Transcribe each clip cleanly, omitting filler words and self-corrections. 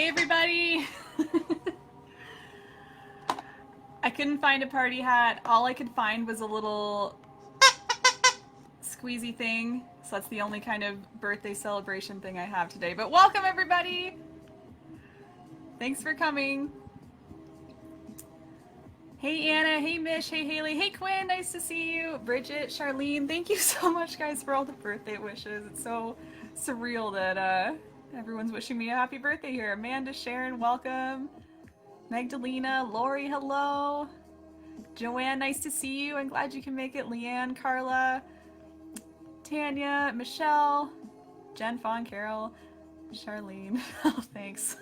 Hey everybody! I couldn't find a party hat. All I could find was a little squeezy thing. So that's the only kind of birthday celebration thing I have today. But welcome everybody! Thanks for coming. Hey Anna, hey Mish, hey Haley, hey Quinn, nice to see you. Bridget, Charlene, thank you so much guys for all the birthday wishes. It's so surreal that everyone's wishing me a happy birthday here. Amanda, Sharon, welcome. Magdalena, Lori, hello. Joanne, nice to see you. I'm glad you can make it. Leanne, Carla, Tanya, Michelle, Jen, Fawn, Carol, Charlene. Oh, thanks.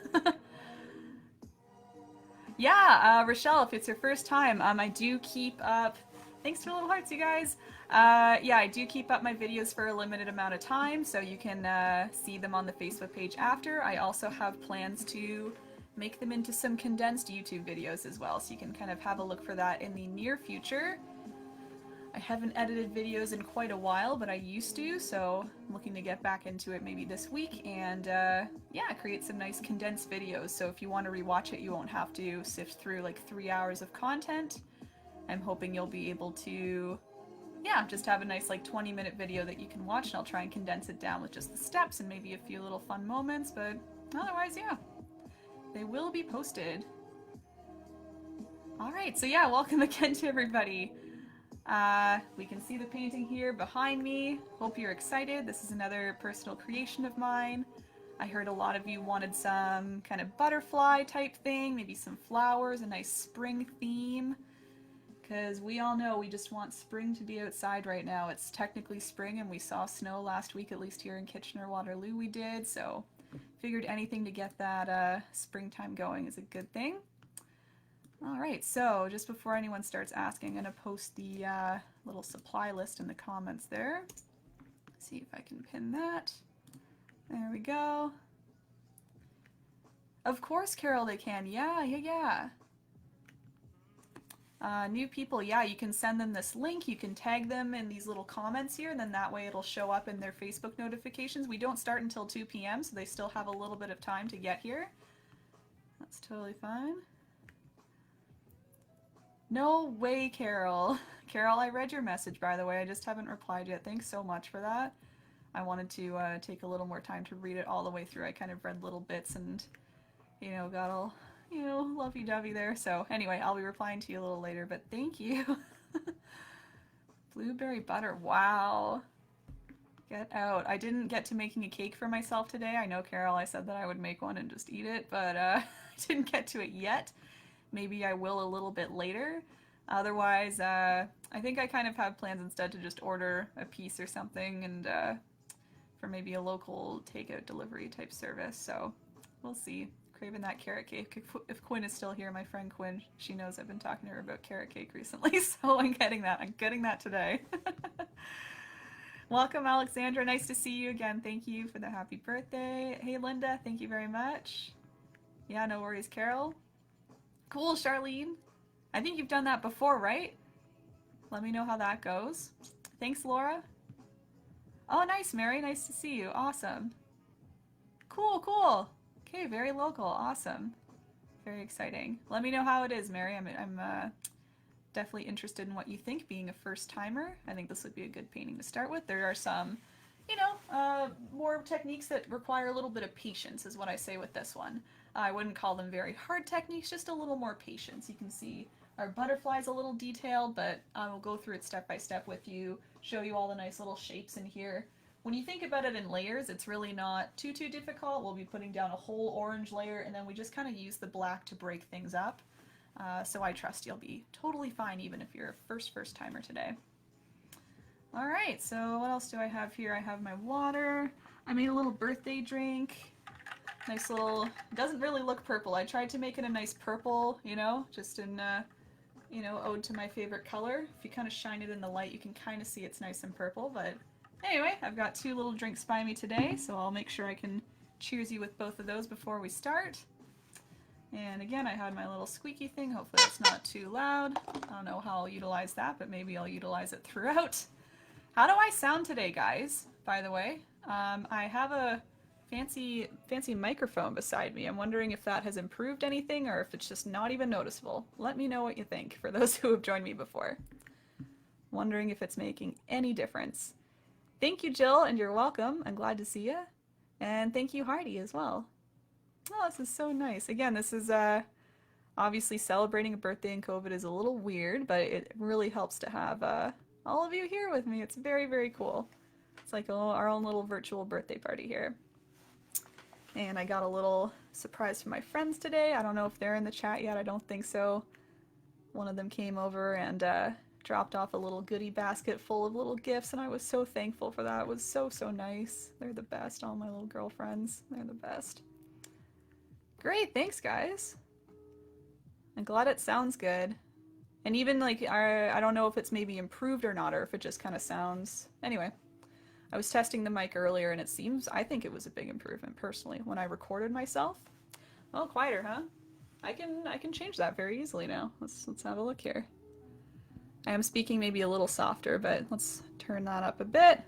Yeah, Rochelle, if it's your first time, I do keep up. Thanks for the little hearts, you guys. Yeah, I do keep up my videos for a limited amount of time, so you can see them on the Facebook page after. I also have plans to make them into some condensed YouTube videos as well, so you can kind of have a look for that in the near future. I haven't edited videos in quite a while, but I used to, so I'm looking to get back into it maybe this week and yeah, create some nice condensed videos. So if you want to rewatch it, you won't have to sift through like 3 hours of content. I'm hoping you'll be able to, yeah, just have a nice like 20-minute video that you can watch, and I'll try and condense it down with just the steps and maybe a few little fun moments, but otherwise, yeah, they will be posted. Alright, so yeah, welcome again to everybody. We can see the painting here behind me. Hope you're excited. This is another personal creation of mine. I heard a lot of you wanted some kind of butterfly type thing, maybe some flowers, a nice spring theme. Because we all know we just want spring to be outside right now. It's technically spring and we saw snow last week, at least here in Kitchener-Waterloo we did, so figured anything to get that springtime going is a good thing. Alright, so just before anyone starts asking, I'm going to post the little supply list in the comments there. See if I can pin that. There we go. Of course, Carol, they can. Yeah. New people, yeah, you can send them this link. You can tag them in these little comments here, and then that way it'll show up in their Facebook notifications. We don't start until 2 p.m., so they still have a little bit of time to get here. That's totally fine. No way, Carol. Carol, I read your message, by the way. I just haven't replied yet. Thanks so much for that. I wanted to take a little more time to read it all the way through. I kind of read little bits and, you know, got all, you know, lovey-dovey there. So anyway, I'll be replying to you a little later, but thank you. Blueberry butter. Wow. Get out. I didn't get to making a cake for myself today. I know, Carol, I said that I would make one and just eat it, but I didn't get to it yet. Maybe I will a little bit later. Otherwise, I think I kind of have plans instead to just order a piece or something and for maybe a local takeout delivery type service. So we'll see. Craving that carrot cake. If Quinn is still here, my friend Quinn, she knows I've been talking to her about carrot cake recently, so I'm getting that. I'm getting that today. Welcome, Alexandra. Nice to see you again. Thank you for the happy birthday. Hey, Linda. Thank you very much. Yeah, no worries, Carol. Cool, Charlene. I think you've done that before, right? Let me know how that goes. Thanks, Laura. Oh, nice, Mary. Nice to see you. Awesome. Cool. Okay, very local. Awesome. Very exciting. Let me know how it is, Mary. I'm definitely interested in what you think, being a first-timer. I think this would be a good painting to start with. There are some, you know, more techniques that require a little bit of patience, is what I say with this one. I wouldn't call them very hard techniques, just a little more patience. You can see our butterfly's a little detailed, but I will go through it step by step with you, show you all the nice little shapes in here. When you think about it in layers, it's really not too difficult. We'll be putting down a whole orange layer, and then we just kind of use the black to break things up. So I trust you'll be totally fine, even if you're a first timer today. Alright, so what else do I have here? I have my water. I made a little birthday drink. Nice little, doesn't really look purple. I tried to make it a nice purple, you know, just in, you know, ode to my favorite color. If you kind of shine it in the light, you can kind of see it's nice and purple, but anyway, I've got 2 little drinks by me today, so I'll make sure I can cheers you with both of those before we start. And again, I had my little squeaky thing. Hopefully it's not too loud. I don't know how I'll utilize that, but maybe I'll utilize it throughout. How do I sound today, guys, by the way? I have a fancy microphone beside me. I'm wondering if that has improved anything or if it's just not even noticeable. Let me know what you think for those who have joined me before. Wondering if it's making any difference. Thank you, Jill, and you're welcome. I'm glad to see you. And thank you, Heidi, as well. Oh, this is so nice. Again, this is obviously celebrating a birthday in COVID is a little weird, but it really helps to have all of you here with me. It's very, very cool. It's like our own little virtual birthday party here. And I got a little surprise from my friends today. I don't know if they're in the chat yet. I don't think so. One of them came over and dropped off a little goodie basket full of little gifts, and I was so thankful for that. It was so, so nice. They're the best. All my little girlfriends. They're the best. Great. Thanks, guys. I'm glad it sounds good. And even like, I don't know if it's maybe improved or not, or if it just kind of sounds... Anyway. I was testing the mic earlier and it seems, I think it was a big improvement personally when I recorded myself. Oh, quieter, huh? I can change that very easily now. Let's have a look here. I am speaking maybe a little softer, but let's turn that up a bit.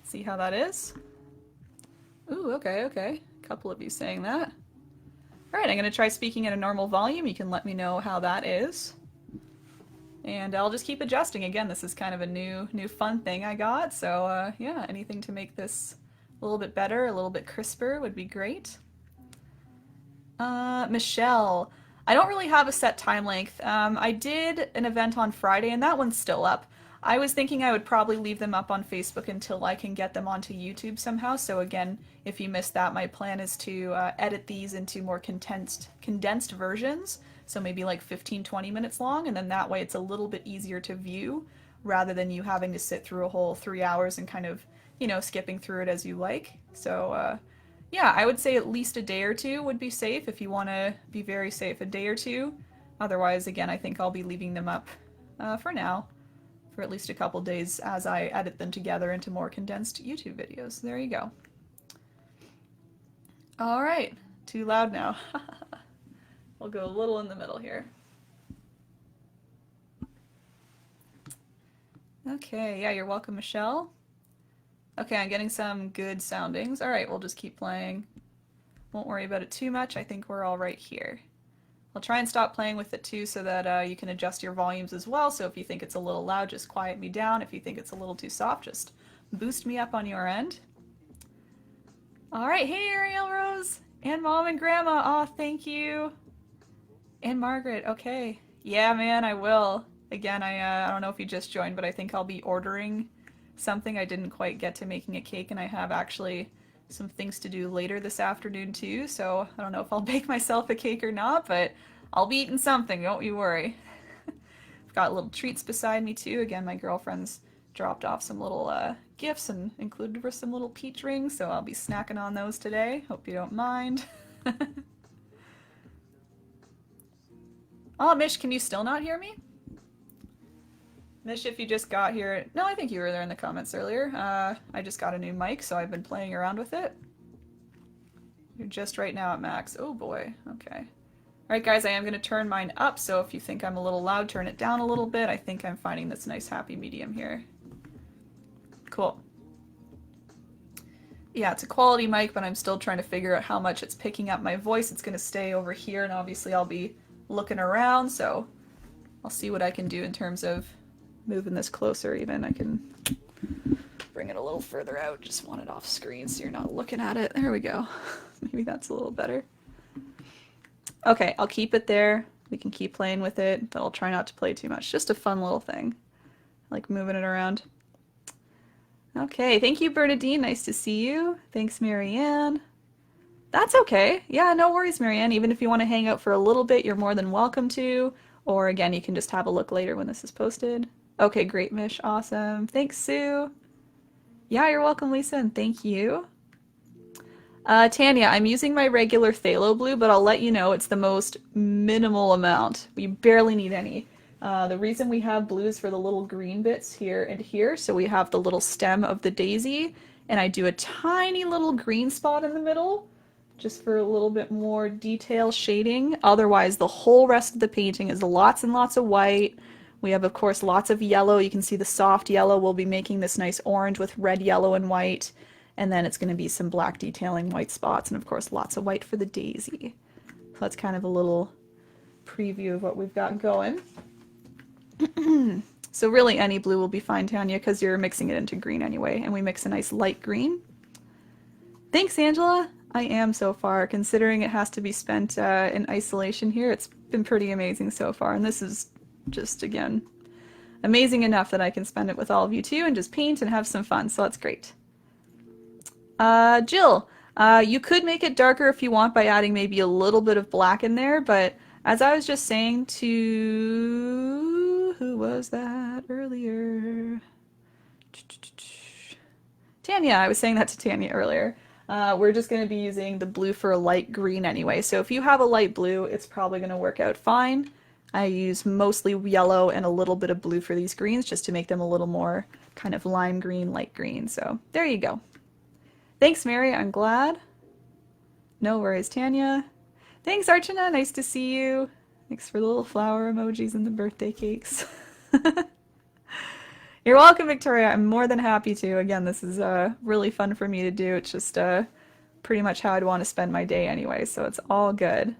See how that is. Ooh, okay. A couple of you saying that. All right, I'm gonna try speaking at a normal volume. You can let me know how that is. And I'll just keep adjusting. Again, this is kind of a new fun thing I got. So yeah, anything to make this a little bit better, a little bit crisper would be great. Michelle, I don't really have a set time length. I did an event on Friday and that one's still up. I was thinking I would probably leave them up on Facebook until I can get them onto YouTube somehow. So again, if you missed that, my plan is to edit these into more condensed versions. So maybe like 15-20 minutes long, and then that way it's a little bit easier to view rather than you having to sit through a whole 3 hours and kind of, you know, skipping through it as you like. So yeah, I would say at least a day or two would be safe if you want to be very safe, a day or two. Otherwise, again, I think I'll be leaving them up for now for at least a couple days as I edit them together into more condensed YouTube videos. There you go. All right, too loud now. We'll go a little in the middle here. Okay, yeah, you're welcome, Michelle. Okay, I'm getting some good soundings. All right, we'll just keep playing. Won't worry about it too much. I think we're all right here. I'll try and stop playing with it too so that you can adjust your volumes as well. So if you think it's a little loud, just quiet me down. If you think it's a little too soft, just boost me up on your end. All right, hey, Ariel Rose, and Mom and Grandma. Oh, thank you. And Margaret, okay. Yeah, man, I will. Again, I don't know if you just joined, but I think I'll be ordering something. I didn't quite get to making a cake, and I have actually some things to do later this afternoon too, so I don't know if I'll bake myself a cake or not, but I'll be eating something, don't you worry. I've got little treats beside me too. Again, my girlfriend's dropped off some little gifts and included with some little peach rings, so I'll be snacking on those today. Hope you don't mind. Oh, Mish, can you still not hear me? Mish, if you just got here... No, I think you were there in the comments earlier. I just got a new mic, so I've been playing around with it. You're just right now at max. Oh boy, okay. Alright guys, I am going to turn mine up, so if you think I'm a little loud, turn it down a little bit. I think I'm finding this nice happy medium here. Cool. Yeah, it's a quality mic, but I'm still trying to figure out how much it's picking up my voice. It's going to stay over here, and obviously I'll be looking around, so I'll see what I can do in terms of moving this closer even. I can bring it a little further out. Just want it off screen so you're not looking at it. There we go. Maybe that's a little better. Okay, I'll keep it there. We can keep playing with it, but I'll try not to play too much. Just a fun little thing. I like moving it around. Okay, thank you, Bernadine. Nice to see you. Thanks, Marianne. That's okay. Yeah, no worries, Marianne. Even if you want to hang out for a little bit, you're more than welcome to. Or again, you can just have a look later when this is posted. Okay, great, Mish. Awesome. Thanks, Sue. Yeah, you're welcome, Lisa, and thank you. Tanya, I'm using my regular phthalo blue, but I'll let you know it's the most minimal amount. We barely need any. The reason we have blue is for the little green bits here and here. So we have the little stem of the daisy, and I do a tiny little green spot in the middle, just for a little bit more detail shading. Otherwise, the whole rest of the painting is lots and lots of white. We have, of course, lots of yellow. You can see the soft yellow. We'll be making this nice orange with red, yellow, and white. And then it's going to be some black detailing, white spots, and of course lots of white for the daisy. So that's kind of a little preview of what we've got going. So really any blue will be fine, Tanya, because you're mixing it into green anyway, and we mix a nice light green. Thanks, Angela. I am so far, considering it has to be spent in isolation here. It's been pretty amazing so far, and this is just, again, amazing enough that I can spend it with all of you too and just paint and have some fun, so that's great. Jill, you could make it darker if you want by adding maybe a little bit of black in there, but as I was just saying to... who was that earlier? Tanya, I was saying that to Tanya earlier. We're just going to be using the blue for a light green anyway, so if you have a light blue, it's probably going to work out fine. I use mostly yellow and a little bit of blue for these greens just to make them a little more kind of lime green, light green, so there you go. Thanks, Mary, I'm glad. No worries, Tanya. Thanks, Archana, nice to see you. Thanks for the little flower emojis and the birthday cakes. You're welcome, Victoria. I'm more than happy to. Again, this is really fun for me to do. It's just pretty much how I'd want to spend my day anyway, so it's all good.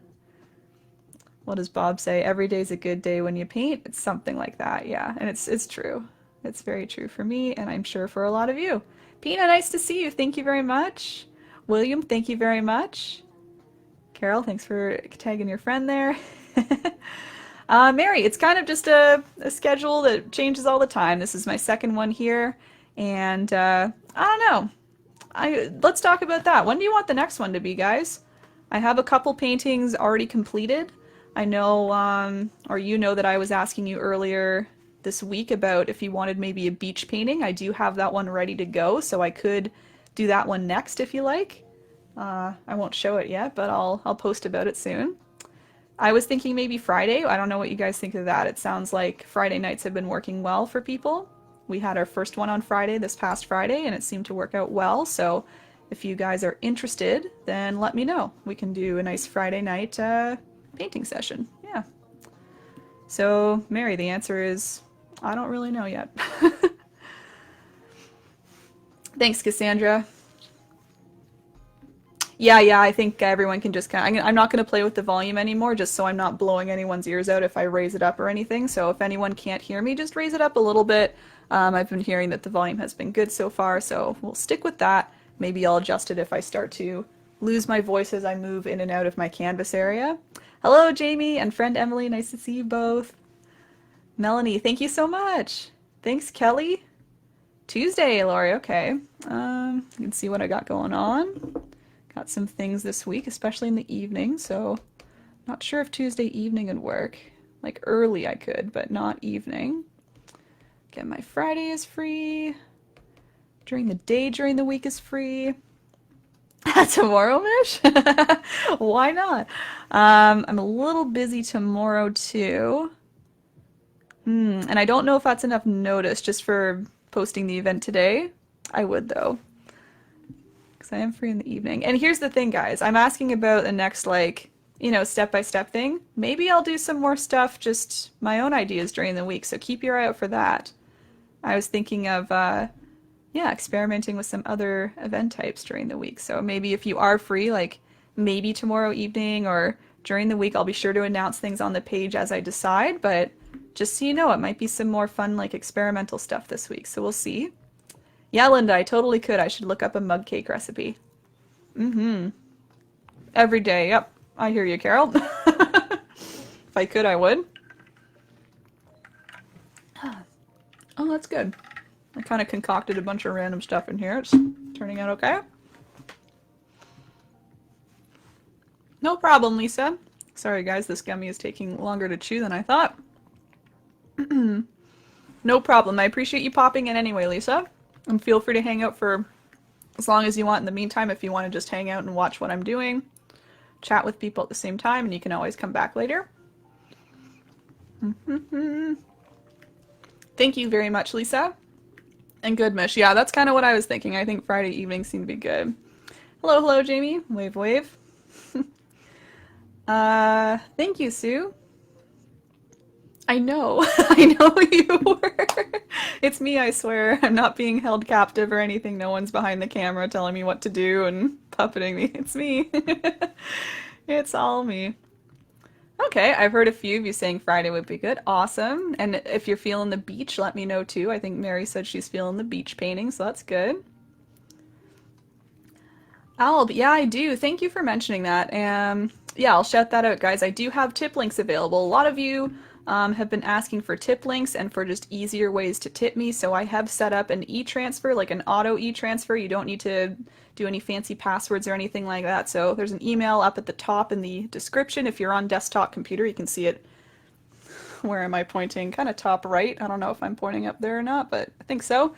What does Bob say? Every day's a good day when you paint? It's something like that, yeah. And it's true. It's very true for me, and I'm sure for a lot of you. Pina, nice to see you. Thank you very much. William, thank you very much. Carol, thanks for tagging your friend there. Mary, it's kind of just a schedule that changes all the time. This is my second one here, and I don't know. Let's talk about that. When do you want the next one to be, guys? I have a couple paintings already completed. I know, or you know that I was asking you earlier this week about if you wanted maybe a beach painting. I do have that one ready to go, so I could do that one next if you like. I won't show it yet, but I'll post about it soon. I was thinking maybe Friday. I don't know what you guys think of that. It sounds like Friday nights have been working well for people. We had our first one on Friday, this past Friday, and it seemed to work out well. So if you guys are interested, then let me know. We can do a nice Friday night painting session. Yeah. So, Mary, the answer is, I don't really know yet. Thanks, Cassandra. Yeah, I think everyone can just kind of, I'm not going to play with the volume anymore, just so I'm not blowing anyone's ears out if I raise it up or anything. So if anyone can't hear me, just raise it up a little bit. I've been hearing that the volume has been good so far, so we'll stick with that. Maybe I'll adjust it if I start to lose my voice as I move in and out of my canvas area. Hello, Jamie and friend Emily. Nice to see you both. Melanie, thank you so much. Thanks, Kelly. Tuesday, Lori. Okay. You can see what I got going on. Got some things this week, especially in the evening, so not sure if Tuesday evening would work. Like early I could, but not evening. Again, my Friday is free. During the day, during the week is free. Tomorrow, Mish? Why not? I'm a little busy tomorrow too. And I don't know if that's enough notice just for posting the event today. I would though. I am free in the evening. And here's the thing, guys. I'm asking about the next, like, you know, step-by-step thing. Maybe I'll do some more stuff, just my own ideas during the week, so keep your eye out for that. I was thinking of, yeah, experimenting with some other event types during the week. So maybe if you are free, like, maybe tomorrow evening or during the week, I'll be sure to announce things on the page as I decide, but just so you know, it might be some more fun, like, experimental stuff this week, so we'll see. Yeah, Linda, I totally could. I should look up a mug cake recipe. Every day. Yep. I hear you, Carol. If I could, I would. Oh, that's good. I kind of concocted a bunch of random stuff in here. It's turning out okay. No problem, Lisa. Sorry, guys. This gummy is taking longer to chew than I thought. No problem. I appreciate you popping in anyway, Lisa. And feel free to hang out for as long as you want in the meantime if you want to just hang out and watch what I'm doing. Chat with people at the same time, and you can always come back later. Thank you very much, Lisa. And good, Mish. Yeah, that's kind of what I was thinking. I think Friday evenings seem to be good. Hello, hello, Jamie. Wave, wave. Thank you, Sue. I know. I know you were. It's me, I swear. I'm not being held captive or anything. No one's behind the camera telling me what to do and puppeting me. It's me. It's all me. Okay, I've heard a few of you saying Friday would be good. Awesome. And if you're feeling the beach, let me know too. I think Mary said she's feeling the beach painting, so that's good. Alb, yeah, I do. Thank you for mentioning that. Yeah, I'll shout that out, guys. I do have tip links available. A lot of you have been asking for tip links and for just easier ways to tip me, so I have set up an e-transfer, like an auto e-transfer. You don't need to do any fancy passwords or anything like that. So there's an email up at the top in the description. If you're on desktop computer, you can see it. Where am I pointing? Kind of top right. I don't know if I'm pointing up there or not, but I think so.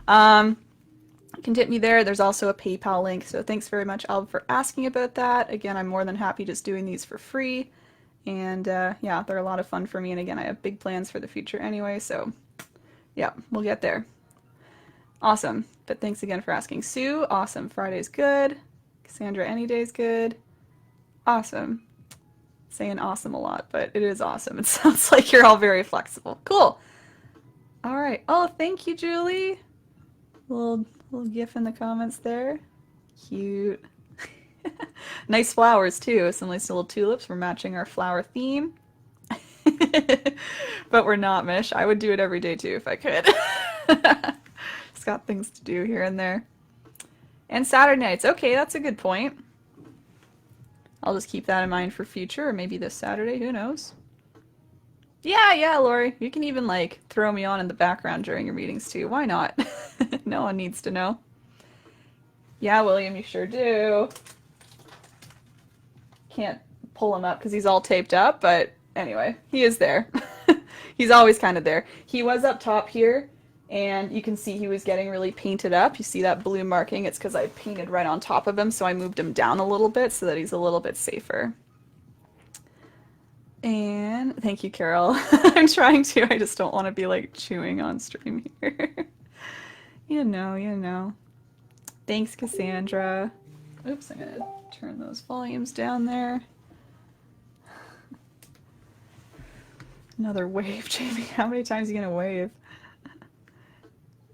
You can tip me there. There's also a PayPal link, so thanks very much, Alb, for asking about that. Again, I'm more than happy just doing these for free, and yeah, they're a lot of fun for me, and again, I have big plans for the future anyway, so yeah, we'll get there. Awesome, but thanks again for asking. Sue, awesome. Friday's good. Cassandra, any day's good. Awesome. Saying awesome a lot, but it is awesome. It sounds like you're all very flexible. Cool. All right. Oh, thank you, Julie. Little gif in the comments there. Cute. Nice flowers too. Some nice little tulips. We're matching our flower theme. But we're not, Mish. I would do it every day too if I could. Just got things to do here and there. And Saturday nights. Okay, that's a good point. I'll just keep that in mind for future, or maybe this Saturday, who knows. Yeah, Lori. You can even like throw me on in the background during your meetings too. Why not? No one needs to know. Yeah, William, you sure do. Can't pull him up because he's all taped up, but anyway, he is there. He's always kind of there. He was up top here, and you can see he was getting really painted up. You see that blue marking? It's because I painted right on top of him, so I moved him down a little bit so that he's a little bit safer. And thank you, Carol. I'm trying to. I just don't want to be like chewing on stream here. You know. Thanks, Cassandra. Oops, I'm gonna turn those volumes down there. Another wave, Jamie. How many times are you gonna wave?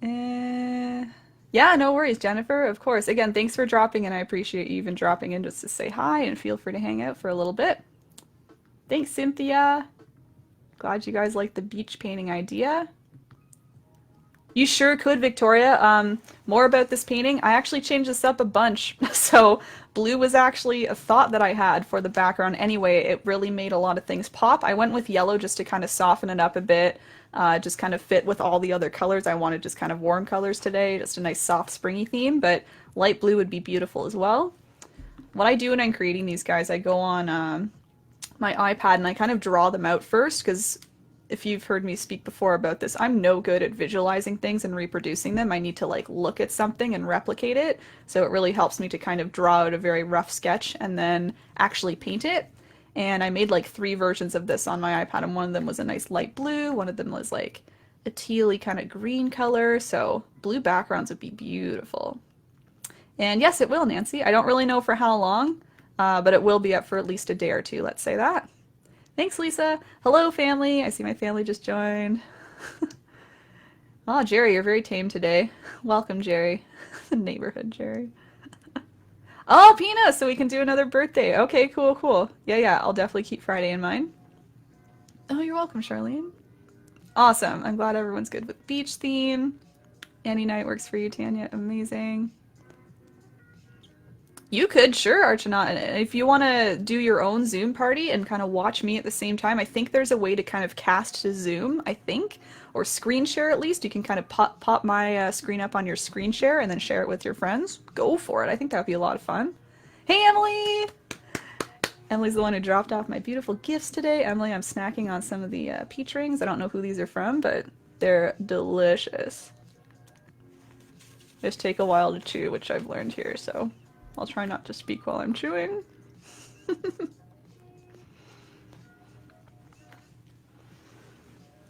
Yeah, no worries, Jennifer. Of course. Again, thanks for dropping in. I appreciate you even dropping in just to say hi, and feel free to hang out for a little bit. Thanks, Cynthia. Glad you guys like the beach painting idea. You sure could, Victoria. More about this painting. I actually changed this up a bunch. So blue was actually a thought that I had for the background anyway. It really made a lot of things pop. I went with yellow just to kind of soften it up a bit. Just kind of fit with all the other colors. I wanted just kind of warm colors today. Just a nice soft springy theme, but light blue would be beautiful as well. What I do when I'm creating these guys, I go on my iPad and I kind of draw them out first, because if you've heard me speak before about this, I'm no good at visualizing things and reproducing them. I need to like look at something and replicate it. So it really helps me to kind of draw out a very rough sketch and then actually paint it. And I made like 3 versions of this on my iPad, and one of them was a nice light blue, one of them was like a tealy kind of green color. So blue backgrounds would be beautiful. And yes, it will, Nancy. I don't really know for how long, but it will be up for at least a day or 2, let's say that. Thanks, Lisa. Hello, family. I see my family just joined. Oh, Jerry, you're very tame today. Welcome, Jerry. The neighborhood, Jerry. Oh, Pina, so we can do another birthday. Okay, cool. Yeah, I'll definitely keep Friday in mind. Oh, you're welcome, Charlene. Awesome. I'm glad everyone's good with beach theme. Any night works for you, Tanya. Amazing. You could, sure, Archana. If you want to do your own Zoom party and kind of watch me at the same time, I think there's a way to kind of cast to Zoom, I think, or screen share at least. You can kind of pop my screen up on your screen share and then share it with your friends. Go for it. I think that would be a lot of fun. Hey, Emily! Emily's the one who dropped off my beautiful gifts today. Emily, I'm snacking on some of the peach rings. I don't know who these are from, but they're delicious. They just take a while to chew, which I've learned here, so I'll try not to speak while I'm chewing.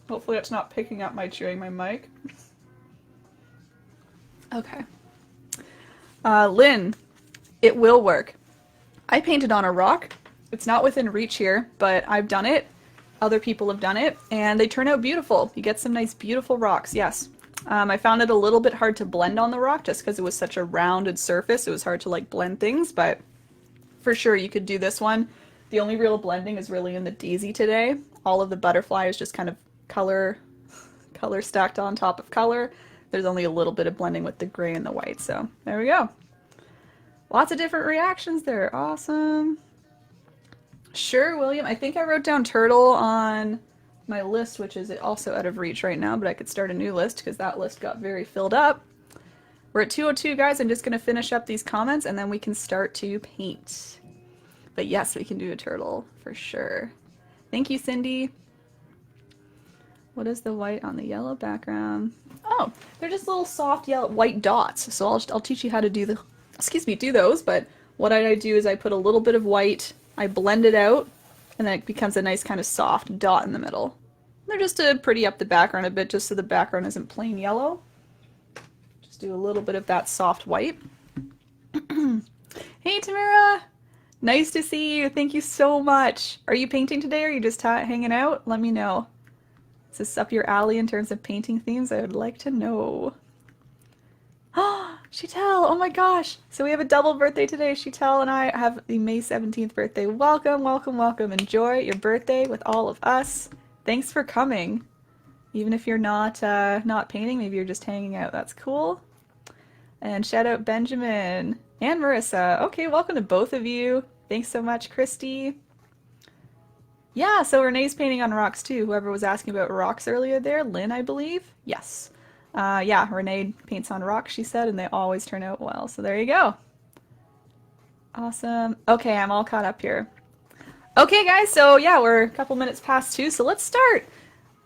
Hopefully it's not picking up my chewing my mic. Okay. Lynn, it will work. I painted on a rock. It's not within reach here, but I've done it. Other people have done it, and they turn out beautiful. You get some nice, beautiful rocks. Yes, I found it a little bit hard to blend on the rock just because it was such a rounded surface. It was hard to like blend things, but for sure you could do this one. The only real blending is really in the daisy today. All of the butterfly is just kind of color stacked on top of color. There's only a little bit of blending with the gray and the white, so there we go. Lots of different reactions there. Awesome. Sure, William. I think I wrote down turtle on my list, which is also out of reach right now, but I could start a new list because that list got very filled up. We're at 2:02, guys. I'm just going to finish up these comments and then we can start to paint. But yes, we can do a turtle for sure. Thank you, Cindy. What is the white on the yellow background? Oh, they're just little soft yellow white dots. So I'll teach you how to do do those. But what I do is I put a little bit of white, I blend it out, and then it becomes a nice kind of soft dot in the middle. They're just to pretty up the background a bit, just so the background isn't plain yellow. Just do a little bit of that soft white. Hey, Tamara! Nice to see you. Thank you so much. Are you painting today or are you just hanging out? Let me know. Is this up your alley in terms of painting themes? I would like to know. Oh, Sheetal! Oh my gosh! So we have a double birthday today. Sheetal and I have the May 17th birthday. Welcome, welcome, welcome. Enjoy your birthday with all of us. Thanks for coming. Even if you're not painting, maybe you're just hanging out. That's cool. And shout out Benjamin and Marissa. Okay, welcome to both of you. Thanks so much, Christy. Yeah, so Renee's painting on rocks too. Whoever was asking about rocks earlier there, Lynn, I believe. Yes. Yeah, Renee paints on rocks, she said, and they always turn out well. So there you go. Awesome. Okay, I'm all caught up here. Okay, guys, so yeah, we're a couple minutes past 2, so let's start.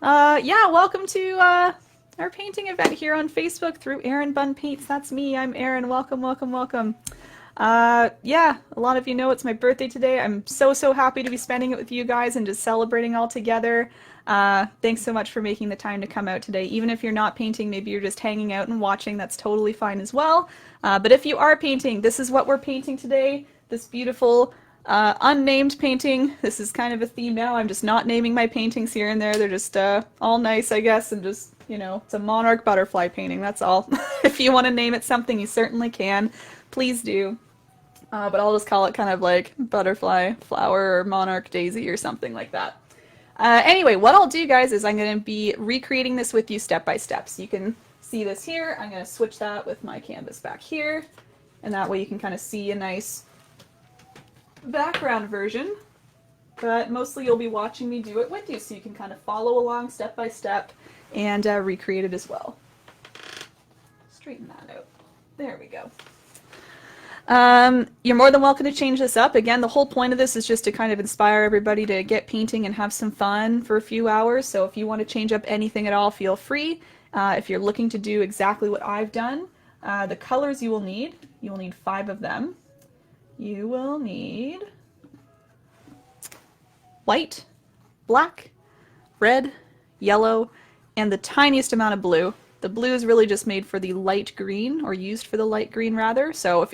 Yeah, welcome to our painting event here on Facebook through erinbunpaints. That's me. I'm Erin. Welcome, welcome, welcome. Yeah, a lot of you know it's my birthday today. I'm so happy to be spending it with you guys and just celebrating all together. Thanks so much for making the time to come out today. Even if you're not painting, maybe you're just hanging out and watching, that's totally fine as well. But if you are painting, this is what we're painting today. This beautiful unnamed painting. This is kind of a theme now. I'm just not naming my paintings here and there. They're just all nice, I guess, and just, you know, it's a monarch butterfly painting, that's all. If you want to name it something, you certainly can. Please do. But I'll just call it kind of like butterfly flower or monarch daisy or something like that. Anyway, what I'll do, guys, is I'm going to be recreating this with you step by step. So you can see this here. I'm going to switch that with my canvas back here. And that way you can kind of see a nice background version. But mostly you'll be watching me do it with you so you can kind of follow along step by step and recreate it as well. Straighten that out. There we go. You're more than welcome to change this up. Again, the whole point of this is just to kind of inspire everybody to get painting and have some fun for a few hours. So if you want to change up anything at all, feel free. If you're looking to do exactly what I've done, the colors you will need 5 of them. You will need white, black, red, yellow, and the tiniest amount of blue. The blue is really just made for the light green, or used for the light green rather. So if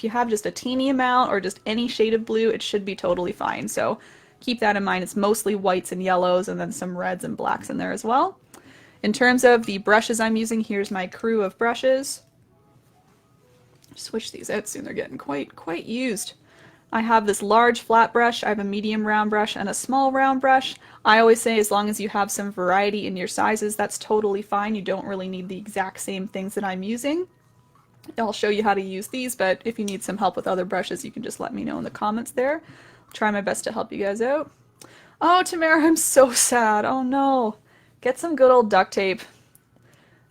you have just a teeny amount or just any shade of blue, it should be totally fine. So keep that in mind. It's mostly whites and yellows and then some reds and blacks in there as well. In terms of the brushes I'm using, here's my crew of brushes. Switch these out soon. They're getting quite used. I have this large flat brush, I have a medium round brush, and a small round brush. I always say as long as you have some variety in your sizes, that's totally fine. You don't really need the exact same things that I'm using. I'll show you how to use these, but if you need some help with other brushes, you can just let me know in the comments there. I'll try my best to help you guys out. Oh, Tamara, I'm so sad. Oh no. Get some good old duct tape.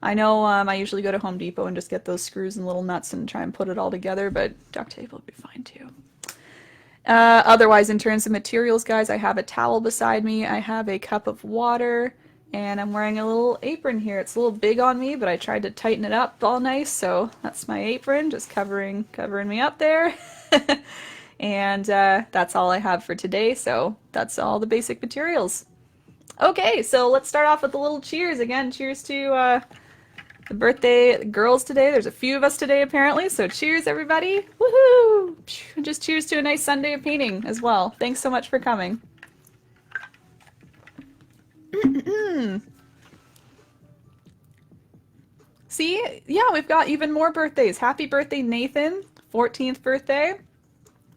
I know I usually go to Home Depot and just get those screws and little nuts and try and put it all together, but duct tape will be fine too. Otherwise, in terms of materials, guys, I have a towel beside me, I have a cup of water, and I'm wearing a little apron here. It's a little big on me, but I tried to tighten it up all nice, so that's my apron, just covering me up there. And that's all I have for today, so that's all the basic materials. Okay, so let's start off with a little cheers. Again, cheers to the birthday girls today. There's a few of us today apparently, so cheers everybody. Woohoo! Just cheers to a nice Sunday of painting as well. Thanks so much for coming. See? Yeah, we've got even more birthdays. Happy birthday, Nathan. 14th birthday.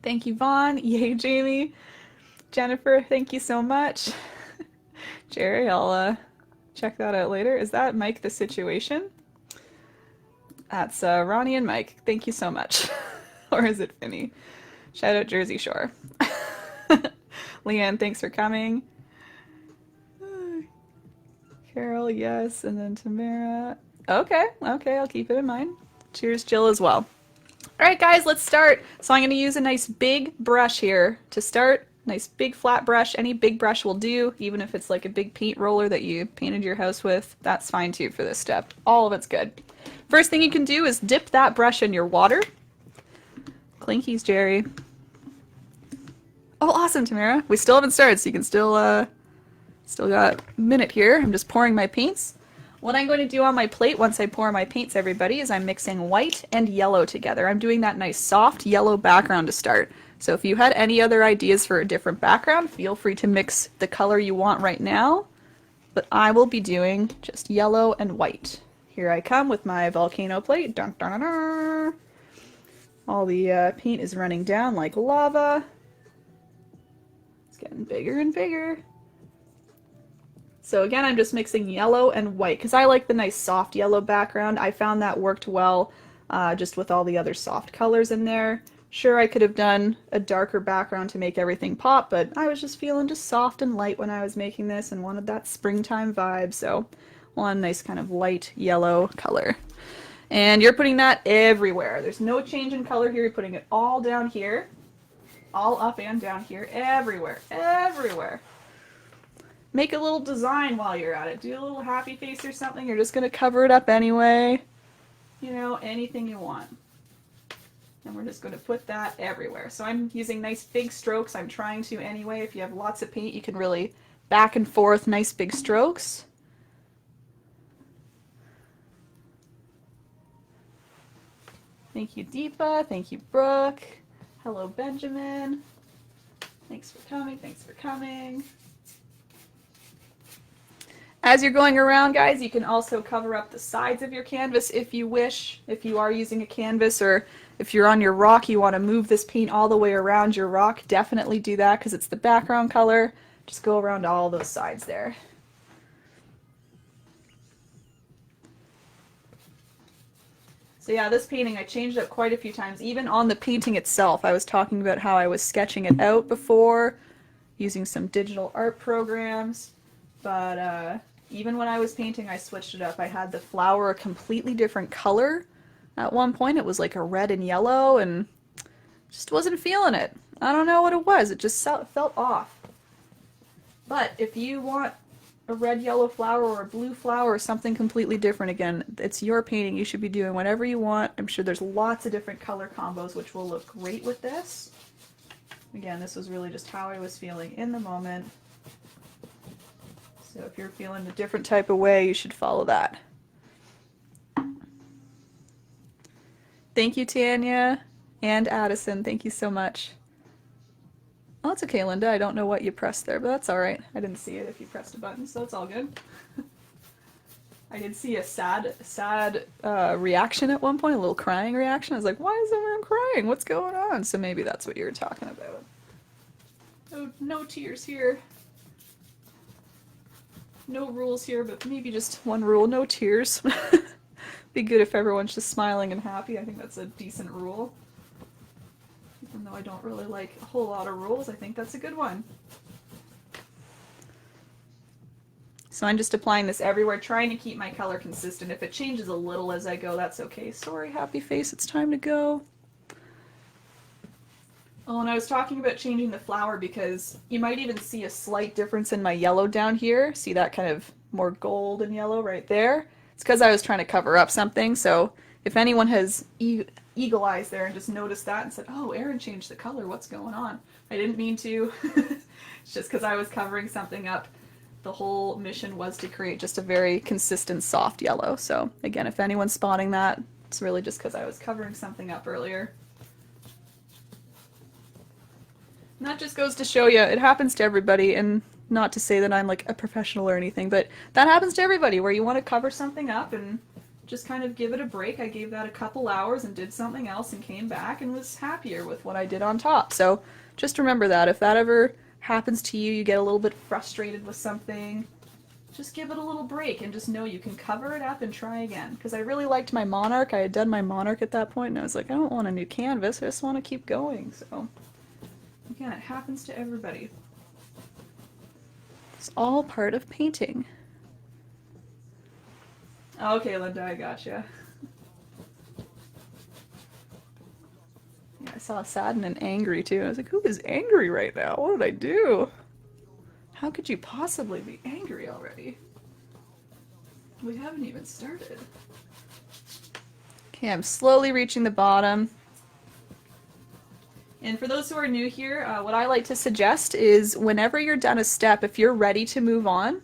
Thank you, Vaughn. Yay, Jamie. Jennifer, thank you so much. Jerry, I'll check that out later. Is that Mike the Situation? That's Ronnie and Mike. Thank you so much. Or is it Finny? Shout out Jersey Shore. Leanne, thanks for coming. Carol, yes. And then Tamara. Okay, I'll keep it in mind. Cheers, Jill, as well. All right, guys, let's start. So I'm going to use a nice big brush here to start. Nice big flat brush. Any big brush will do, even if it's like a big paint roller that you painted your house with. That's fine too for this step. All of it's good. First thing you can do is dip that brush in your water. Clinkies, Jerry. Oh, awesome, Tamara. We still haven't started, so you can still got a minute here. I'm just pouring my paints. What I'm going to do on my plate once I pour my paints, everybody, is I'm mixing white and yellow together. I'm doing that nice soft yellow background to start. So if you had any other ideas for a different background, feel free to mix the color you want right now. But I will be doing just yellow and white. Here I come with my volcano plate. Dun, dun, dun, dun. All the paint is running down like lava. It's getting bigger and bigger. So again, I'm just mixing yellow and white because I like the nice soft yellow background. I found that worked well just with all the other soft colors in there. Sure, I could have done a darker background to make everything pop, but I was just feeling just soft and light when I was making this and wanted that springtime vibe, so one nice kind of light yellow color. And you're putting that everywhere. There's no change in color here. You're putting it all down here, all up and down here, everywhere, everywhere. Make a little design while you're at it. Do a little happy face or something. You're just going to cover it up anyway. You know, anything you want. And we're just going to put that everywhere. So I'm using nice big strokes. I'm trying to anyway. If you have lots of paint, you can really back and forth, nice big strokes. Thank you, Deepa. Thank you, Brooke. Hello, Benjamin. Thanks for coming. Thanks for coming. As you're going around, guys, you can also cover up the sides of your canvas if you wish. If you are using a canvas or if you're on your rock, you want to move this paint all the way around your rock, definitely do that because it's the background color. Just go around all those sides there. So yeah, this painting, I changed it up quite a few times. Even on the painting itself, I was talking about how I was sketching it out before, using some digital art programs. But even when I was painting, I switched it up. I had the flower a completely different color. At one point, it was like a red and yellow, and just wasn't feeling it. I don't know what it was. It just felt off. But if you want a red yellow flower or a blue flower or something completely different, again, it's your painting. You should be doing whatever you want. I'm sure there's lots of different color combos which will look great with this. Again, this was really just how I was feeling in the moment. So if you're feeling a different type of way, you should follow that. Thank you, Tanya and Addison. Thank you so much. Oh, it's okay, Linda. I don't know what you pressed there, but that's all right. I didn't see it if you pressed a button, so it's all good. I did see a sad reaction at one point, a little crying reaction. I was like, why is everyone crying? What's going on? So maybe that's what you were talking about. Oh, no tears here. No rules here, but maybe just one rule, no tears. Be good if everyone's just smiling and happy. I think that's a decent rule. Even though I don't really like a whole lot of rules, I think that's a good one. So I'm just applying this everywhere, trying to keep my color consistent. If it changes a little as I go, that's okay. Sorry, happy face, it's time to go. Oh, and I was talking about changing the flower because you might even see a slight difference in my yellow down here. See that kind of more gold and yellow right there? It's because I was trying to cover up something. So if anyone has eagle eyes there and just noticed that and said, oh, Erin changed the color, what's going on? I didn't mean to. It's just because I was covering something up. The whole mission was to create just a very consistent soft yellow. So again, if anyone's spotting that, it's really just because I was covering something up earlier. And that just goes to show you, it happens to everybody, and not to say that I'm like a professional or anything, but that happens to everybody where you want to cover something up and just kind of give it a break. I gave that a couple hours and did something else and came back and was happier with what I did on top. So just remember that if that ever happens to you, you get a little bit frustrated with something, just give it a little break and just know you can cover it up and try again. Because I really liked my Monarch. I had done my Monarch at that point and I was like, I don't want a new canvas, I just want to keep going. So again, it happens to everybody. It's all part of painting. Okay, Linda, I gotcha. Yeah, I saw sad and angry too. I was like, who is angry right now? What did I do? How could you possibly be angry already? We haven't even started. Okay, I'm slowly reaching the bottom. And for those who are new here, what I like to suggest is whenever you're done a step, if you're ready to move on,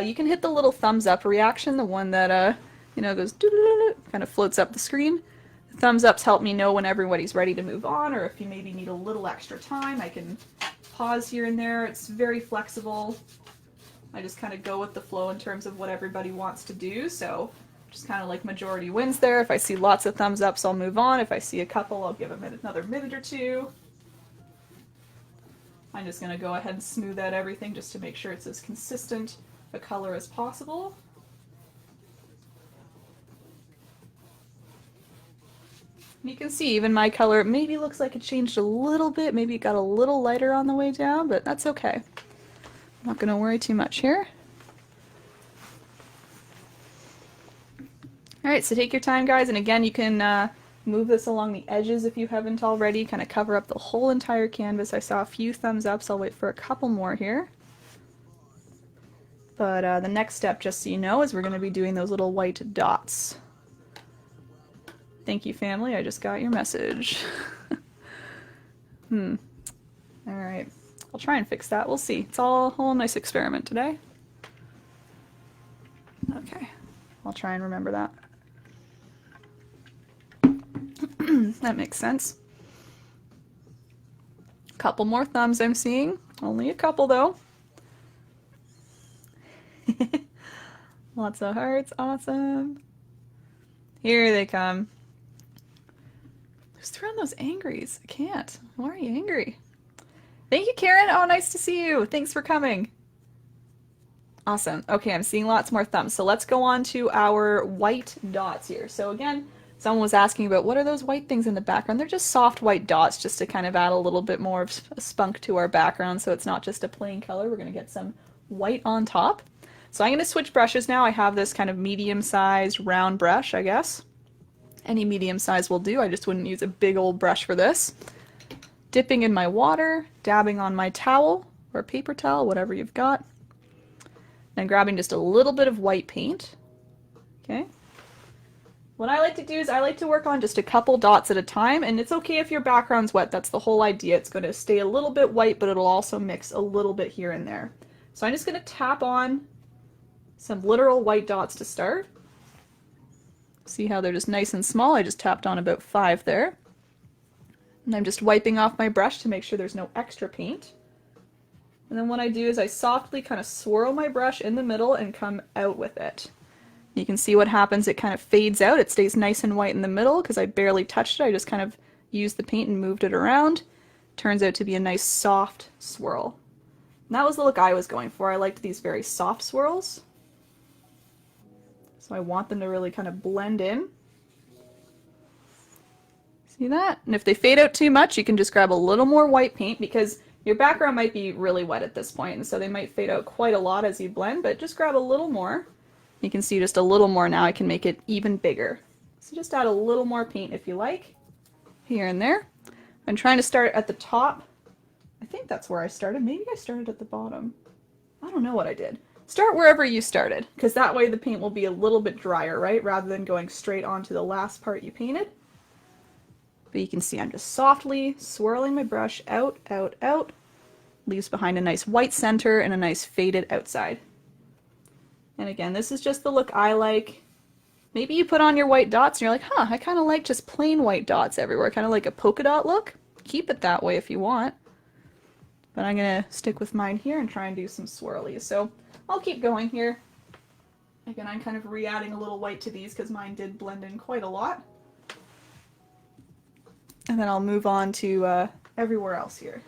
you can hit the little thumbs up reaction, the one that you know, goes kind of floats up the screen. The thumbs ups help me know when everybody's ready to move on, or if you maybe need a little extra time, I can pause here and there. It's very flexible. I just kind of go with the flow in terms of what everybody wants to do, so just kind of like majority wins there. If I see lots of thumbs ups, I'll move on. If I see a couple, I'll give them another minute or two. I'm just going to go ahead and smooth out everything just to make sure it's as consistent a color as possible. You can see even my color maybe looks like it changed a little bit, maybe it got a little lighter on the way down, but that's okay. I'm not going to worry too much here. Alright, so take your time, guys, and again, you can move this along the edges if you haven't already, kind of cover up the whole entire canvas. I saw a few thumbs ups, I'll wait for a couple more here. But the next step, just so you know, is we're going to be doing those little white dots. Thank you, family, I just got your message. Alright, I'll try and fix that, we'll see. It's all a whole nice experiment today. Okay, I'll try and remember that. That makes sense. Couple more thumbs I'm seeing. Only a couple though. Lots of hearts, awesome. Here they come. Who's throwing those angries? I can't. Why are you angry? Thank you, Karen. Oh, nice to see you. Thanks for coming. Awesome. Okay, I'm seeing lots more thumbs. So let's go on to our white dots here. So again, someone was asking about what are those white things in the background. They're just soft white dots just to kind of add a little bit more of spunk to our background so it's not just a plain color. We're going to get some white on top. So I'm going to switch brushes now. I have this kind of medium-sized round brush, I guess. Any medium size will do. I just wouldn't use a big old brush for this. Dipping in my water, dabbing on my towel or paper towel, whatever you've got. Then grabbing just a little bit of white paint. Okay. What I like to do is I like to work on just a couple dots at a time, and it's okay if your background's wet. That's the whole idea. It's going to stay a little bit white, but it'll also mix a little bit here and there. So I'm just going to tap on some literal white dots to start. See how they're just nice and small? I just tapped on about 5 there. And I'm just wiping off my brush to make sure there's no extra paint. And then what I do is I softly kind of swirl my brush in the middle and come out with it. You can see what happens. It kind of fades out. It stays nice and white in the middle because I barely touched it. I just kind of used the paint and moved it around. Turns out to be a nice soft swirl. And that was the look I was going for. I liked these very soft swirls. So I want them to really kind of blend in. See that? And if they fade out too much, you can just grab a little more white paint because your background might be really wet at this point, and so they might fade out quite a lot as you blend, but just grab a little more. You can see just a little more now. I can make it even bigger. So just add a little more paint if you like, here and there. I'm trying to start at the top. I think that's where I started. Maybe I started at the bottom. I don't know what I did. Start wherever you started, because that way the paint will be a little bit drier, right? Rather than going straight onto the last part you painted. But you can see I'm just softly swirling my brush out, out, out. Leaves behind a nice white center and a nice faded outside. And again, this is just the look I like. Maybe you put on your white dots and you're like, huh, I kind of like just plain white dots everywhere. Kind of like a polka dot look. Keep it that way if you want. But I'm going to stick with mine here and try and do some swirlies. So I'll keep going here. Again, I'm kind of re-adding a little white to these because mine did blend in quite a lot. And then I'll move on to everywhere else here.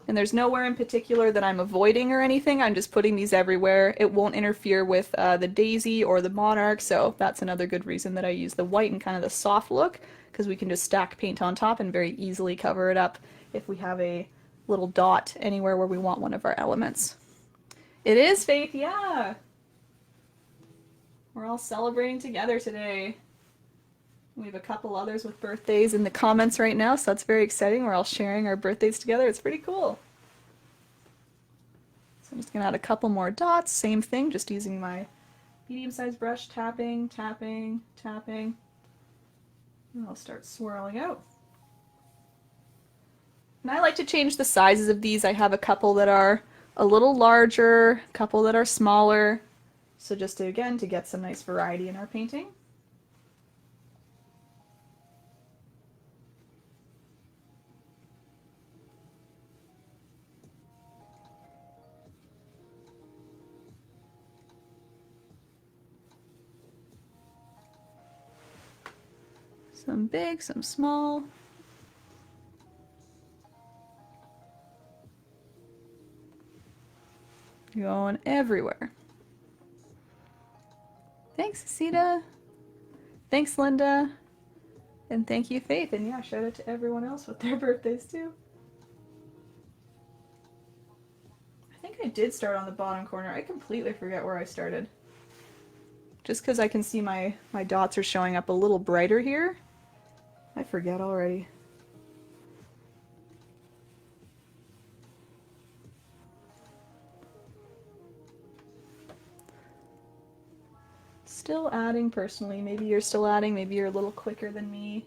And there's nowhere in particular that I'm avoiding or anything. I'm just putting these everywhere. It won't interfere with the daisy or the monarch, so that's another good reason that I use the white and kind of the soft look, because we can just stack paint on top and very easily cover it up if we have a little dot anywhere where we want one of our elements. It is, Faith, yeah! We're all celebrating together today. We have a couple others with birthdays in the comments right now, so that's very exciting. We're all sharing our birthdays together. It's pretty cool. So I'm just going to add a couple more dots. Same thing, just using my medium-sized brush, tapping, tapping, tapping. And I'll start swirling out. And I like to change the sizes of these. I have a couple that are a little larger, a couple that are smaller. So just to, again, to get some nice variety in our painting. Some big, some small. Going everywhere. Thanks, Sita. Thanks, Linda. And thank you, Faith. And yeah, shout out to everyone else with their birthdays too. I think I did start on the bottom corner. I completely forget where I started. Just because I can see my dots are showing up a little brighter here. I forget already. Still adding personally. Maybe you're still adding, maybe you're a little quicker than me.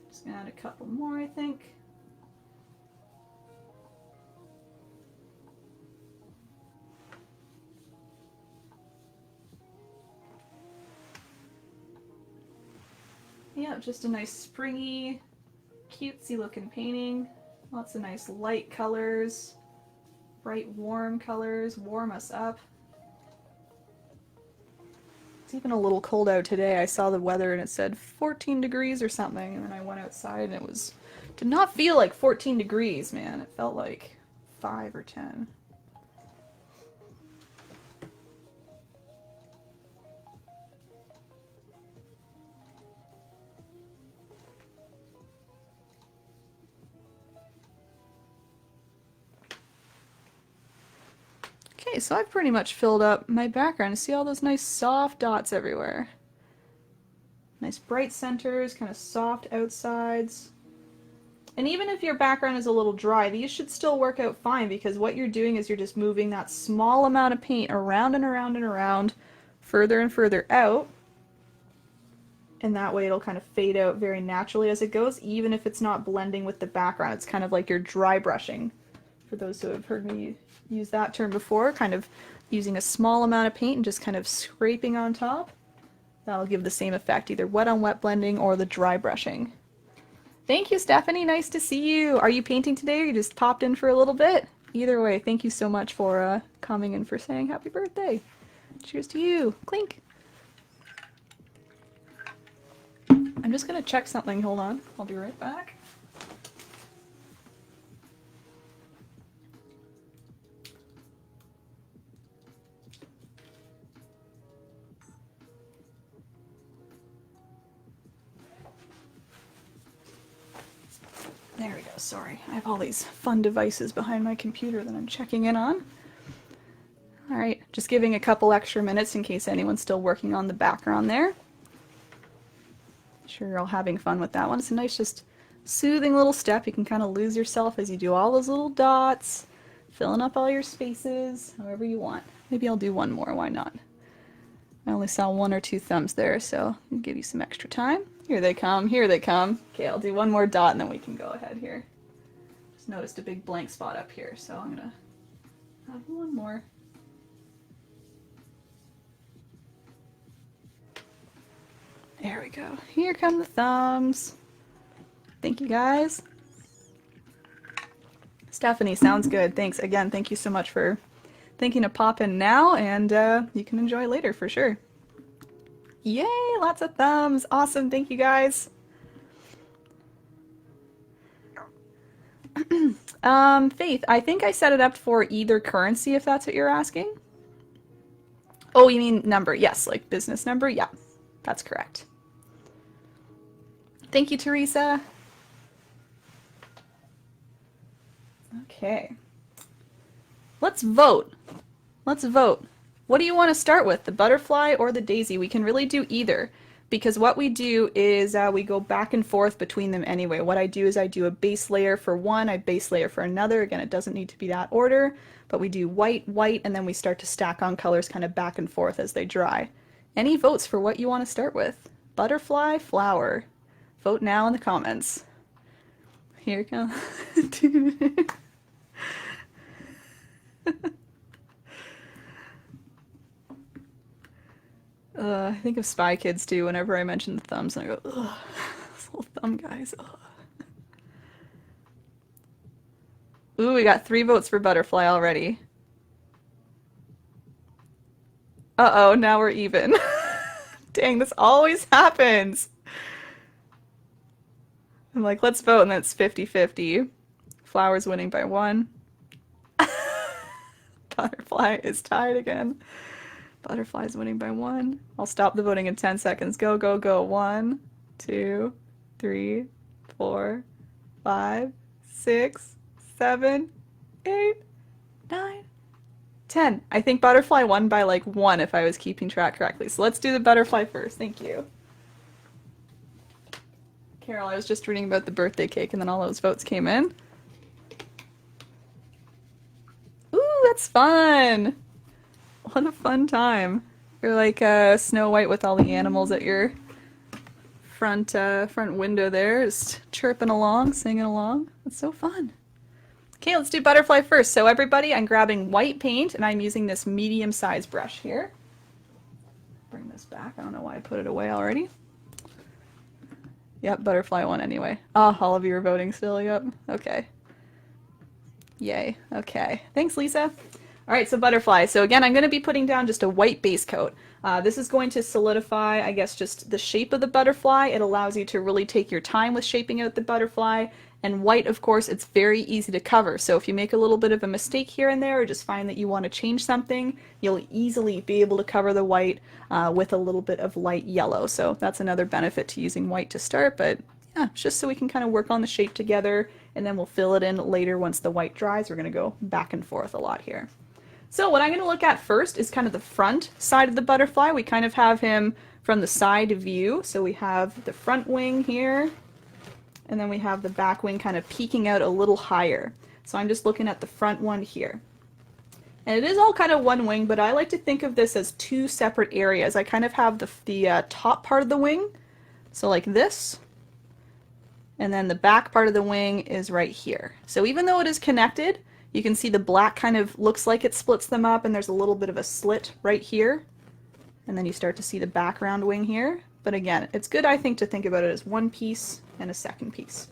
Just gonna add a couple more, I think. Yeah, just a nice springy, cutesy looking painting. Lots of nice light colors, bright warm colors, warm us up. It's even a little cold out today. I saw the weather and it said 14 degrees or something, and then I went outside and it did not feel like 14 degrees, man. It felt like 5 or 10. Okay, so I've pretty much filled up my background. See all those nice soft dots everywhere. Nice bright centers, kind of soft outsides. And even if your background is a little dry, these should still work out fine, because what you're doing is you're just moving that small amount of paint around and around and around, further and further out. And that way it'll kind of fade out very naturally as it goes, even if it's not blending with the background. It's kind of like you're dry brushing. For those who have heard me use that term before, kind of using a small amount of paint and just kind of scraping on top. That'll give the same effect, either wet on wet blending or the dry brushing. Thank you, Stephanie. Nice to see you. Are you painting today or you just popped in for a little bit? Either way, thank you so much for coming and for saying happy birthday. Cheers to you. Clink. I'm just going to check something. Hold on. I'll be right back. There we go, sorry. I have all these fun devices behind my computer that I'm checking in on. Alright, just giving a couple extra minutes in case anyone's still working on the background there. Sure you're all having fun with that one. It's a nice, just soothing little step. You can kind of lose yourself as you do all those little dots, filling up all your spaces, however you want. Maybe I'll do one more, why not? I only saw 1 or 2 thumbs there, so I'll give you some extra time. Here they come, here they come. Okay, I'll do one more dot and then we can go ahead here. Just noticed a big blank spot up here, so I'm gonna add one more. There we go. Here come the thumbs. Thank you guys. Stephanie, sounds good. Thanks. Again, thank you so much for thinking to pop in now, and you can enjoy later for sure. Yay, lots of thumbs. Awesome, thank you guys. Faith, I think I set it up for either currency if that's what you're asking. Oh, you mean number? Yes, like business number? Yeah, that's correct. Thank you, Teresa. Okay. Let's vote. Let's vote. What do you want to start with, the butterfly or the daisy? We can really do either, because what we do is we go back and forth between them anyway. What I do is I do a base layer for one, I base layer for another. Again, it doesn't need to be that order, but we do white, white, and then we start to stack on colors kind of back and forth as they dry. Any votes for what you want to start with? Butterfly, flower. Vote now in the comments. Here it comes. I think of Spy Kids too whenever I mention the thumbs, and I go, ugh, those little thumb guys. Ugh. Ooh, we got 3 votes for butterfly already. Uh-oh, now we're even. Dang, this always happens. I'm like, let's vote, and then it's 50-50. Flower's winning by 1. Butterfly is tied again. Butterfly's winning by 1. I'll stop the voting in 10 seconds. Go, go, go. 1, 2, 3, 4, 5, 6, 7, 8, 9, 10. I think butterfly won by like 1 if I was keeping track correctly. So let's do the butterfly first. Thank you. Carol, I was just reading about the birthday cake and then all those votes came in. Ooh, that's fun! What a fun time. You're like Snow White with all the animals at your front window there, just chirping along, singing along. That's so fun. Okay, let's do butterfly first. So everybody, I'm grabbing white paint and I'm using this medium-sized brush here. Bring this back. I don't know why I put it away already. Yep, butterfly won anyway. Oh, all of you are voting still. Yep. Okay. Yay. Okay. Thanks, Lisa. All right, so butterfly. So again, I'm going to be putting down just a white base coat. This is going to solidify, I guess, just the shape of the butterfly. It allows you to really take your time with shaping out the butterfly. And white, of course, it's very easy to cover. So if you make a little bit of a mistake here and there, or just find that you want to change something, you'll easily be able to cover the white with a little bit of light yellow. So that's another benefit to using white to start. But yeah, just so we can kind of work on the shape together, and then we'll fill it in later once the white dries. We're going to go back and forth a lot here. So what I'm going to look at first is kind of the front side of the butterfly. We kind of have him from the side view. So we have the front wing here, and then we have the back wing kind of peeking out a little higher. So I'm just looking at the front one here. And it is all kind of one wing, but I like to think of this as 2 separate areas. I kind of have the top part of the wing, so like this, and then the back part of the wing is right here. So even though it is connected, you can see the black kind of looks like it splits them up, and there's a little bit of a slit right here. And then you start to see the background wing here. But again, it's good, I think, to think about it as one piece and a second piece,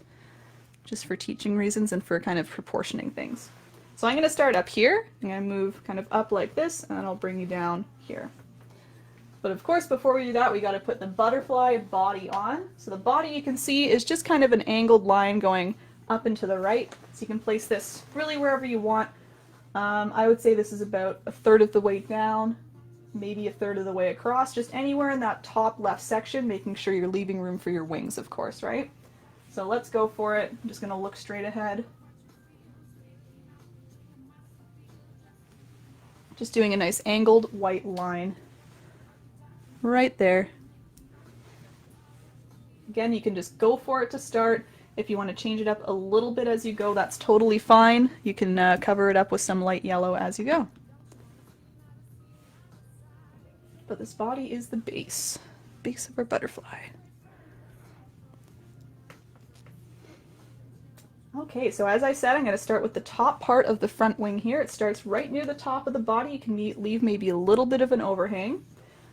just for teaching reasons and for kind of proportioning things. So I'm going to start up here. I'm going to move kind of up like this, and then I'll bring you down here. But of course, before we do that, we got to put the butterfly body on. So the body, you can see, is just kind of an angled line going up and to the right. So you can place this really wherever you want. I would say this is about 1/3 of the way down, maybe 1/3 of the way across, just anywhere in that top left section, making sure you're leaving room for your wings, of course, right? So let's go for it. I'm just going to look straight ahead. Just doing a nice angled white line right there. Again, you can just go for it to start. If you want to change it up a little bit as you go, that's totally fine. You can cover it up with some light yellow as you go. But this body is the base of our butterfly. Okay, so as I said, I'm going to start with the top part of the front wing here. It starts right near the top of the body. You can leave maybe a little bit of an overhang,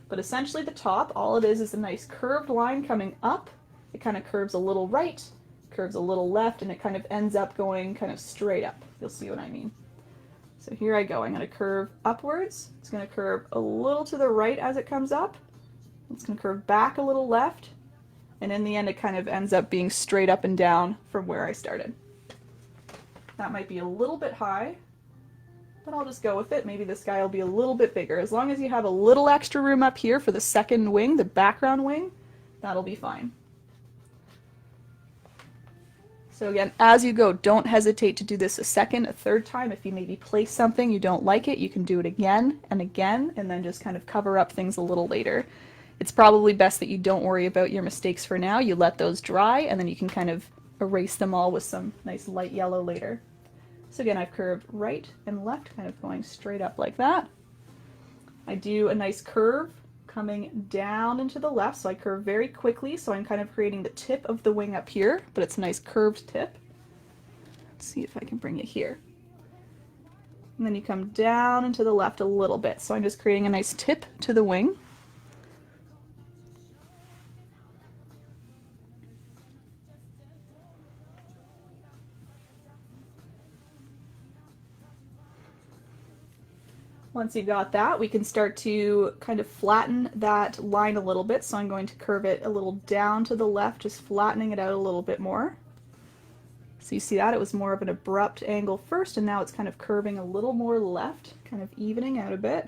but essentially the top, all it is a nice curved line coming up. It kind of curves a little right, curves a little left, and it kind of ends up going kind of straight up. You'll see what I mean. So here I go. I'm going to curve upwards. It's going to curve a little to the right as it comes up. It's going to curve back a little left. And in the end, it kind of ends up being straight up and down from where I started. That might be a little bit high, but I'll just go with it. Maybe this guy will be a little bit bigger. As long as you have a little extra room up here for the second wing, the background wing, that'll be fine. So again, as you go, don't hesitate to do this a second, a third time. If you maybe place something, you don't like it, you can do it again, and then just kind of cover up things a little later. It's probably best that you don't worry about your mistakes for now. You let those dry, and then you can kind of erase them all with some nice light yellow later. So again, I've curved right and left, kind of going straight up like that. I do a nice curve coming down into the left, so I curve very quickly, so I'm kind of creating the tip of the wing up here, but it's a nice curved tip. Let's see if I can bring it here. And then you come down into the left a little bit, so I'm just creating a nice tip to the wing. Once you've got that, we can start to kind of flatten that line a little bit. So I'm going to curve it a little down to the left, just flattening it out a little bit more. So you see that? It was more of an abrupt angle first, and now it's kind of curving a little more left, kind of evening out a bit.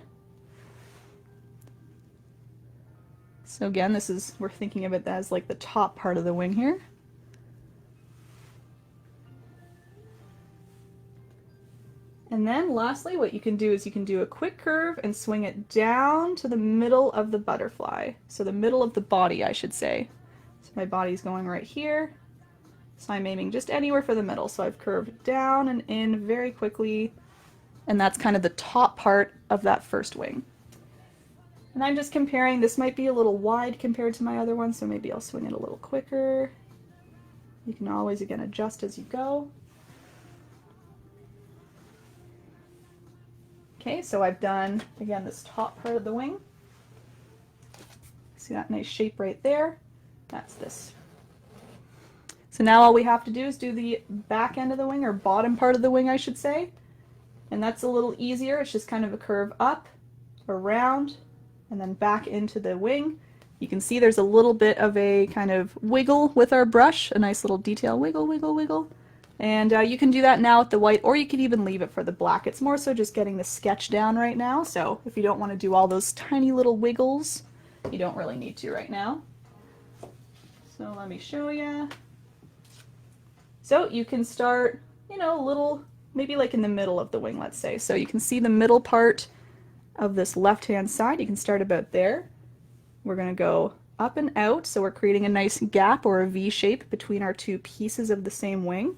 So again, we're thinking of it as like the top part of the wing here. And then lastly, what you can do is you can do a quick curve and swing it down to the middle of the butterfly. So the middle of the body, I should say. So my body's going right here. So I'm aiming just anywhere for the middle. So I've curved down and in very quickly. And that's kind of the top part of that first wing. And I'm just comparing. This might be a little wide compared to my other one, so maybe I'll swing it a little quicker. You can always, again, adjust as you go. Okay, so I've done, again, this top part of the wing. See that nice shape right there? That's this. So now all we have to do is do the back end of the wing, or bottom part of the wing, I should say. And that's a little easier. It's just kind of a curve up, around, and then back into the wing. You can see there's a little bit of a kind of wiggle with our brush, a nice little detail, wiggle, wiggle, wiggle. And you can do that now with the white, or you could even leave it for the black. It's more so just getting the sketch down right now, so if you don't want to do all those tiny little wiggles, you don't really need to right now. So let me show you. So you can start, you know, a little, maybe like in the middle of the wing, let's say. So you can see the middle part of this left-hand side. You can start about there. We're going to go up and out, so we're creating a nice gap or a V shape between our two pieces of the same wing.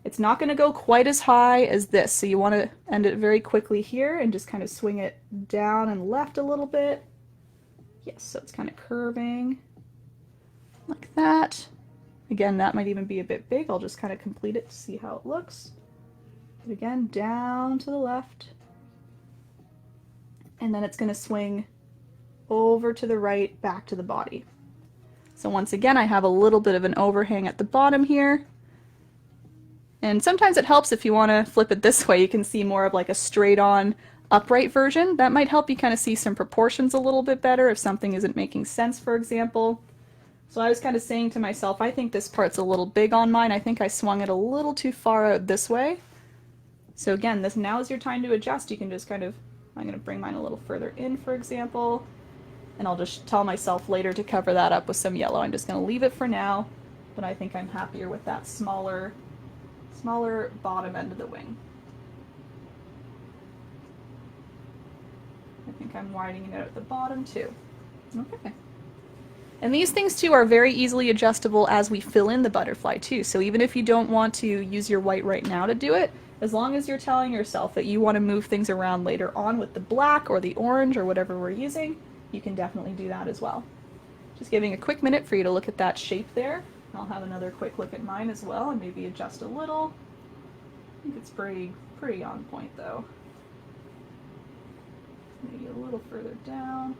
It's not going to go quite as high as this, so you want to end it very quickly here and just kind of swing it down and left a little bit. Yes, so it's kind of curving like that. Again, that might even be a bit big. I'll just kind of complete it to see how it looks. But again, down to the left. And then it's going to swing over to the right, back to the body. So once again, I have a little bit of an overhang at the bottom here. And sometimes it helps if you want to flip it this way. You can see more of like a straight-on upright version. That might help you kind of see some proportions a little bit better if something isn't making sense, for example. So I was kind of saying to myself, I think this part's a little big on mine. I think I swung it a little too far out this way. So again, now is your time to adjust. You can just kind of, I'm going to bring mine a little further in, for example. And I'll just tell myself later to cover that up with some yellow. I'm just going to leave it for now, but I think I'm happier with that smaller bottom end of the wing. I think I'm widening it out at the bottom too. Okay. And these things too are very easily adjustable as we fill in the butterfly too. So even if you don't want to use your white right now to do it, as long as you're telling yourself that you want to move things around later on with the black or the orange or whatever we're using, you can definitely do that as well. Just giving a quick minute for you to look at that shape there. I'll have another quick look at mine as well and maybe adjust a little. I think it's pretty on point though. Maybe a little further down.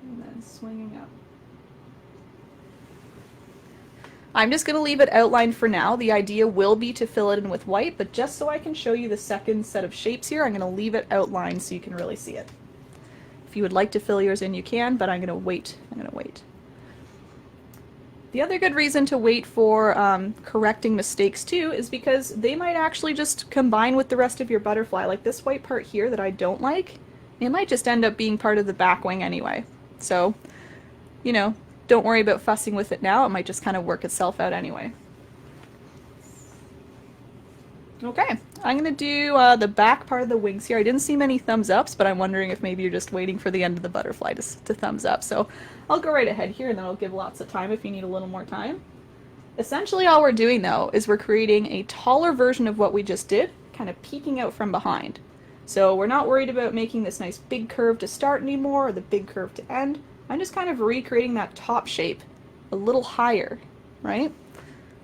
And then swinging up. I'm just going to leave it outlined for now. The idea will be to fill it in with white, but just so I can show you the second set of shapes here, I'm going to leave it outlined so you can really see it. If you would like to fill yours in, you can, but I'm going to wait. The other good reason to wait for correcting mistakes too is because they might actually just combine with the rest of your butterfly. Like this white part here that I don't like, it might just end up being part of the back wing anyway. So, you know, don't worry about fussing with it now. It might just kind of work itself out anyway. Okay, I'm going to do the back part of the wings here. I didn't see many thumbs ups, but I'm wondering if maybe you're just waiting for the end of the butterfly to thumbs up. So I'll go right ahead here and then I'll give lots of time if you need a little more time. Essentially all we're doing though is we're creating a taller version of what we just did, kind of peeking out from behind. So we're not worried about making this nice big curve to start anymore or the big curve to end. I'm just kind of recreating that top shape a little higher, right?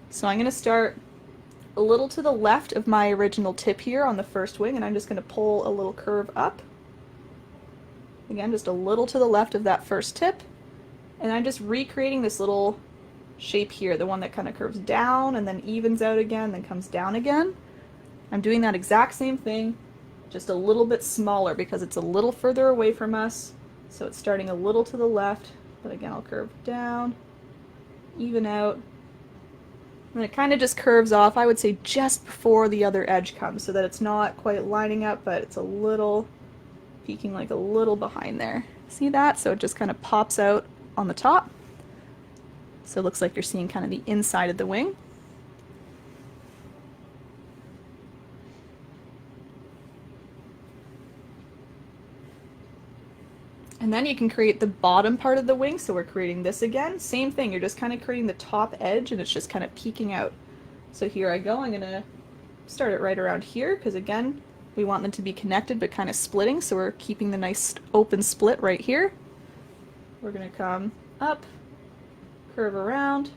So I'm going to start a little to the left of my original tip here on the first wing, and I'm just going to pull a little curve up. Again, just a little to the left of that first tip. And I'm just recreating this little shape here, the one that kind of curves down and then evens out again, then comes down again. I'm doing that exact same thing, just a little bit smaller because it's a little further away from us. So it's starting a little to the left, but again, I'll curve down, even out. And it kind of just curves off, I would say just before the other edge comes, so that it's not quite lining up, but it's a little peeking like a little behind there. See that? So it just kind of pops out on the top. So it looks like you're seeing kind of the inside of the wing. And then you can create the bottom part of the wing, so we're creating this again. Same thing, you're just kind of creating the top edge and it's just kind of peeking out. So here I go, I'm going to start it right around here because again, we want them to be connected but kind of splitting, so we're keeping the nice open split right here. We're going to come up, curve around,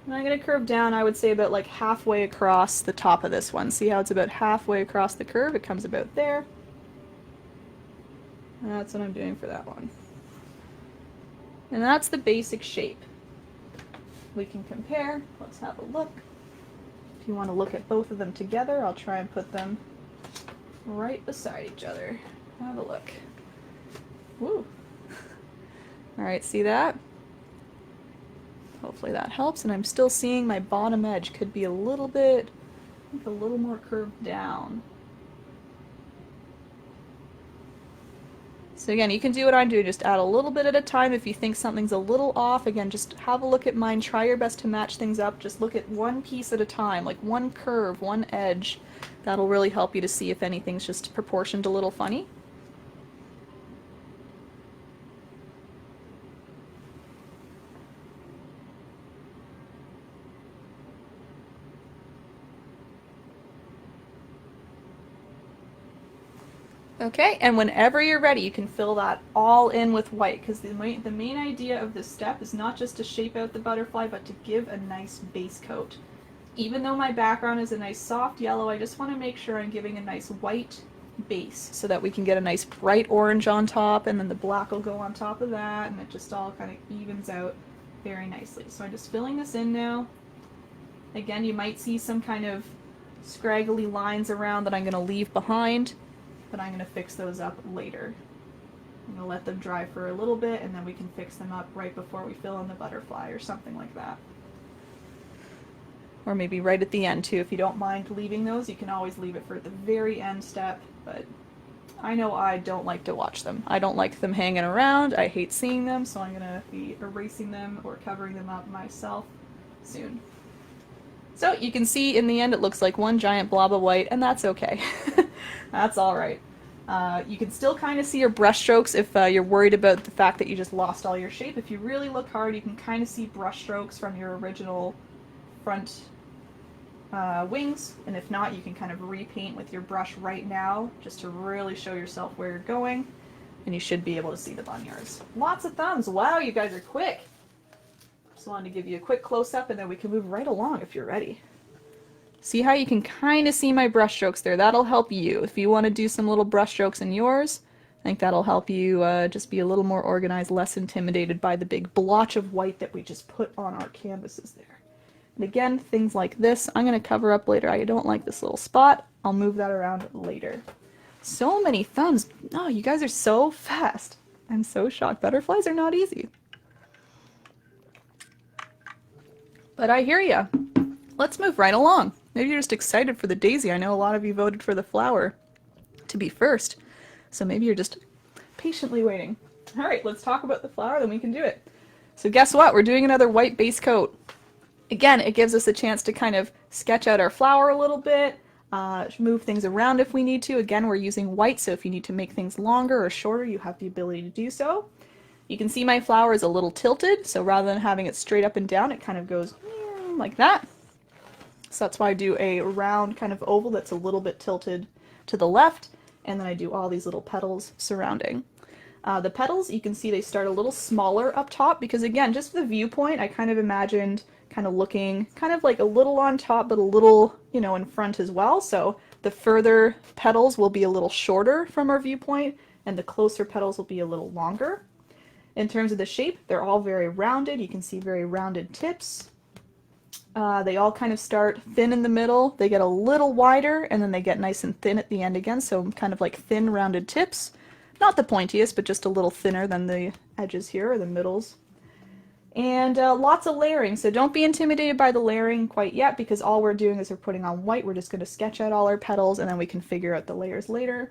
and I'm going to curve down, I would say about like halfway across the top of this one. See how it's about halfway across the curve? It comes about there. That's what I'm doing for that one. And that's the basic shape. We can compare. Let's have a look. If you want to look at both of them together, I'll try and put them right beside each other. Have a look. Woo! Alright, see that? Hopefully that helps, and I'm still seeing my bottom edge could be a little bit, I think a little more curved down. So again, you can do what I'm doing, just add a little bit at a time. If you think something's a little off, again, just have a look at mine, try your best to match things up, just look at one piece at a time, like one curve, one edge. That'll really help you to see if anything's just proportioned a little funny. Okay, and whenever you're ready, you can fill that all in with white, because the main idea of this step is not just to shape out the butterfly, but to give a nice base coat. Even though my background is a nice soft yellow, I just want to make sure I'm giving a nice white base so that we can get a nice bright orange on top, and then the black will go on top of that, and it just all kind of evens out very nicely. So I'm just filling this in now. Again, you might see some kind of scraggly lines around that I'm going to leave behind, but I'm going to fix those up later. I'm going to let them dry for a little bit and then we can fix them up right before we fill in the butterfly or something like that. Or maybe right at the end too. If you don't mind leaving those, you can always leave it for the very end step, but I know I don't like to watch them. I don't like them hanging around. I hate seeing them, so I'm going to be erasing them or covering them up myself soon. So you can see in the end it looks like one giant blob of white, and that's okay. That's alright. You can still kind of see your brush strokes if you're worried about the fact that you just lost all your shape. If you really look hard, you can kind of see brush strokes from your original front wings, and if not, you can kind of repaint with your brush right now just to really show yourself where you're going, and you should be able to see them on yours. Lots of thumbs! Wow, you guys are quick! Just wanted to give you a quick close-up and then we can move right along if you're ready. See how you can kind of see my brush strokes there? That'll help you. If you want to do some little brush strokes in yours, think that'll help you just be a little more organized, less intimidated by the big blotch of white that we just put on our canvases there. And again, things like this, I'm going to cover up later. I don't like this little spot. I'll move that around later. So many thumbs. Oh, you guys are so fast. I'm so shocked. Butterflies are not easy. But I hear ya. Let's move right along. Maybe you're just excited for the daisy. I know a lot of you voted for the flower to be first. So maybe you're just patiently waiting. All right, let's talk about the flower, then we can do it. So guess what? We're doing another white base coat. Again, it gives us a chance to kind of sketch out our flower a little bit, move things around if we need to. Again, we're using white, so if you need to make things longer or shorter, you have the ability to do so. You can see my flower is a little tilted, so rather than having it straight up and down, it kind of goes like that. So that's why I do a round kind of oval that's a little bit tilted to the left, and then I do all these little petals surrounding. The petals, you can see they start a little smaller up top because, again, just the viewpoint, I kind of imagined kind of looking kind of like a little on top but a little, you know, in front as well. So the further petals will be a little shorter from our viewpoint and the closer petals will be a little longer. In terms of the shape, they're all very rounded. You can see very rounded tips. They all kind of start thin in the middle, they get a little wider, and then they get nice and thin at the end again, so kind of like thin rounded tips. Not the pointiest, but just a little thinner than the edges here, or the middles. And lots of layering, so don't be intimidated by the layering quite yet, because all we're doing is we're putting on white. We're just going to sketch out all our petals, and then we can figure out the layers later.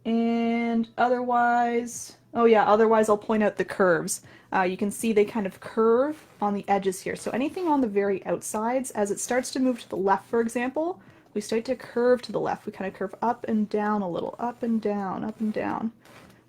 And otherwise, oh yeah, otherwise I'll point out the curves. You can see they kind of curve on the edges here. So anything on the very outsides, as it starts to move to the left, for example, we start to curve to the left. We kind of curve up and down a little, up and down, up and down.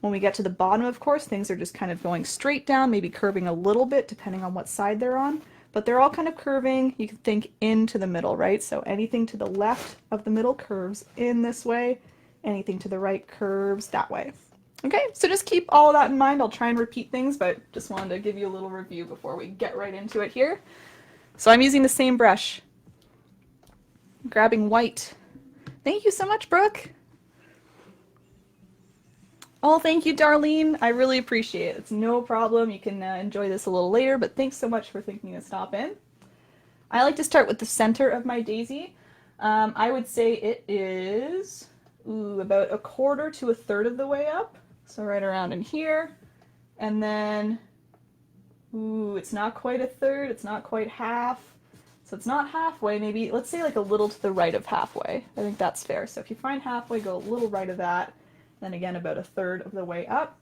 When we get to the bottom, of course, things are just kind of going straight down, maybe curving a little bit depending on what side they're on, but they're all kind of curving, you can think, into the middle, right? So anything to the left of the middle curves in this way, anything to the right curves that way. Okay, so just keep all of that in mind. I'll try and repeat things, but just wanted to give you a little review before we get right into it here. So I'm using the same brush. Grabbing white. Thank you so much, Brooke. Oh, thank you, Darlene. I really appreciate it. It's no problem. You can enjoy this a little later, but thanks so much for thinking to stop in. I like to start with the center of my daisy. I would say it is about 1/4 to 1/3 of the way up. So right around in here. And then, it's not quite 1/3, it's not quite half. So it's not halfway, maybe, let's say like a little to the right of halfway. I think that's fair. So if you find halfway, go a little right of that. Then again, about 1/3 of the way up.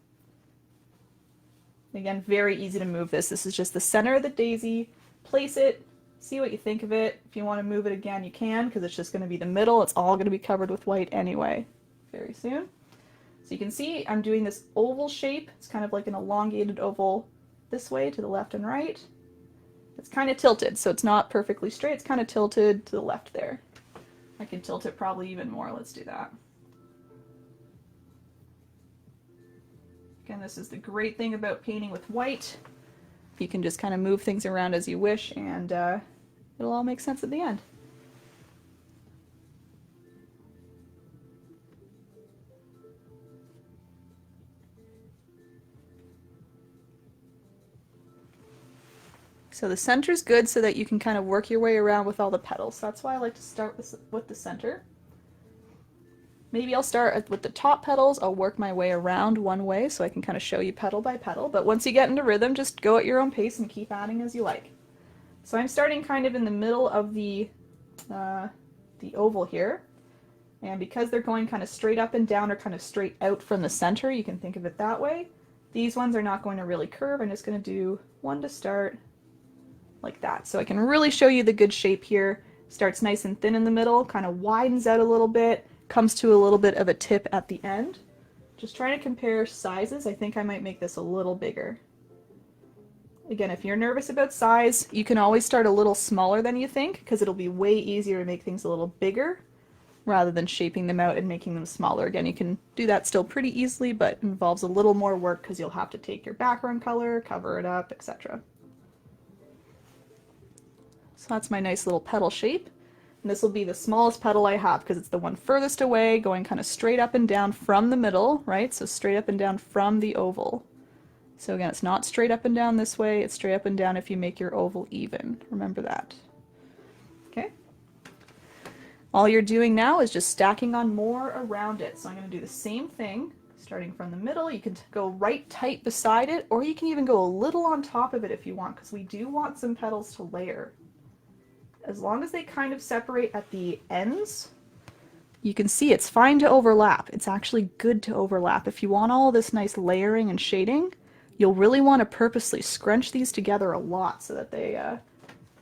Again, very easy to move this. This is just the center of the daisy. Place it, see what you think of it. If you want to move it again, you can, because it's just going to be the middle. It's all going to be covered with white anyway, very soon. So you can see I'm doing this oval shape. It's kind of like an elongated oval this way to the left and right. It's kind of tilted, so it's not perfectly straight. It's kind of tilted to the left there. I can tilt it probably even more. Let's do that. Again, this is the great thing about painting with white. You can just kind of move things around as you wish, and it'll all make sense at the end. So the center's good so that you can kind of work your way around with all the petals. So that's why I like to start with the center. Maybe I'll start with the top petals. I'll work my way around one way so I can kind of show you petal by petal. But once you get into rhythm, just go at your own pace and keep adding as you like. So I'm starting kind of in the middle of the oval here. And because they're going kind of straight up and down or kind of straight out from the center, you can think of it that way. These ones are not going to really curve. I'm just going to do one to start like that. So I can really show you the good shape here. Starts nice and thin in the middle, kind of widens out a little bit, comes to a little bit of a tip at the end. Just trying to compare sizes. I think I might make this a little bigger. Again, if you're nervous about size, you can always start a little smaller than you think, because it'll be way easier to make things a little bigger rather than shaping them out and making them smaller. Again, you can do that still pretty easily, but it involves a little more work because you'll have to take your background color, cover it up, etc. So that's my nice little petal shape. And this will be the smallest petal I have because it's the one furthest away, going kind of straight up and down from the middle, right? So straight up and down from the oval. So again, it's not straight up and down this way, it's straight up and down if you make your oval even. Remember that. Okay? All you're doing now is just stacking on more around it. So I'm going to do the same thing, starting from the middle. You can go right tight beside it, or you can even go a little on top of it if you want, because we do want some petals to layer. As long as they kind of separate at the ends, you can see it's fine to overlap. It's actually good to overlap. If you want all this nice layering and shading, you'll really want to purposely scrunch these together a lot so that they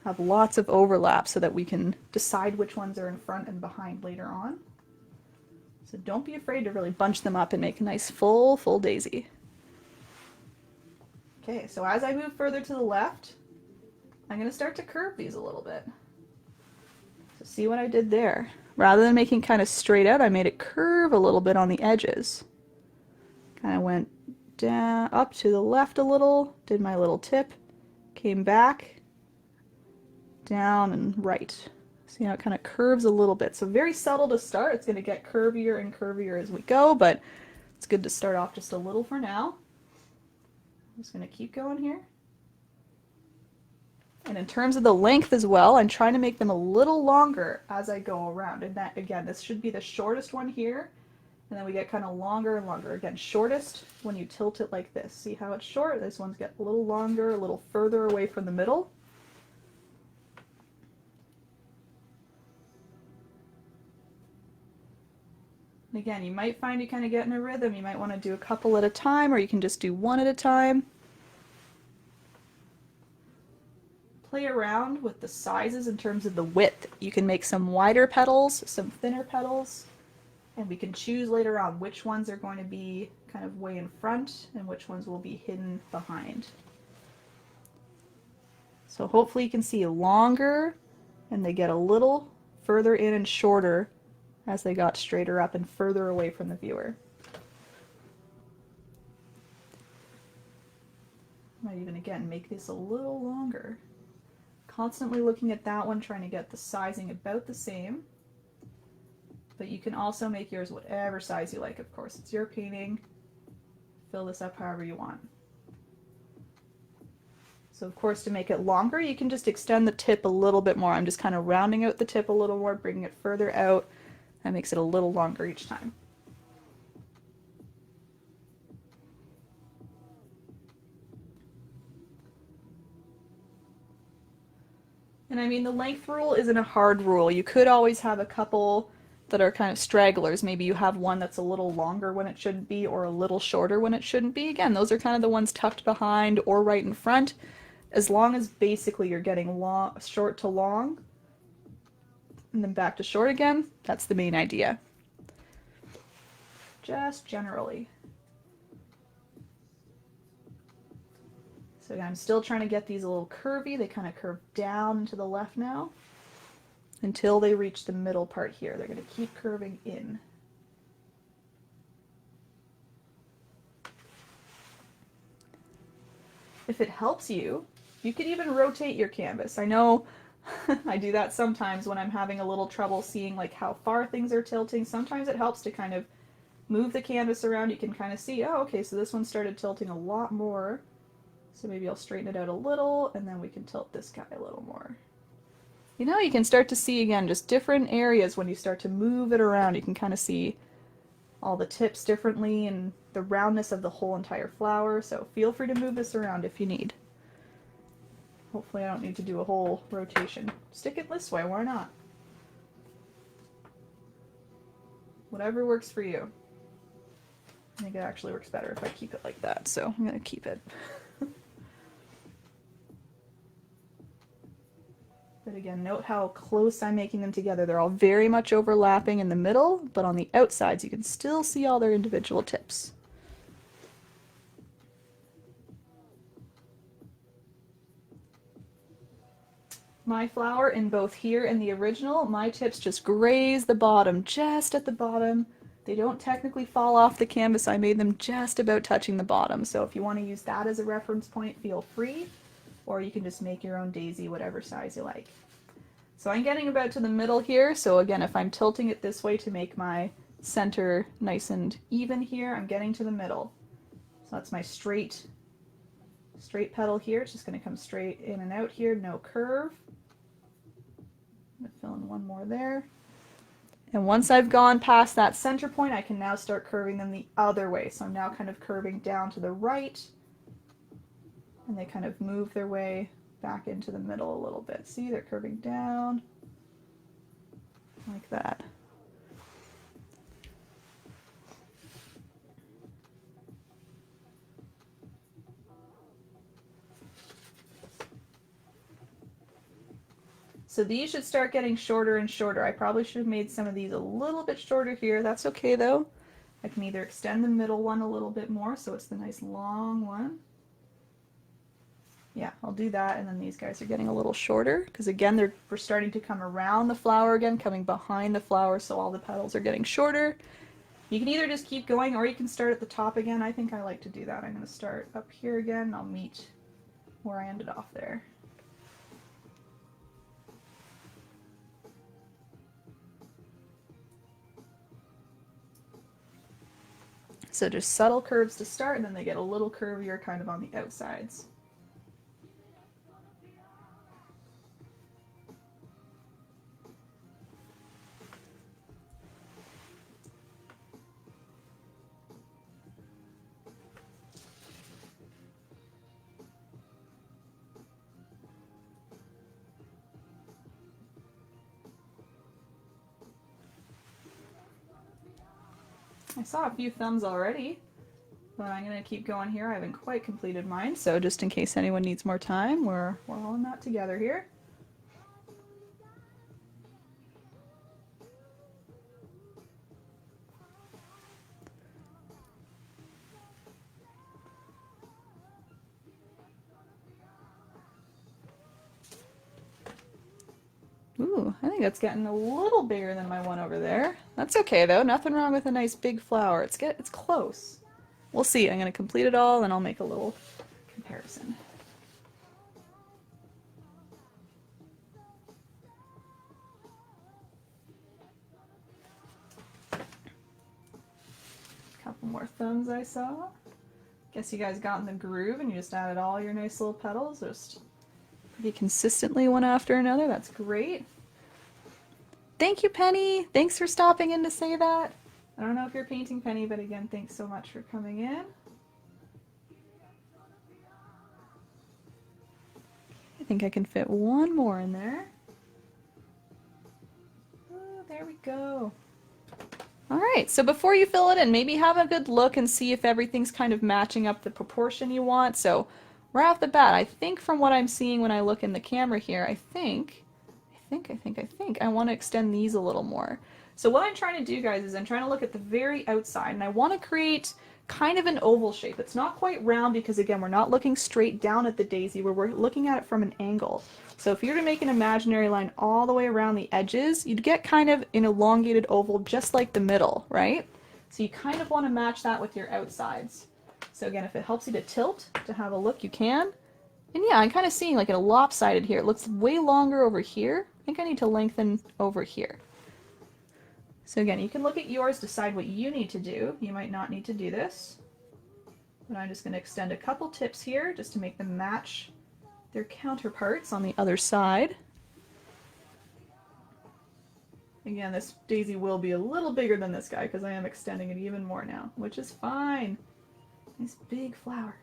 have lots of overlap so that we can decide which ones are in front and behind later on. So don't be afraid to really bunch them up and make a nice full daisy. Okay, so as I move further to the left, I'm going to start to curve these a little bit. So see what I did there? Rather than making kind of straight out, I made it curve a little bit on the edges. Kind of went down, up to the left a little, did my little tip, came back, down and right. See how it kind of curves a little bit. So very subtle to start. It's going to get curvier and curvier as we go, but it's good to start off just a little for now. I'm just going to keep going here. And in terms of the length as well, I'm trying to make them a little longer as I go around. And that, again, this should be the shortest one here. And then we get kind of longer and longer. Again, shortest when you tilt it like this. See how it's short? This one's get a little longer, a little further away from the middle. And again, you might find you kind of get in a rhythm. You might want to do a couple at a time, or you can just do one at a time. Play around with the sizes in terms of the width. You can make some wider petals, some thinner petals, and we can choose later on which ones are going to be kind of way in front and which ones will be hidden behind. So hopefully you can see longer, and they get a little further in and shorter as they got straighter up and further away from the viewer. Might even again make this a little longer. Constantly looking at that one, trying to get the sizing about the same. But you can also make yours whatever size you like, of course. It's your painting. Fill this up however you want. So of course, to make it longer, you can just extend the tip a little bit more. I'm just kind of rounding out the tip a little more, bringing it further out. That makes it a little longer each time. And I mean, the length rule isn't a hard rule. You could always have a couple that are kind of stragglers. Maybe you have one that's a little longer when it shouldn't be, or a little shorter when it shouldn't be. Again, those are kind of the ones tucked behind or right in front. As long as basically you're getting long, short to long, and then back to short again, that's the main idea. Just generally. So again, I'm still trying to get these a little curvy. They kind of curve down to the left now until they reach the middle part here. They're going to keep curving in. If it helps you, you could even rotate your canvas. I know I do that sometimes when I'm having a little trouble seeing like how far things are tilting. Sometimes it helps to kind of move the canvas around. You can kind of see, oh, okay, so this one started tilting a lot more. So maybe I'll straighten it out a little, and then we can tilt this guy a little more. You know, you can start to see, again, just different areas when you start to move it around. You can kind of see all the tips differently and the roundness of the whole entire flower. So feel free to move this around if you need. Hopefully I don't need to do a whole rotation. Stick it this way, why not? Whatever works for you. I think it actually works better if I keep it like that, so I'm going to keep it. But again, note how close I'm making them together. They're all very much overlapping in the middle, but on the outsides you can still see all their individual tips. My flower in both here and the original, my tips just graze the bottom, just at the bottom. They don't technically fall off the canvas. I made them just about touching the bottom. So if you want to use that as a reference point, feel free. Or you can just make your own daisy, whatever size you like. So I'm getting about to the middle here. So again, if I'm tilting it this way to make my center nice and even here, I'm getting to the middle. So that's my straight petal here. It's just going to come straight in and out here, no curve. I'm going to fill in one more there. And once I've gone past that center point, I can now start curving them the other way. So I'm now kind of curving down to the right, and they kind of move their way back into the middle a little bit. See, they're curving down like that. So these should start getting shorter and shorter. I probably should have made some of these a little bit shorter here. That's okay though. I can either extend the middle one a little bit more so it's the nice long one. Yeah, I'll do that, and then these guys are getting a little shorter because again we're starting to come around the flower again, coming behind the flower, so all the petals are getting shorter. You can either just keep going or you can start at the top again. I think I like to do that. I'm going to start up here again and I'll meet where I ended off there. So just subtle curves to start, and then they get a little curvier kind of on the outsides. I saw a few thumbs already, but I'm going to keep going here. I haven't quite completed mine, so just in case anyone needs more time, we're all in that together here. Ooh, I think that's getting a little bigger than my one over there. That's okay though, nothing wrong with a nice big flower. It's close. We'll see. I'm going to complete it all and I'll make a little comparison. Couple more thumbs I saw. Guess you guys got in the groove and you just added all your nice little petals just pretty consistently one after another. That's great. Thank you, Penny. Thanks for stopping in to say that. I don't know if you're painting, Penny, but again, thanks so much for coming in. I think I can fit one more in there. Oh, there we go. All right, so before you fill it in, maybe have a good look and see if everything's kind of matching up the proportion you want. So right off the bat, I think from what I'm seeing when I look in the camera here, I think I want to extend these a little more. So what I'm trying to do, guys, is I'm trying to look at the very outside, and I want to create kind of an oval shape. It's not quite round because, again, we're not looking straight down at the daisy, where we're looking at it from an angle. So if you were to make an imaginary line all the way around the edges, you'd get kind of an elongated oval just like the middle, right? So you kind of want to match that with your outsides. So again, if it helps you to tilt, to have a look, you can. And yeah, I'm kind of seeing like a lopsided here. It looks way longer over here. I think I need to lengthen over here. So again, you can look at yours, decide what you need to do. You might not need to do this. But I'm just going to extend a couple tips here just to make them match their counterparts on the other side. Again, this daisy will be a little bigger than this guy because I am extending it even more now, which is fine. Nice big flower.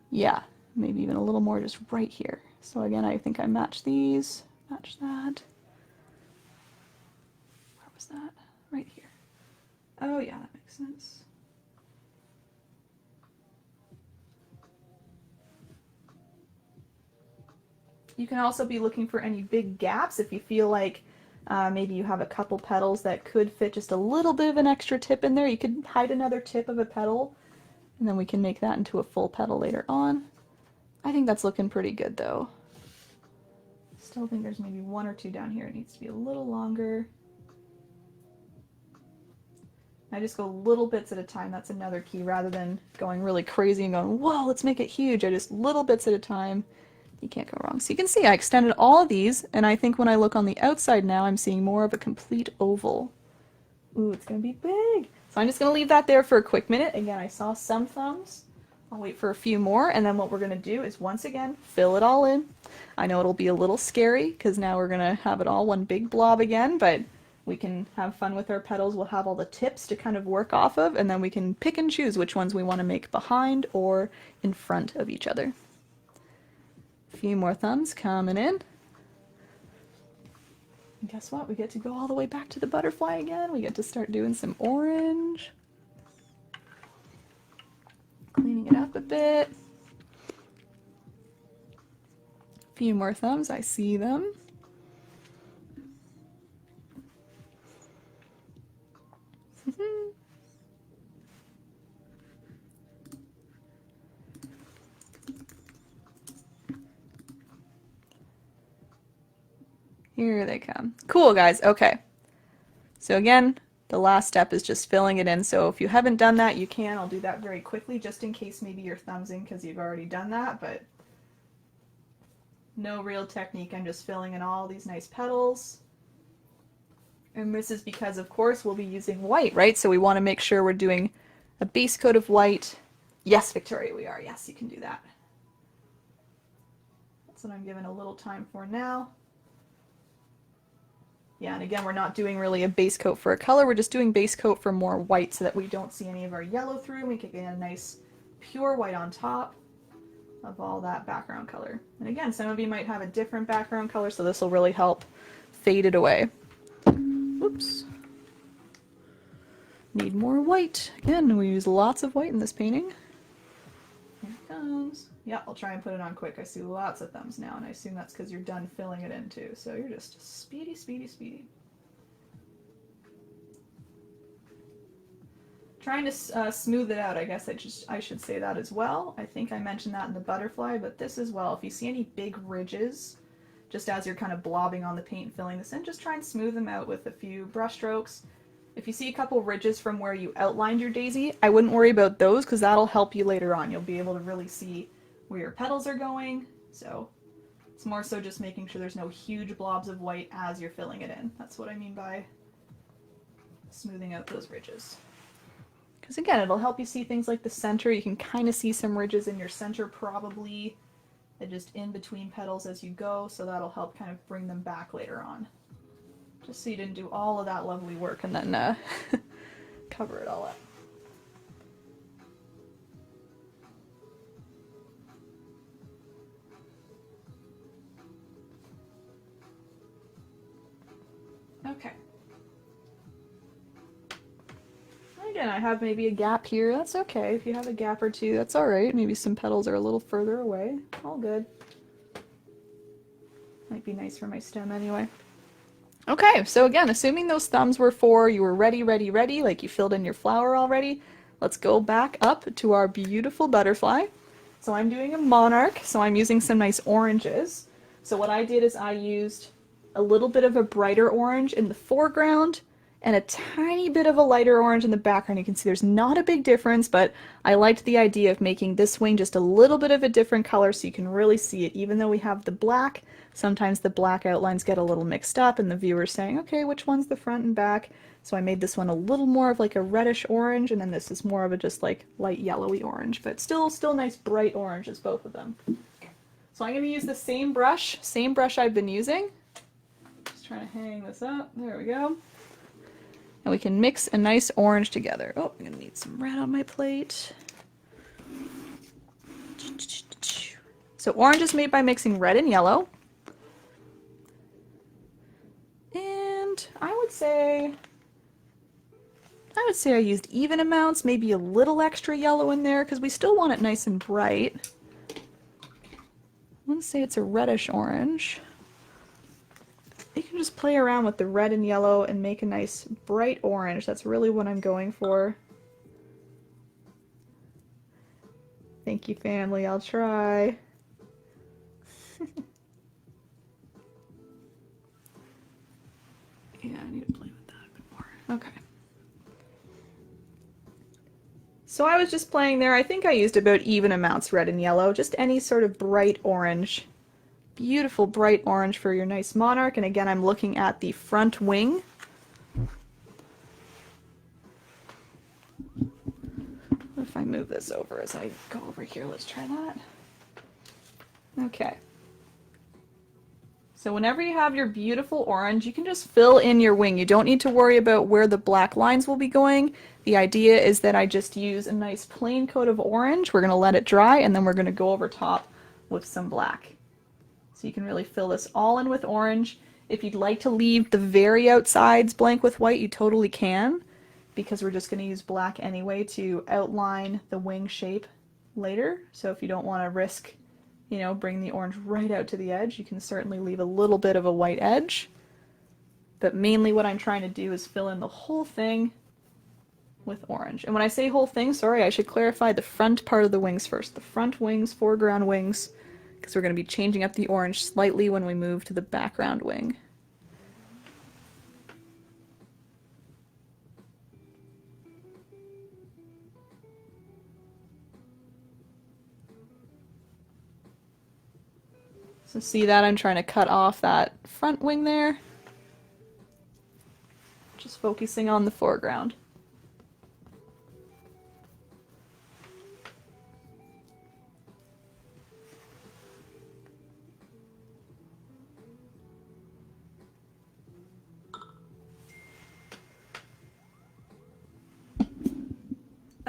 Yeah, maybe even a little more just right here. So again, I think I match these, match that. Where was that? Right here. Oh yeah, that makes sense. You can also be looking for any big gaps if you feel like maybe you have a couple petals that could fit just a little bit of an extra tip in there. You could hide another tip of a petal, and then we can make that into a full petal later on. I think that's looking pretty good though. Still think there's maybe one or two down here. It needs to be a little longer. I just go little bits at a time. That's another key, rather than going really crazy and going, whoa, let's make it huge. I just little bits at a time. You can't go wrong. So you can see I extended all of these, and I think when I look on the outside now, I'm seeing more of a complete oval. Ooh, it's going to be big. So I'm just going to leave that there for a quick minute. Again, I saw some thumbs. I'll wait for a few more, and then what we're going to do is, once again, fill it all in. I know it'll be a little scary, because now we're going to have it all one big blob again, but we can have fun with our petals. We'll have all the tips to kind of work off of, and then we can pick and choose which ones we want to make behind or in front of each other. A few more thumbs coming in. And guess what? We get to go all the way back to the butterfly again. We get to start doing some orange. Cleaning it up a bit. A few more thumbs. I see them. Here they come. Cool, guys. Okay. So again, the last step is just filling it in. So if you haven't done that, you can. I'll do that very quickly, just in case maybe your thumb's in because you've already done that, but no real technique. I'm just filling in all these nice petals. And this is because, of course, we'll be using white, right? So we want to make sure we're doing a base coat of white. Yes, Victoria, we are. Yes, you can do that. That's what I'm giving a little time for now. Yeah, and again, we're not doing really a base coat for a color. We're just doing base coat for more white so that we don't see any of our yellow through. We can get a nice pure white on top of all that background color. And again, some of you might have a different background color, so this will really help fade it away. Oops. Need more white. Again, we use lots of white in this painting. Here it comes. Yeah, I'll try and put it on quick. I see lots of thumbs now, and I assume that's because you're done filling it in too. So you're just speedy, speedy, speedy. Trying to smooth it out, I guess I should say that as well. I think I mentioned that in the butterfly, but this as well. If you see any big ridges, just as you're kind of blobbing on the paint and filling this in, just try and smooth them out with a few brush strokes. If you see a couple ridges from where you outlined your daisy, I wouldn't worry about those because that'll help you later on. You'll be able to really see where your petals are going. So it's more so just making sure there's no huge blobs of white as you're filling it in. That's what I mean by smoothing out those ridges. Because again, it'll help you see things like the center. You can kind of see some ridges in your center probably, and just in between petals as you go, so that'll help kind of bring them back later on. Just so you didn't do all of that lovely work and then cover it all up. Okay. Again, I have maybe a gap here. That's okay. If you have a gap or two, that's all right. Maybe some petals are a little further away. All good. Might be nice for my stem anyway. Okay, so again, assuming those thumbs were for you were ready, ready, ready, like you filled in your flower already, let's go back up to our beautiful butterfly. So I'm doing a monarch, so I'm using some nice oranges. So what I did is I used a little bit of a brighter orange in the foreground and a tiny bit of a lighter orange in the background. You can see there's not a big difference, but I liked the idea of making this wing just a little bit of a different color so you can really see it. Even though we have the black, sometimes the black outlines get a little mixed up and the viewer's saying, okay, which one's the front and back? So I made this one a little more of like a reddish orange, and then this is more of a just like light yellowy orange, but still nice bright orange as both of them. So I'm going to use the same brush I've been using. Just trying to hang this up. There we go. And we can mix a nice orange together. Oh, I'm gonna need some red on my plate. So orange is made by mixing red and yellow. And I would say I used even amounts, maybe a little extra yellow in there because we still want it nice and bright. Let's say it's a reddish orange. You can just play around with the red and yellow and make a nice bright orange. That's really what I'm going for. Thank you, family. I'll try. Yeah, I need to play with that a bit more. Okay. So I was just playing there. I think I used about even amounts red and yellow, just any sort of bright orange. Beautiful bright orange for your nice monarch. And again, I'm looking at the front wing. If I move this over as I go over here, let's try that. Okay. So whenever you have your beautiful orange, you can just fill in your wing. You don't need to worry about where the black lines will be going. The idea is that I just use a nice plain coat of orange. We're going to let it dry, and then we're going to go over top with some black. So you can really fill this all in with orange. If you'd like to leave the very outsides blank with white, you totally can, because we're just going to use black anyway to outline the wing shape later. So if you don't want to risk, you know, bring the orange right out to the edge, you can certainly leave a little bit of a white edge. But mainly what I'm trying to do is fill in the whole thing with orange. And when I say whole thing, sorry, I should clarify the front part of the wings first. The front wings, foreground wings, because we're going to be changing up the orange slightly when we move to the background wing. So see that I'm trying to cut off that front wing there. Just focusing on the foreground.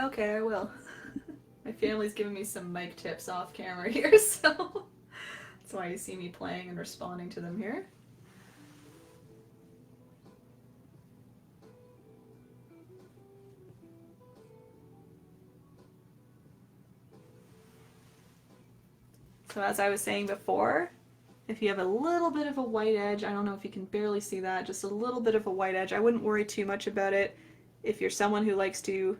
Okay, I will. My family's giving me some mic tips off camera here, so that's why you see me playing and responding to them here. So as I was saying before, if you have a little bit of a white edge, I don't know if you can barely see that, just a little bit of a white edge, I wouldn't worry too much about it. If you're someone who likes to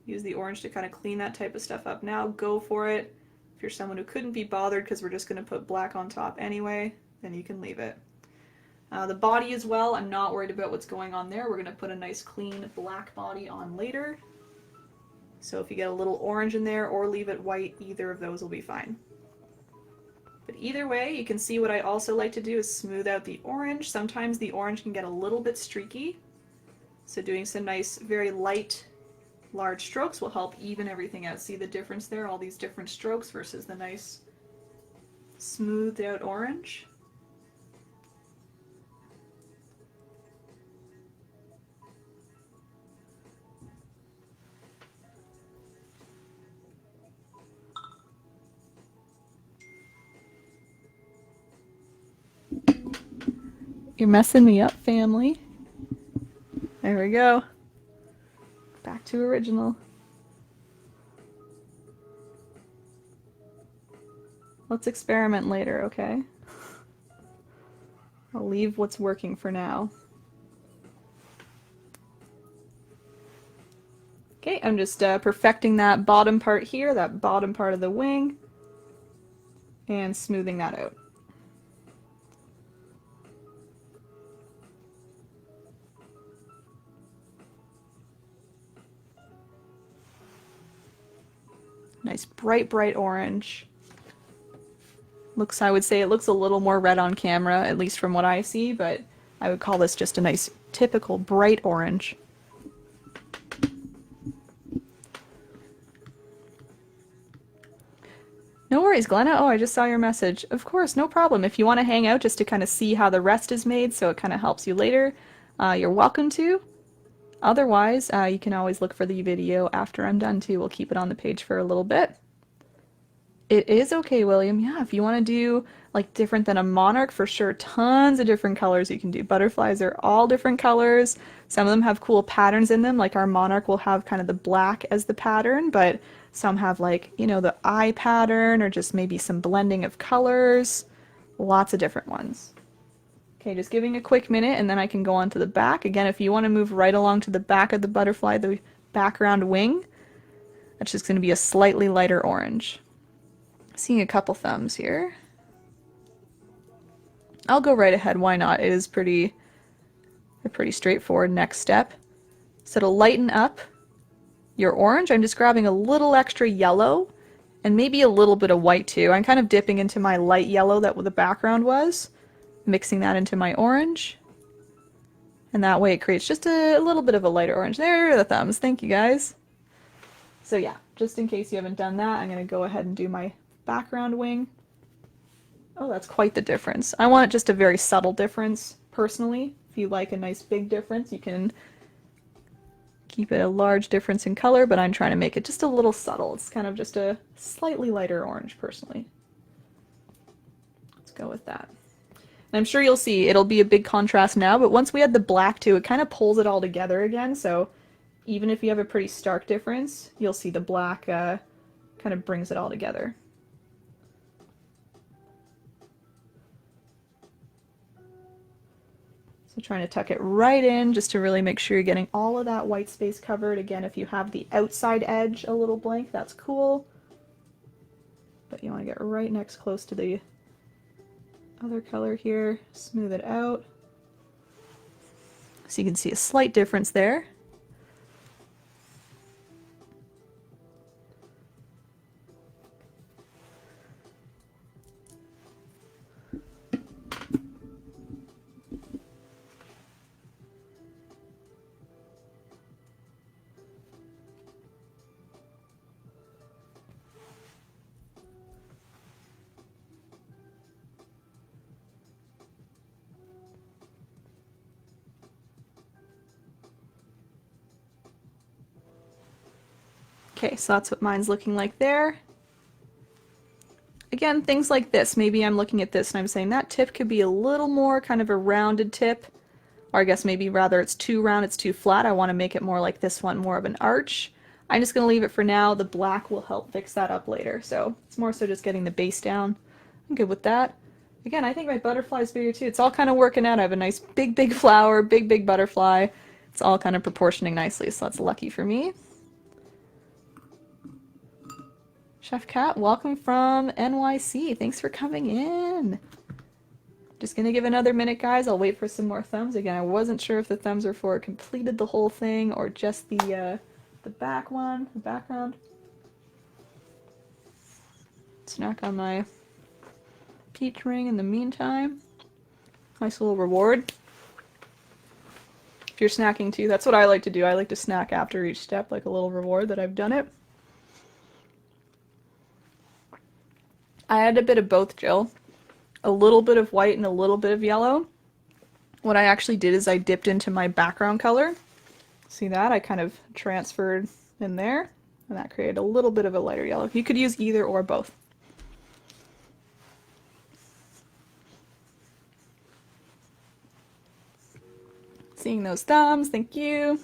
use the orange to kind of clean that type of stuff up now, go for it. If you're someone who couldn't be bothered because we're just going to put black on top anyway, then you can leave it. The body as well, I'm not worried about what's going on there. We're going to put a nice clean black body on later. So if you get a little orange in there or leave it white, either of those will be fine. But either way, you can see what I also like to do is smooth out the orange. Sometimes the orange can get a little bit streaky. So doing some nice, very light, large strokes will help even everything out. See the difference there? All these different strokes versus the nice, smoothed out orange. You're messing me up, family. There we go. Back to original. Let's experiment later, okay? I'll leave what's working for now. Okay, I'm just perfecting that bottom part here, that bottom part of the wing, and smoothing that out. Nice bright, bright orange. Looks, I would say it looks a little more red on camera, at least from what I see, but I would call this just a nice, typical bright orange. No worries, Glenna. Oh, I just saw your message. Of course, no problem. If you want to hang out just to kind of see how the rest is made so it kind of helps you later, you're welcome to. Otherwise, you can always look for the video after I'm done too. We'll keep it on the page for a little bit. It is okay, William. Yeah, if you want to do like different than a monarch, for sure, tons of different colors you can do. Butterflies are all different colors. Some of them have cool patterns in them, like our monarch will have kind of the black as the pattern, but some have like, you know, the eye pattern or just maybe some blending of colors. Lots of different ones. Okay, just giving a quick minute and then I can go on to the back. Again, if you want to move right along to the back of the butterfly, the background wing, that's just going to be a slightly lighter orange. Seeing a couple thumbs here. I'll go right ahead, why not? It is a pretty straightforward next step. So to lighten up your orange, I'm just grabbing a little extra yellow and maybe a little bit of white too. I'm kind of dipping into my light yellow that the background was, mixing that into my orange. And that way it creates just a little bit of a lighter orange. There are the thumbs. Thank you guys. So yeah, just in case you haven't done that, I'm going to go ahead and do my background wing. Oh, that's quite the difference. I want just a very subtle difference, personally. If you like a nice big difference, you can keep it a large difference in color, but I'm trying to make it just a little subtle. It's kind of just a slightly lighter orange, personally. Let's go with that. And I'm sure you'll see it'll be a big contrast now, but once we add the black too, it kind of pulls it all together again, so even if you have a pretty stark difference, you'll see the black kind of brings it all together. So trying to tuck it right in just to really make sure you're getting all of that white space covered. Again, if you have the outside edge a little blank, that's cool. But you want to get right next close to the other color here, smooth it out. So you can see a slight difference there. Okay, so that's what mine's looking like there. Again, things like this. Maybe I'm looking at this and I'm saying that tip could be a little more kind of a rounded tip. Or I guess maybe rather it's too round, it's too flat. I want to make it more like this one, more of an arch. I'm just going to leave it for now. The black will help fix that up later. So it's more so just getting the base down. I'm good with that. Again, I think my butterfly's bigger too. It's all kind of working out. I have a nice big flower, big butterfly. It's all kind of proportioning nicely, so that's lucky for me. Chef Cat, welcome from NYC. Thanks for coming in. Just gonna give another minute, guys. I'll wait for some more thumbs. Again, I wasn't sure if the thumbs are for completed the whole thing or just the back one, the background. Snack on my peach ring in the meantime. Nice little reward. If you're snacking too, that's what I like to do. I like to snack after each step, like a little reward that I've done it. I added a bit of both, Jill. A little bit of white and a little bit of yellow. What I actually did is I dipped into my background color. See that? I kind of transferred in there, and that created a little bit of a lighter yellow. You could use either or both. Seeing those thumbs, thank you.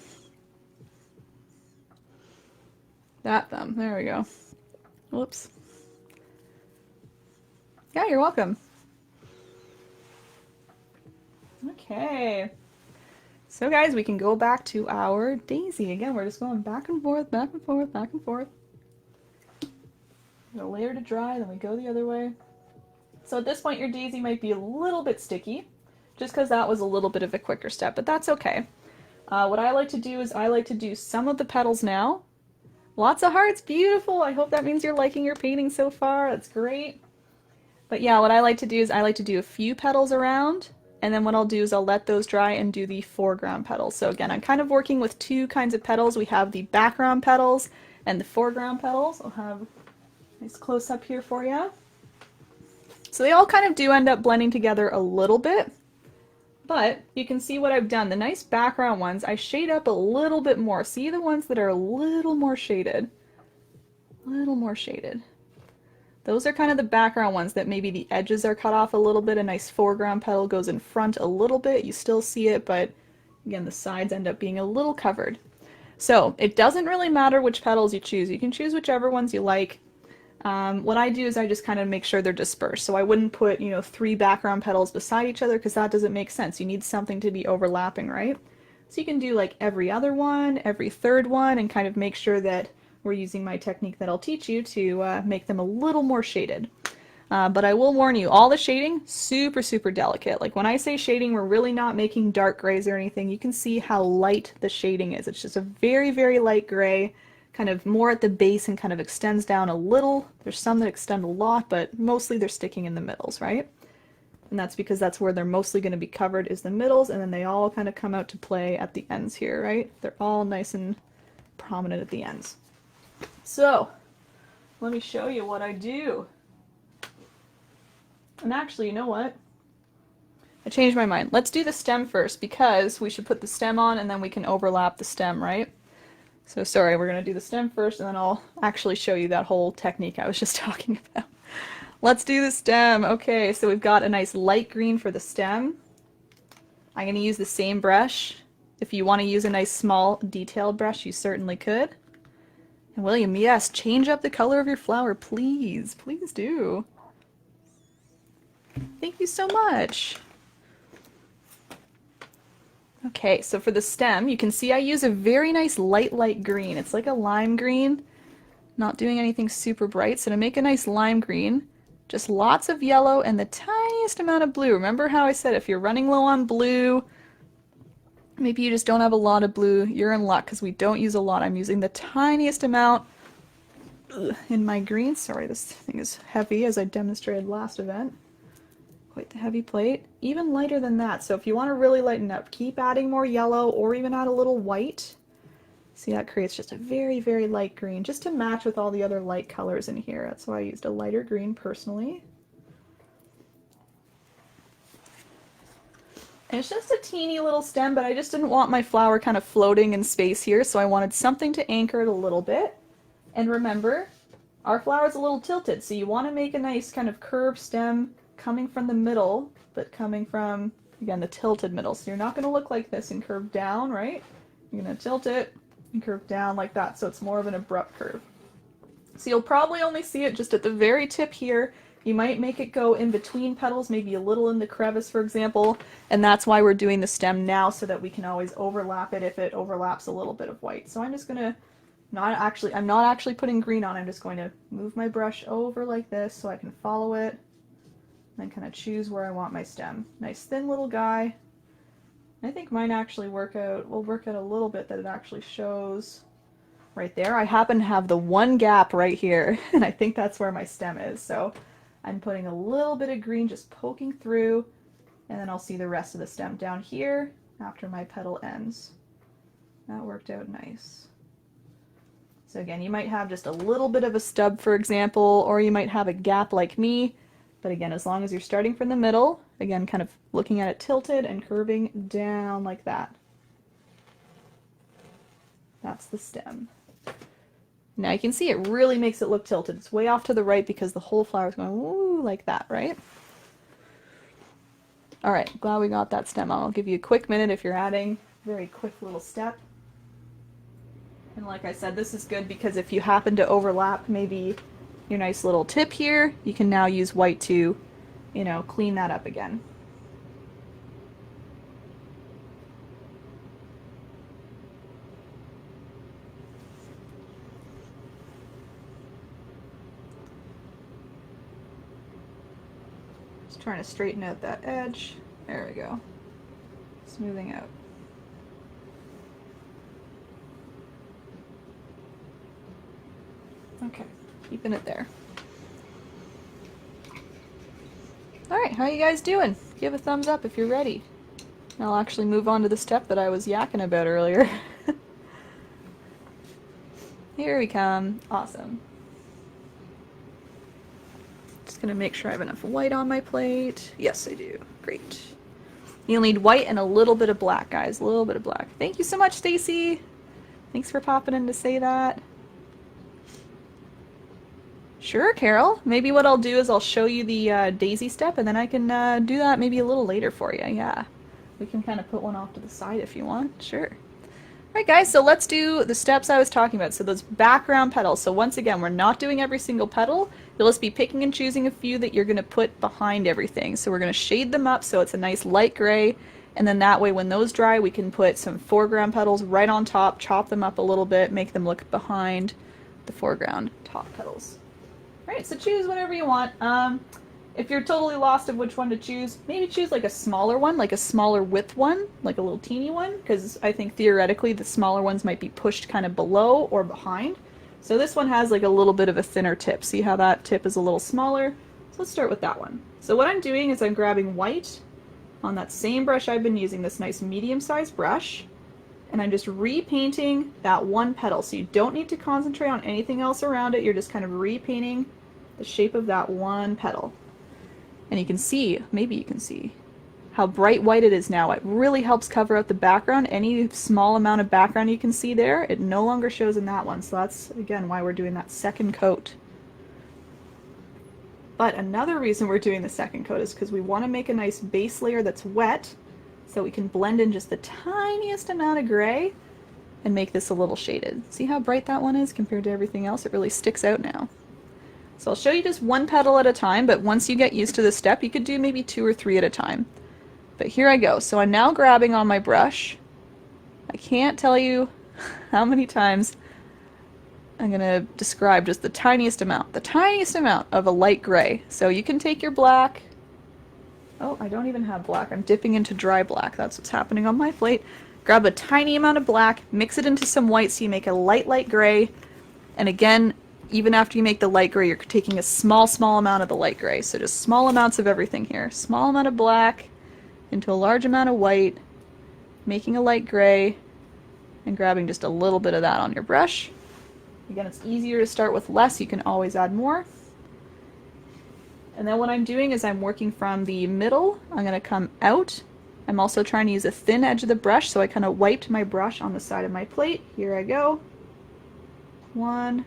That thumb, there we go. Whoops. Yeah, you're welcome. Okay. So guys, we can go back to our daisy. Again, we're just going back and forth, back and forth, back and forth. Go layer to dry, then we go the other way. So at this point, your daisy might be a little bit sticky, just because that was a little bit of a quicker step, but that's okay. What I like to do is I like to do some of the petals now. Lots of hearts, beautiful. I hope that means you're liking your painting so far. That's great. But yeah, what I like to do is I like to do a few petals around, and then what I'll do is I'll let those dry and do the foreground petals. So again, I'm kind of working with two kinds of petals. We have the background petals and the foreground petals. I'll have a nice close up here for you. So they all kind of do end up blending together a little bit, but you can see what I've done. The nice background ones, I shade up a little bit more. See the ones that are a little more shaded? A little more shaded. Those are kind of the background ones that maybe the edges are cut off a little bit. A nice foreground petal goes in front a little bit. You still see it, but again, the sides end up being a little covered. So it doesn't really matter which petals you choose. You can choose whichever ones you like. What I do is I just kind of make sure they're dispersed. So I wouldn't put, 3 background petals beside each other because that doesn't make sense. You need something to be overlapping, right? So you can do like every other one, every third one, and kind of make sure that we're using my technique that I'll teach you to make them a little more shaded. But I will warn you, all the shading, super delicate. Like when I say shading, we're really not making dark grays or anything. You can see how light the shading is. It's just a very light gray, kind of more at the base and kind of extends down a little. There's some that extend a lot, but mostly they're sticking in the middles, right? And that's because that's where they're mostly going to be covered, is the middles, and then they all kind of come out to play at the ends here, right? They're all nice and prominent at the ends. So, let me show you what I do. And actually, you know what? I changed my mind. Let's do the stem first, because we should put the stem on and then we can overlap the stem, right? So sorry, we're going to do the stem first and then I'll actually show you that whole technique I was just talking about. Let's do the stem. Okay, so we've got a nice light green for the stem. I'm going to use the same brush. If you want to use a nice small detailed brush, you certainly could. And William, yes, change up the color of your flower, please. Please do. Thank you so much. Okay, so for the stem, you can see I use a very nice light green. It's like a lime green, not doing anything super bright. So to make a nice lime green, just lots of yellow and the tiniest amount of blue. Remember how I said if you're running low on blue, maybe you just don't have a lot of blue, you're in luck because we don't use a lot. I'm using the tiniest amount in my green. Sorry, this thing is heavy as I demonstrated last event. Quite the heavy plate. Even lighter than that. So if you want to really lighten up, keep adding more yellow or even add a little white. See, that creates just a very, very light green, just to match with all the other light colors in here. That's why I used a lighter green personally. And it's just a teeny little stem, but I just didn't want my flower kind of floating in space here, so I wanted something to anchor it a little bit. And remember, our flower is a little tilted, so you want to make a nice kind of curved stem coming from the middle, but coming from, again, the tilted middle. So you're not going to look like this and curve down, right? You're going to tilt it and curve down like that, so it's more of an abrupt curve. So you'll probably only see it just at the very tip here. You might make it go in between petals, maybe a little in the crevice, for example, and that's why we're doing the stem now, so that we can always overlap it if it overlaps a little bit of white. So I'm just going to I'm not actually putting green on, I'm just going to move my brush over like this so I can follow it. And kind of choose where I want my stem. Nice thin little guy. I think mine actually will work out a little bit that it actually shows right there. I happen to have the one gap right here, and I think that's where my stem is. So I'm putting a little bit of green just poking through, and then I'll see the rest of the stem down here after my petal ends. That worked out nice. So again, you might have just a little bit of a stub, for example, or you might have a gap like me. But again, as long as you're starting from the middle, again, kind of looking at it tilted and curving down like that. That's the stem. Now you can see it really makes it look tilted. It's way off to the right because the whole flower is going woo like that, right? All right, glad we got that stem on. I'll give you a quick minute if you're adding. Very quick little step. And like I said, this is good because if you happen to overlap maybe your nice little tip here, you can now use white to, you know, clean that up again. Just trying to straighten out that edge. There we go. Smoothing out. Okay. Keeping it there. Alright, how you guys doing? Give a thumbs up if you're ready. I'll actually move on to the step that I was yakking about earlier. Here we come. Awesome. Just gonna make sure I have enough white on my plate. Yes, I do. Great. You'll need white and a little bit of black, guys. A little bit of black. Thank you so much, Stacy. Thanks for popping in to say that. Sure, Carol. Maybe what I'll do is I'll show you the daisy step, and then I can do that maybe a little later for you. Yeah, we can kind of put one off to the side if you want. Sure. All right, guys, so let's do the steps I was talking about. So those background petals. So once again, we're not doing every single petal. You'll just be picking and choosing a few that you're going to put behind everything. So we're going to shade them up so it's a nice light gray, and then that way when those dry, we can put some foreground petals right on top, chop them up a little bit, make them look behind the foreground top petals. Alright, so choose whatever you want. If you're totally lost of which one to choose, maybe choose like a smaller one, like a smaller width one, like a little teeny one, because I think theoretically the smaller ones might be pushed kind of below or behind. So this one has like a little bit of a thinner tip. See how that tip is a little smaller? So let's start with that one. So what I'm doing is I'm grabbing white on that same brush I've been using, this nice medium-sized brush, and I'm just repainting that one petal. So you don't need to concentrate on anything else around it. You're just kind of repainting the shape of that one petal. And you can see, maybe you can see, how bright white it is now. It really helps cover up the background. Any small amount of background you can see there, it no longer shows in that one. So that's, again, why we're doing that second coat. But another reason we're doing the second coat is because we want to make a nice base layer that's wet, so we can blend in just the tiniest amount of gray and make this a little shaded. See how bright that one is compared to everything else? It really sticks out now. So I'll show you just one petal at a time, but once you get used to this step, you could do maybe 2 or 3 at a time. But here I go. So I'm now grabbing on my brush. I can't tell you how many times I'm going to describe just the tiniest amount of a light gray. So you can take your black. Oh, I don't even have black. I'm dipping into dry black. That's what's happening on my plate. Grab a tiny amount of black, mix it into some white so you make a light gray. And again, even after you make the light gray, you're taking a small amount of the light gray. So just small amounts of everything here. Small amount of black into a large amount of white, making a light gray, and grabbing just a little bit of that on your brush. Again, it's easier to start with less. You can always add more. And then what I'm doing is I'm working from the middle. I'm going to come out. I'm also trying to use a thin edge of the brush, so I kind of wiped my brush on the side of my plate. Here I go. 1,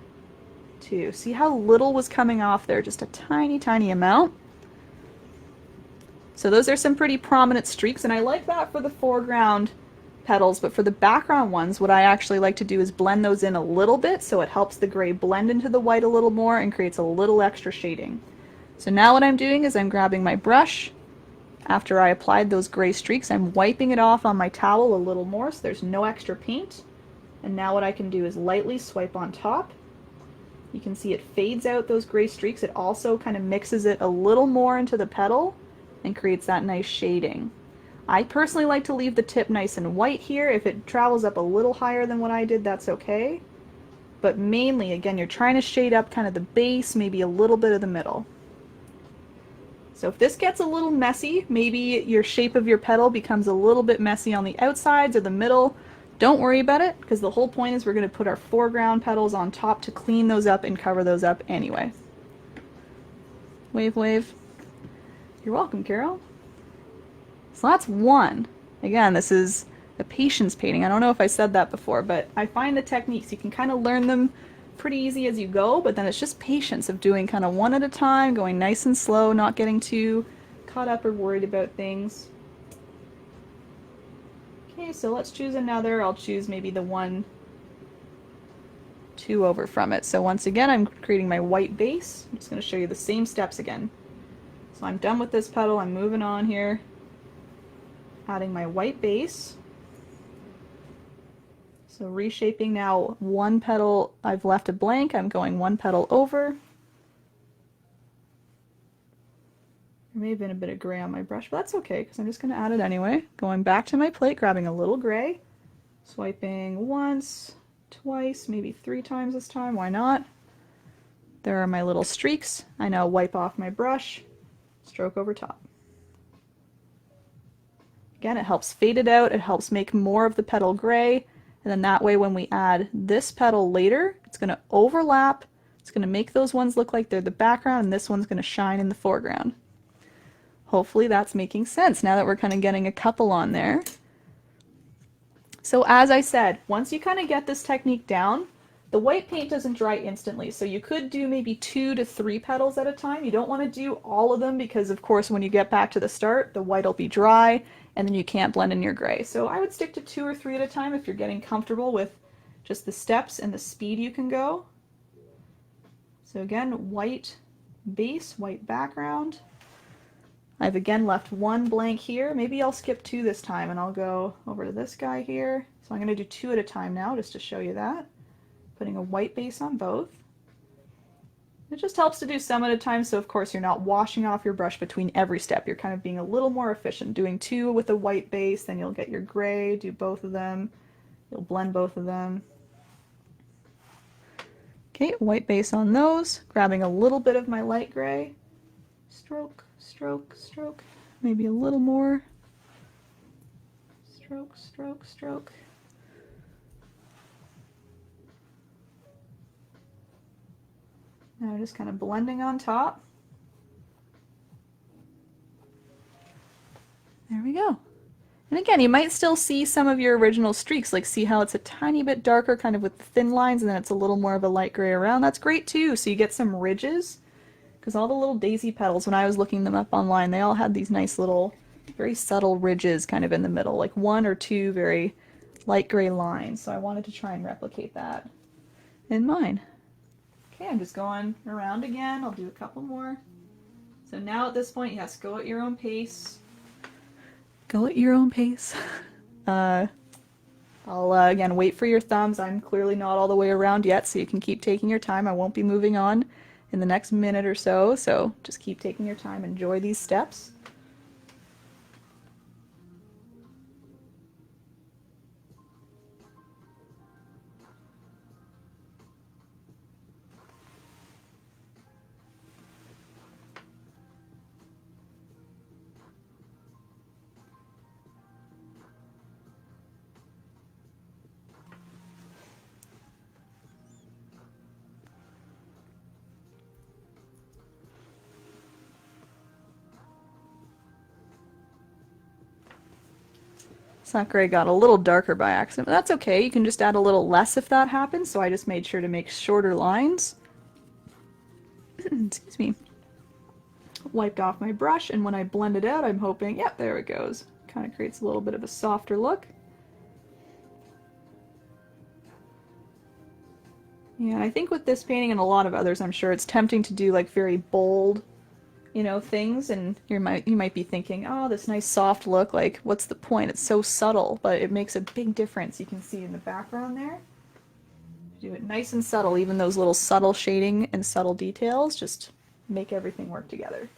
2. See how little was coming off there? Just a tiny amount. So those are some pretty prominent streaks, and I like that for the foreground petals, but for the background ones, what I actually like to do is blend those in a little bit so it helps the gray blend into the white a little more and creates a little extra shading. So now what I'm doing is I'm grabbing my brush. After I applied those gray streaks, I'm wiping it off on my towel a little more so there's no extra paint. And now what I can do is lightly swipe on top. You can see it fades out those gray streaks. It also kind of mixes it a little more into the petal and creates that nice shading. I personally like to leave the tip nice and white here. If it travels up a little higher than what I did, that's okay. But mainly, again, you're trying to shade up kind of the base, maybe a little bit of the middle. So if this gets a little messy, maybe your shape of your petal becomes a little bit messy on the outsides or the middle, don't worry about it, because the whole point is we're going to put our foreground petals on top to clean those up and cover those up anyway. Wave, wave. You're welcome, Carol. So that's one. Again, this is a patience painting. I don't know if I said that before, but I find the techniques, you can kind of learn them pretty easy as you go, but then it's just patience of doing kind of one at a time, going nice and slow, not getting too caught up or worried about things. Okay, so let's choose another. I'll choose maybe the 1, 2 over from it. So once again, I'm creating my white base. I'm just going to show you the same steps again. So I'm done with this petal. I'm moving on here. Adding my white base. So reshaping now one petal, I've left a blank, I'm going one petal over. There may have been a bit of gray on my brush, but that's okay because I'm just going to add it anyway. Going back to my plate, grabbing a little gray, swiping once, twice, maybe 3 times this time, why not? There are my little streaks. I now wipe off my brush, stroke over top. Again, it helps fade it out, it helps make more of the petal gray. And then that way when we add this petal later, it's going to overlap, it's going to make those ones look like they're the background, and this one's going to shine in the foreground. Hopefully that's making sense now that we're kind of getting a couple on there. So as I said, once you kind of get this technique down, the white paint doesn't dry instantly, so you could do maybe 2 to 3 petals at a time. You don't want to do all of them because of course when you get back to the start, the white will be dry and then you can't blend in your gray. So I would stick to 2 or 3 at a time if you're getting comfortable with just the steps and the speed you can go. So again, white base, white background. I've again left 1 blank here. Maybe I'll skip 2 this time and I'll go over to this guy here. So I'm going to do 2 at a time now just to show you that. Putting a white base on both. It just helps to do some at a time, so of course you're not washing off your brush between every step. You're kind of being a little more efficient. Doing two with a white base, then you'll get your gray, do both of them. You'll blend both of them. Okay, white base on those. Grabbing a little bit of my light gray. Stroke, stroke, stroke. Maybe a little more. Stroke, stroke, stroke. Now just kind of blending on top. There we go. And again, you might still see some of your original streaks, like see how it's a tiny bit darker kind of with the thin lines and then it's a little more of a light gray around. That's great too, so you get some ridges. Because all the little daisy petals, when I was looking them up online, they all had these nice little, very subtle ridges kind of in the middle, like one or two very light gray lines. So I wanted to try and replicate that in mine. Okay, I'm just going around again. I'll do a couple more. So now at this point, yes, go at your own pace. Go at your own pace. I'll again wait for your thumbs. I'm clearly not all the way around yet, so you can keep taking your time. I won't be moving on in the next minute or so, so just keep taking your time. Enjoy these steps. That gray got a little darker by accident, but that's okay. You can just add a little less if that happens, so I just made sure to make shorter lines. Excuse me. Wiped off my brush, and when I blend it out, I'm hoping, yep, there it goes. Kind of creates a little bit of a softer look. Yeah, I think with this painting and a lot of others, I'm sure it's tempting to do like very bold, you know, things, and you might be thinking, oh, this nice soft look, like what's the point? It's so subtle, but it makes a big difference. You can see in the background there. Do it nice and subtle, even those little subtle shading and subtle details just make everything work together.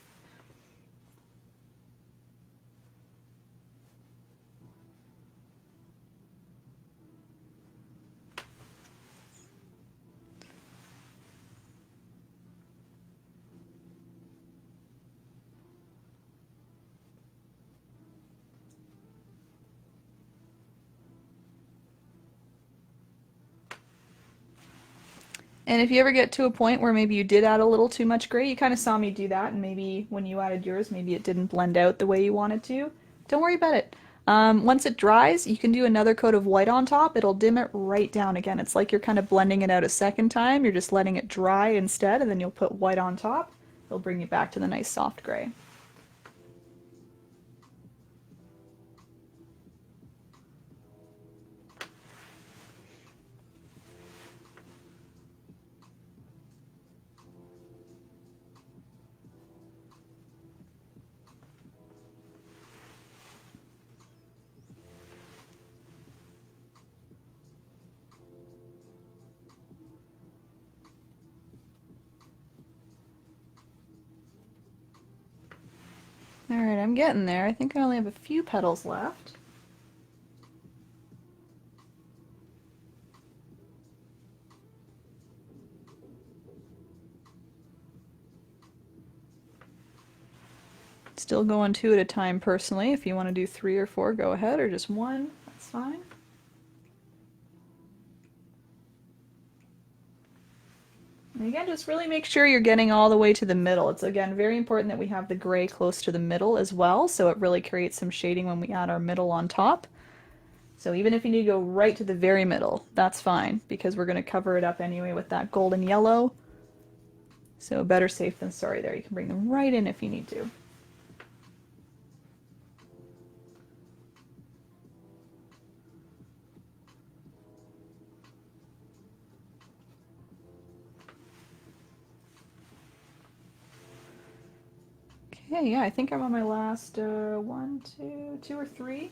And if you ever get to a point where maybe you did add a little too much gray, you kind of saw me do that, and maybe when you added yours, maybe it didn't blend out the way you wanted to. Don't worry about it. Once it dries, you can do another coat of white on top. It'll dim it right down again. It's like you're kind of blending it out a second time. You're just letting it dry instead, and then you'll put white on top. It'll bring you back to the nice soft gray. Alright, I'm getting there. I think I only have a few petals left. Still going two at a time personally. If you want to do 3 or 4, go ahead, or just one, that's fine. And again, just really make sure you're getting all the way to the middle. It's again very important that we have the gray close to the middle as well, so it really creates some shading when we add our middle on top. So even if you need to go right to the very middle, that's fine, because we're going to cover it up anyway with that golden yellow. So better safe than sorry there. You can bring them right in if you need to. Okay, yeah, I think I'm on my last 1, 2, 2 or 3.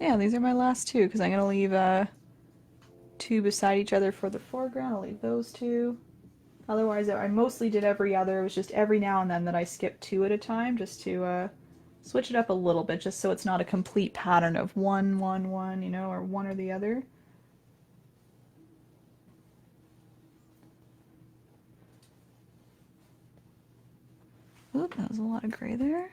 Yeah, these are my last two because I'm going to leave two beside each other for the foreground. I'll leave those two. Otherwise, I mostly did every other. It was just every now and then that I skipped two at a time just to switch it up a little bit, just so it's not a complete pattern of one, one, one, you know, or one or the other. Oop, that was a lot of gray there.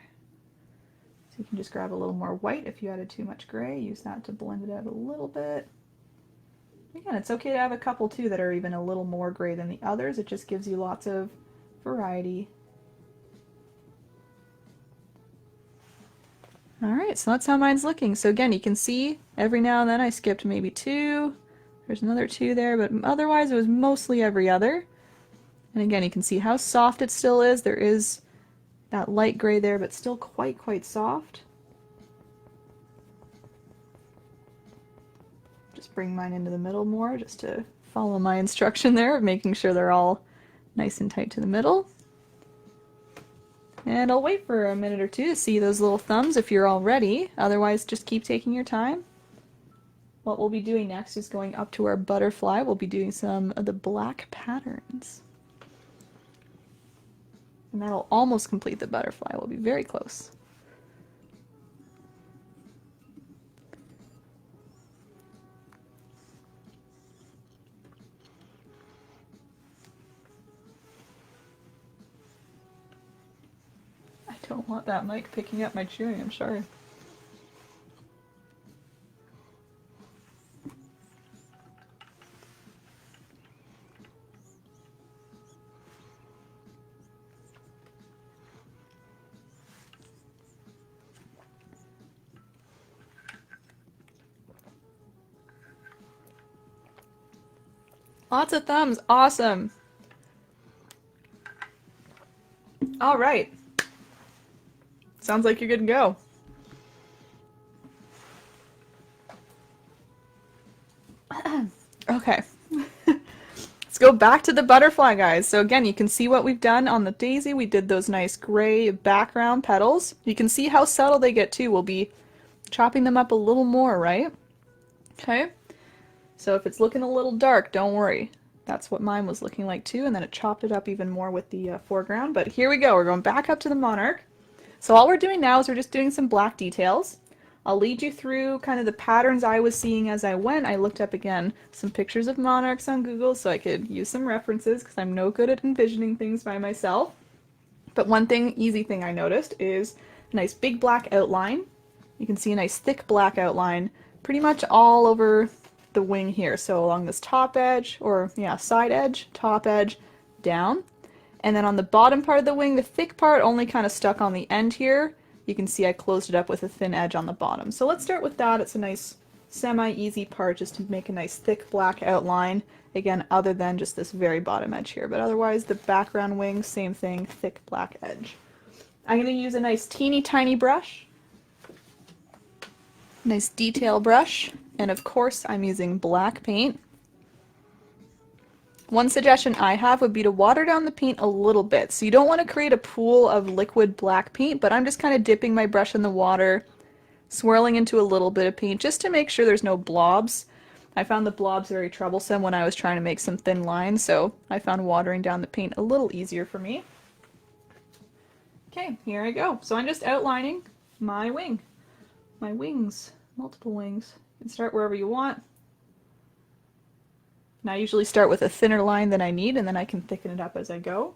So you can just grab a little more white if you added too much gray. Use that to blend it out a little bit. Again, it's okay to have a couple too that are even a little more gray than the others. It just gives you lots of variety. Alright, so that's how mine's looking. So again, you can see every now and then I skipped maybe two. There's another two there, but otherwise it was mostly every other. And again, you can see how soft it still is. There is that light gray there, but still quite soft. Just bring mine into the middle more, just to follow my instruction there of making sure they're all nice and tight to the middle. And I'll wait for a minute or two to see those little thumbs if you're all ready. Otherwise, just keep taking your time. What we'll be doing next is going up to our butterfly. We'll be doing some of the black patterns. And that'll almost complete the butterfly. We'll be very close. I don't want that mic picking up my chewing, I'm sorry. Lots of thumbs, awesome. All right. Sounds like you're good to go. Okay. Let's go back to the butterfly, guys. So again, you can see what we've done on the daisy. We did those nice gray background petals. You can see how subtle they get too. We'll be chopping them up a little more, right? Okay. So if it's looking a little dark, don't worry. That's what mine was looking like too, and then it chopped it up even more with the foreground. But here we go. We're going back up to the monarch. So all we're doing now is we're just doing some black details. I'll lead you through kind of the patterns I was seeing as I went. I looked up again some pictures of monarchs on Google so I could use some references because I'm no good at envisioning things by myself. But one thing, easy thing I noticed is a nice big black outline. You can see a nice thick black outline pretty much all over the wing here. So along this top edge, or yeah, side edge, top edge, down. And then on the bottom part of the wing, the thick part only kind of stuck on the end here. You can see I closed it up with a thin edge on the bottom. So let's start with that. It's a nice semi-easy part just to make a nice thick black outline. Again, other than just this very bottom edge here. But otherwise, the background wing, same thing, thick black edge. I'm going to use a nice teeny tiny brush. Nice detail brush. And of course, I'm using black paint. One suggestion I have would be to water down the paint a little bit. So you don't want to create a pool of liquid black paint, but I'm just kind of dipping my brush in the water, swirling into a little bit of paint just to make sure there's no blobs. I found the blobs very troublesome when I was trying to make some thin lines, so I found watering down the paint a little easier for me. Okay, here I go. So I'm just outlining my wing. My wings, multiple wings. You can start wherever you want. And I usually start with a thinner line than I need, and then I can thicken it up as I go.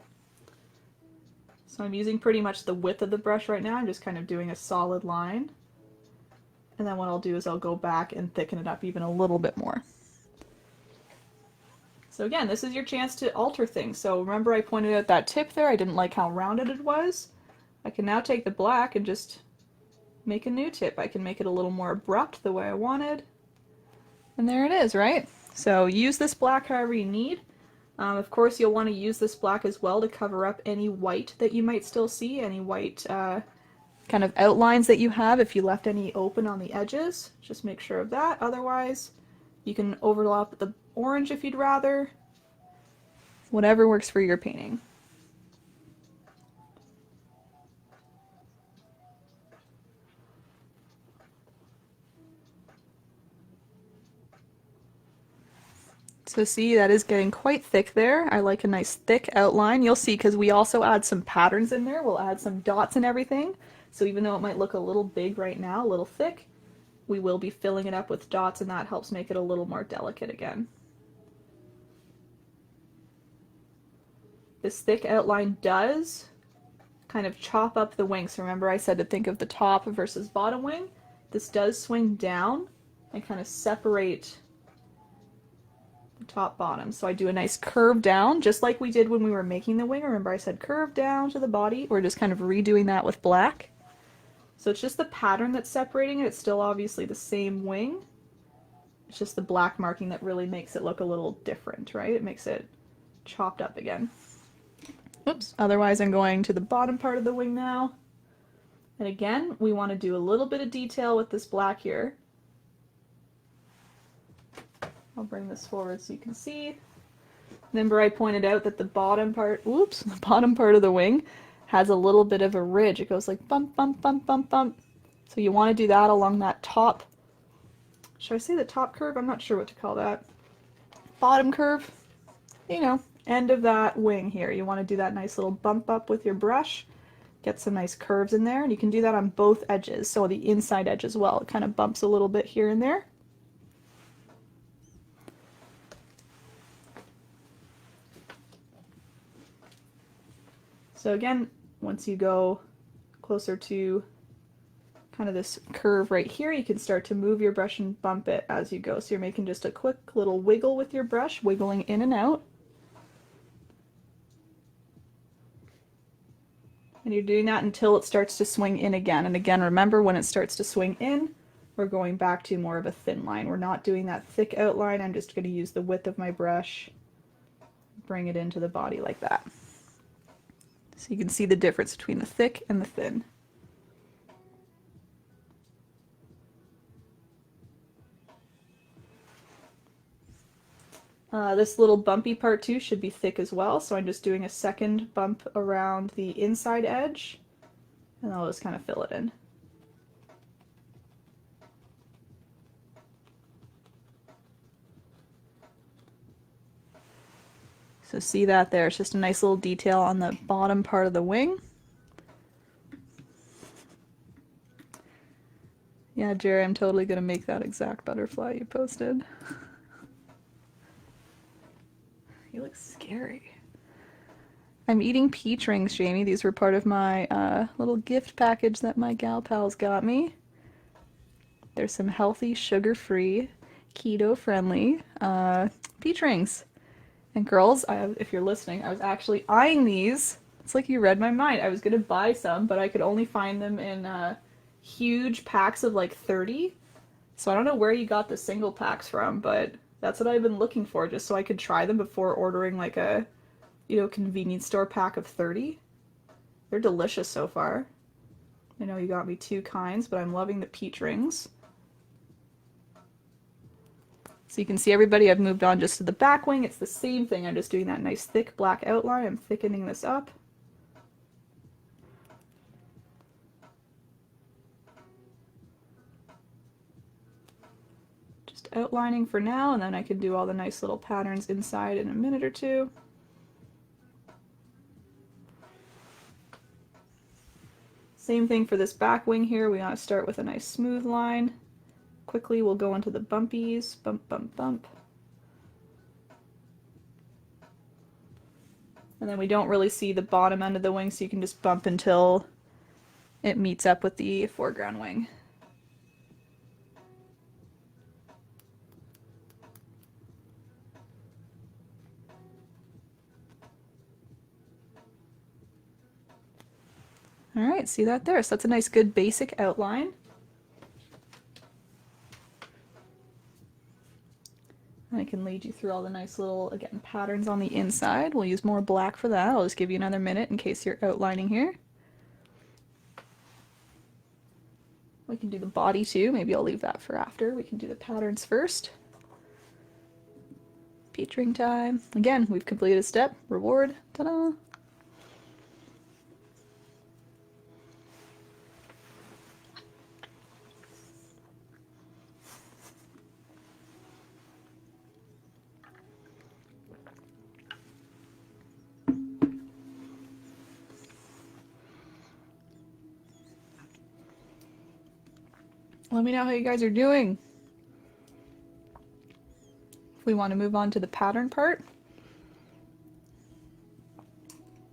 So I'm using pretty much the width of the brush right now. I'm just kind of doing a solid line. And then what I'll do is I'll go back and thicken it up even a little bit more. So again, this is your chance to alter things. So remember I pointed out that tip there? I didn't like how rounded it was. I can now take the black and just make a new tip. I can make it a little more abrupt the way I wanted. And there it is, right? So use this black however you need. Of course, you'll want to use this black as well to cover up any white that you might still see, any white kind of outlines that you have if you left any open on the edges. Just make sure of that. Otherwise, you can overlap the orange if you'd rather. Whatever works for your painting. So see, that is getting quite thick there. I like a nice thick outline. You'll see, because we also add some patterns in there. We'll add some dots and everything. So even though it might look a little big right now, a little thick, we will be filling it up with dots, and that helps make it a little more delicate again. This thick outline does kind of chop up the wing. So remember I said to think of the top versus bottom wing. This does swing down and kind of separate the top bottom. So I do a nice curve down, just like we did when we were making the wing. Remember I said curve down to the body. We're just kind of redoing that with black. So it's just the pattern that's separating it. It's still obviously the same wing. It's just the black marking that really makes it look a little different, right? It makes it chopped up again. Oops. Otherwise, I'm going to the bottom part of the wing now. And again, we want to do a little bit of detail with this black here. I'll bring this forward so you can see. Remember I pointed out that the bottom part, the bottom part of the wing has a little bit of a ridge. It goes like bump, bump, bump, bump, bump. So you want to do that along that top, should I say the top curve? I'm not sure what to call that. Bottom curve, you know, end of that wing here. You want to do that nice little bump up with your brush. Get some nice curves in there, and you can do that on both edges, so the inside edge as well. It kind of bumps a little bit here and there. So again, once you go closer to kind of this curve right here, you can start to move your brush and bump it as you go. So you're making just a quick little wiggle with your brush, wiggling in and out. And you're doing that until it starts to swing in again. And again, remember when it starts to swing in, we're going back to more of a thin line. We're not doing that thick outline. I'm just going to use the width of my brush, bring it into the body like that. So you can see the difference between the thick and the thin. This little bumpy part too should be thick as well, so I'm just doing a second bump around the inside edge, and I'll just kind of fill it in. So see that there, it's just a nice little detail on the bottom part of the wing. Yeah, Jerry, I'm totally going to make that exact butterfly you posted. You look scary. I'm eating peach rings, Jamie. These were part of my little gift package that my gal pals got me. There's some healthy, sugar-free, keto-friendly peach rings. And girls, if you're listening, I was actually eyeing these. It's like you read my mind. I was going to buy some, but I could only find them in huge packs of like 30. So I don't know where you got the single packs from, but that's what I've been looking for, just so I could try them before ordering like a, you know, convenience store pack of 30. They're delicious so far. I know you got me 2 kinds, but I'm loving the peach rings. So you can see everybody, I've moved on just to the back wing. It's the same thing. I'm just doing that nice thick black outline. I'm thickening this up. Just outlining for now, and then I can do all the nice little patterns inside in a minute or two. Same thing for this back wing here. We want to start with a nice smooth line. Quickly we'll go into the bumpies. Bump, bump, bump. And then we don't really see the bottom end of the wing, so you can just bump until it meets up with the foreground wing. Alright, see that there? So that's a nice good basic outline. And I can lead you through all the nice little, again, patterns on the inside. We'll use more black for that. I'll just give you another minute in case you're outlining here. We can do the body too. Maybe I'll leave that for after. We can do the patterns first. Peach ring time. Again, we've completed a step. Reward. Ta-da! Let me know how you guys are doing. If we want to move on to the pattern part.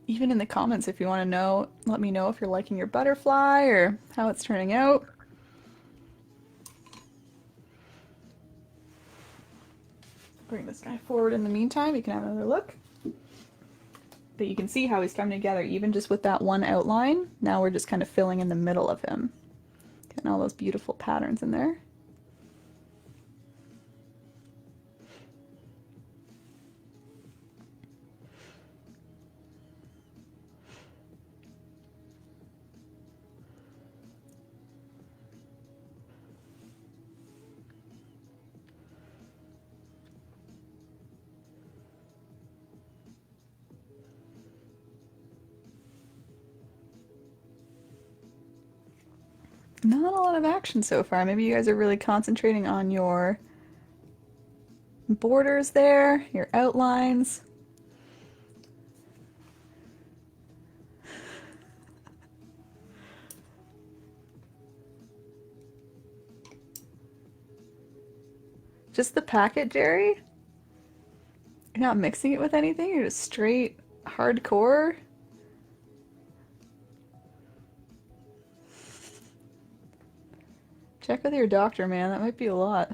Even in the comments if you want to know, let me know if you're liking your butterfly or how it's turning out. Bring this guy forward in the meantime, you can have another look. But you can see how he's coming together even just with that one outline. Now we're just kind of filling in the middle of him. Getting all those beautiful patterns in there. Not a lot of action so far. Maybe you guys are really concentrating on your borders there, your outlines. Just the packet, Jerry? You're not mixing it with anything? You're just straight hardcore? Check with your doctor, man. That might be a lot.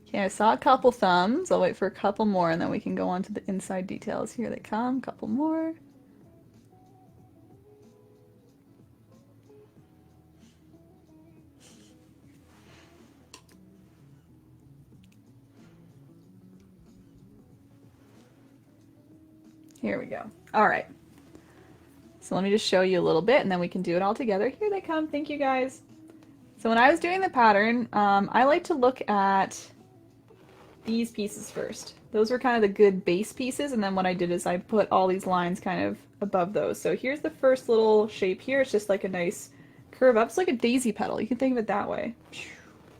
Okay, I saw a couple thumbs. I'll wait for a couple more and then we can go on to the inside details. Here they come, couple more. Here we go. All right. So let me just show you a little bit and then we can do it all together. Here they come. Thank you guys. So when I was doing the pattern, I like to look at these pieces first. Those were kind of the good base pieces, and then what I did is I put all these lines kind of above those. So here's the first little shape here. It's just like a nice curve up. It's like a daisy petal. You can think of it that way.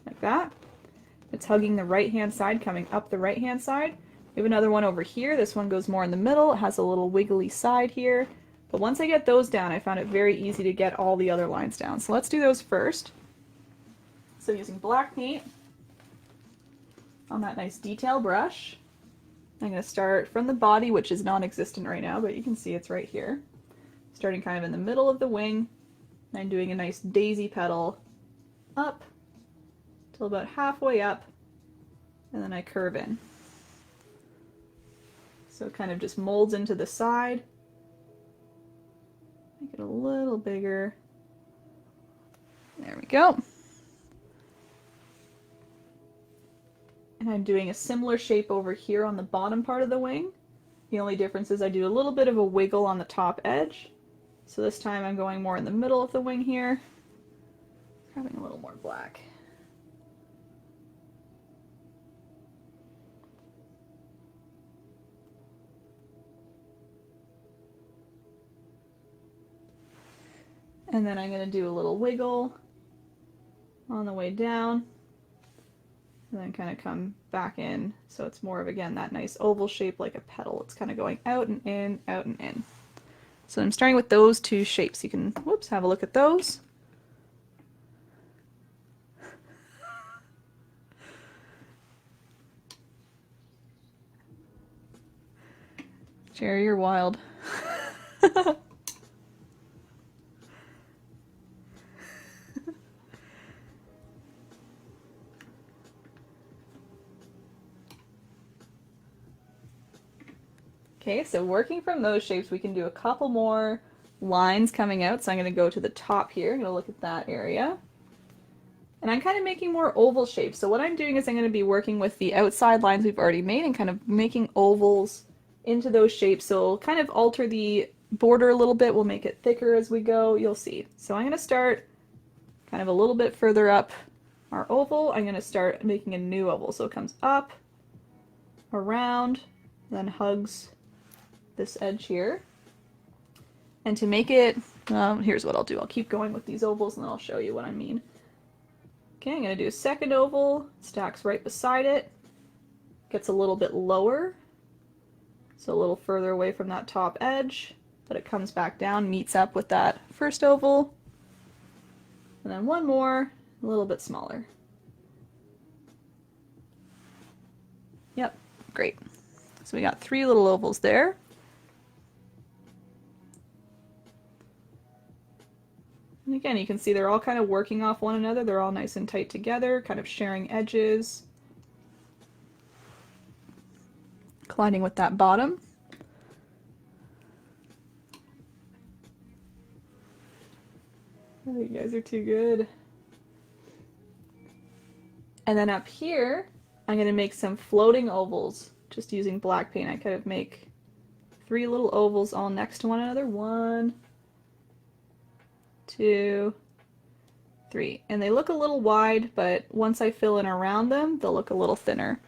Like that. It's hugging the right-hand side, coming up the right-hand side. We have another one over here. This one goes more in the middle. It has a little wiggly side here. But once I get those down, I found it very easy to get all the other lines down. So let's do those first. So using black paint on that nice detail brush, I'm going to start from the body, which is non-existent right now, but you can see it's right here. Starting kind of in the middle of the wing, and I'm doing a nice daisy petal up till about halfway up, and then I curve in. So it kind of just molds into the side. Make it a little bigger. There we go. And I'm doing a similar shape over here on the bottom part of the wing. The only difference is I do a little bit of a wiggle on the top edge. So this time I'm going more in the middle of the wing here. Grabbing a little more black. And then I'm going to do a little wiggle on the way down. And then kind of come back in, so it's more of, again, that nice oval shape like a petal. It's kind of going out and in, out and in. So I'm starting with those two shapes. You can, whoops, have a look at those. Jerry, you're wild. Okay, so working from those shapes, we can do a couple more lines coming out. So I'm going to go to the top here. I'm going to look at that area. And I'm kind of making more oval shapes. So what I'm doing is I'm going to be working with the outside lines we've already made and kind of making ovals into those shapes. So we'll kind of alter the border a little bit. We'll make it thicker as we go. You'll see. So I'm going to start kind of a little bit further up our oval. I'm going to start making a new oval. So it comes up, around, then hugs this edge here. And to make it, here's what I'll do. I'll keep going with these ovals and then I'll show you what I mean. Okay, I'm going to do a second oval, stacks right beside it, gets a little bit lower, So a little further away from that top edge, but it comes back down, meets up with that first oval. And then one more, a little bit smaller. Yep, great. So we got 3 little ovals there. And again, you can see they're all kind of working off one another. They're all nice and tight together, kind of sharing edges. Colliding with that bottom. Oh, you guys are too good. And then up here, I'm going to make some floating ovals, just using black paint. I kind of make 3 little ovals all next to one another. 1, 2, 3. And they look a little wide, but once I fill in around them, they'll look a little thinner.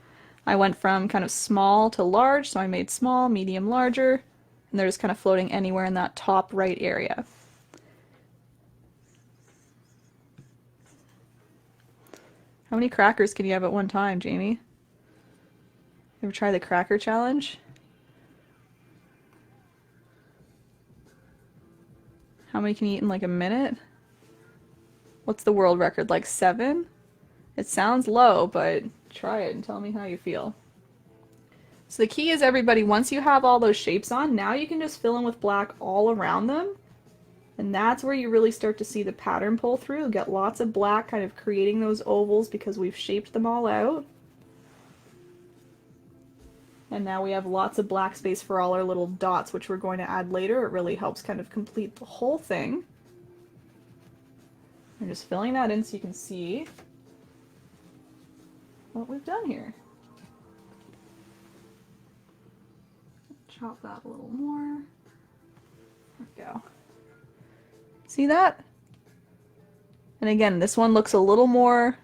I went from kind of small to large, so I made small, medium, larger, and they're just kind of floating anywhere in that top right area. How many crackers can you have at one time, Jamie? Ever try the cracker challenge? How many can you eat in like a minute? What's the world record, like 7? It sounds low, but try it and tell me how you feel. So the key is, everybody, once you have all those shapes on, now you can just fill in with black all around them. And that's where you really start to see the pattern pull through. Get lots of black kind of creating those ovals because we've shaped them all out. And now we have lots of black space for all our little dots, which we're going to add later. It really helps kind of complete the whole thing. I'm just filling that in so you can see what we've done here. Chop that a little more. There we go. See that? And again, this one looks a little more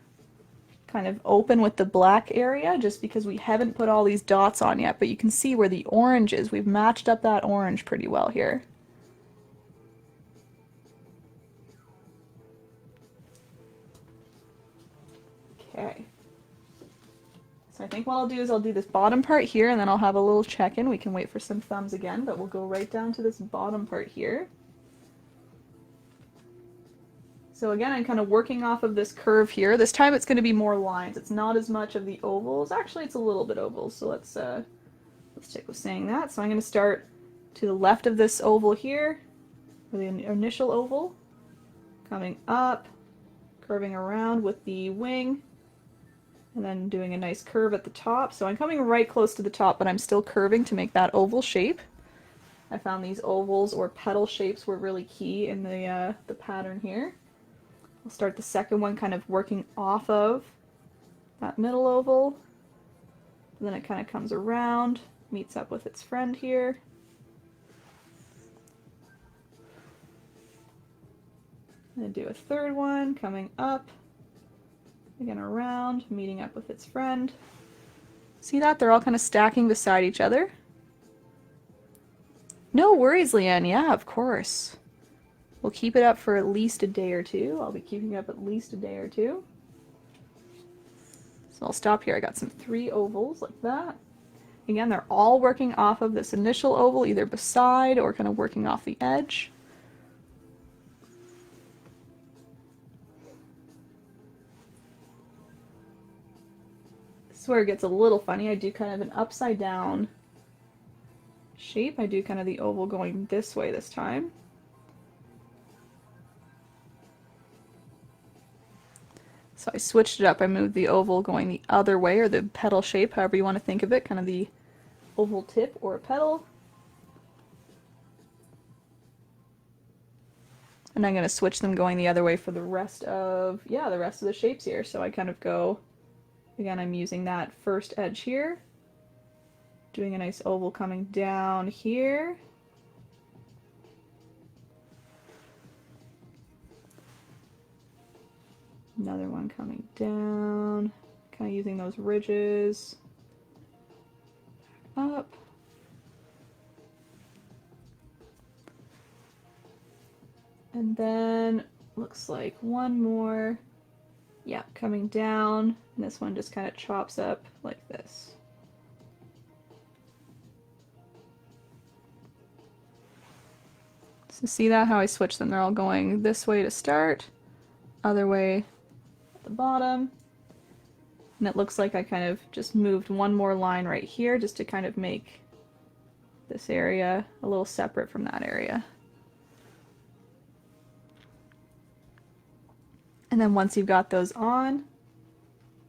kind of open with the black area just because we haven't put all these dots on yet, but you can see where the orange is. We've matched up that orange pretty well here. Okay. So I think what I'll do is I'll do this bottom part here, and then I'll have a little check-in. We can wait for some thumbs again, but we'll go right down to this bottom part here. So again, I'm kind of working off of this curve here. This time it's going to be more lines. It's not as much of the ovals. Actually, it's a little bit ovals, so let's stick with saying that. So I'm going to start to the left of this oval here, or the initial oval, coming up, curving around with the wing, and then doing a nice curve at the top. So I'm coming right close to the top, but I'm still curving to make that oval shape. I found these ovals or petal shapes were really key in the pattern here. I'll start the second one kind of working off of that middle oval. And then it kind of comes around, meets up with its friend here. I'm going to do a third one, coming up, again around, meeting up with its friend. See that? They're all kind of stacking beside each other. No worries, Leanne. Yeah, of course. We'll keep it up for at least a day or two. I'll be keeping it up at least a day or two. So I'll stop here. I got some 3 ovals like that. Again, they're all working off of this initial oval, either beside or kind of working off the edge. This is where it gets a little funny. I do kind of an upside down shape. I do kind of the oval going this way this time. So I switched it up. I moved the oval going the other way, or the petal shape, however you want to think of it, kind of the oval tip or a petal. And I'm going to switch them going the other way for the rest of the shapes here. So I kind of go, again, I'm using that first edge here, doing a nice oval coming down here. Another one coming down, kind of using those ridges, up. And then looks like one more, yeah, coming down, and this one just kind of chops up like this. So see that, how I switch them? They're all going this way to start, other way at the bottom. And it looks like I kind of just moved one more line right here just to kind of make this area a little separate from that area. And then once you've got those on,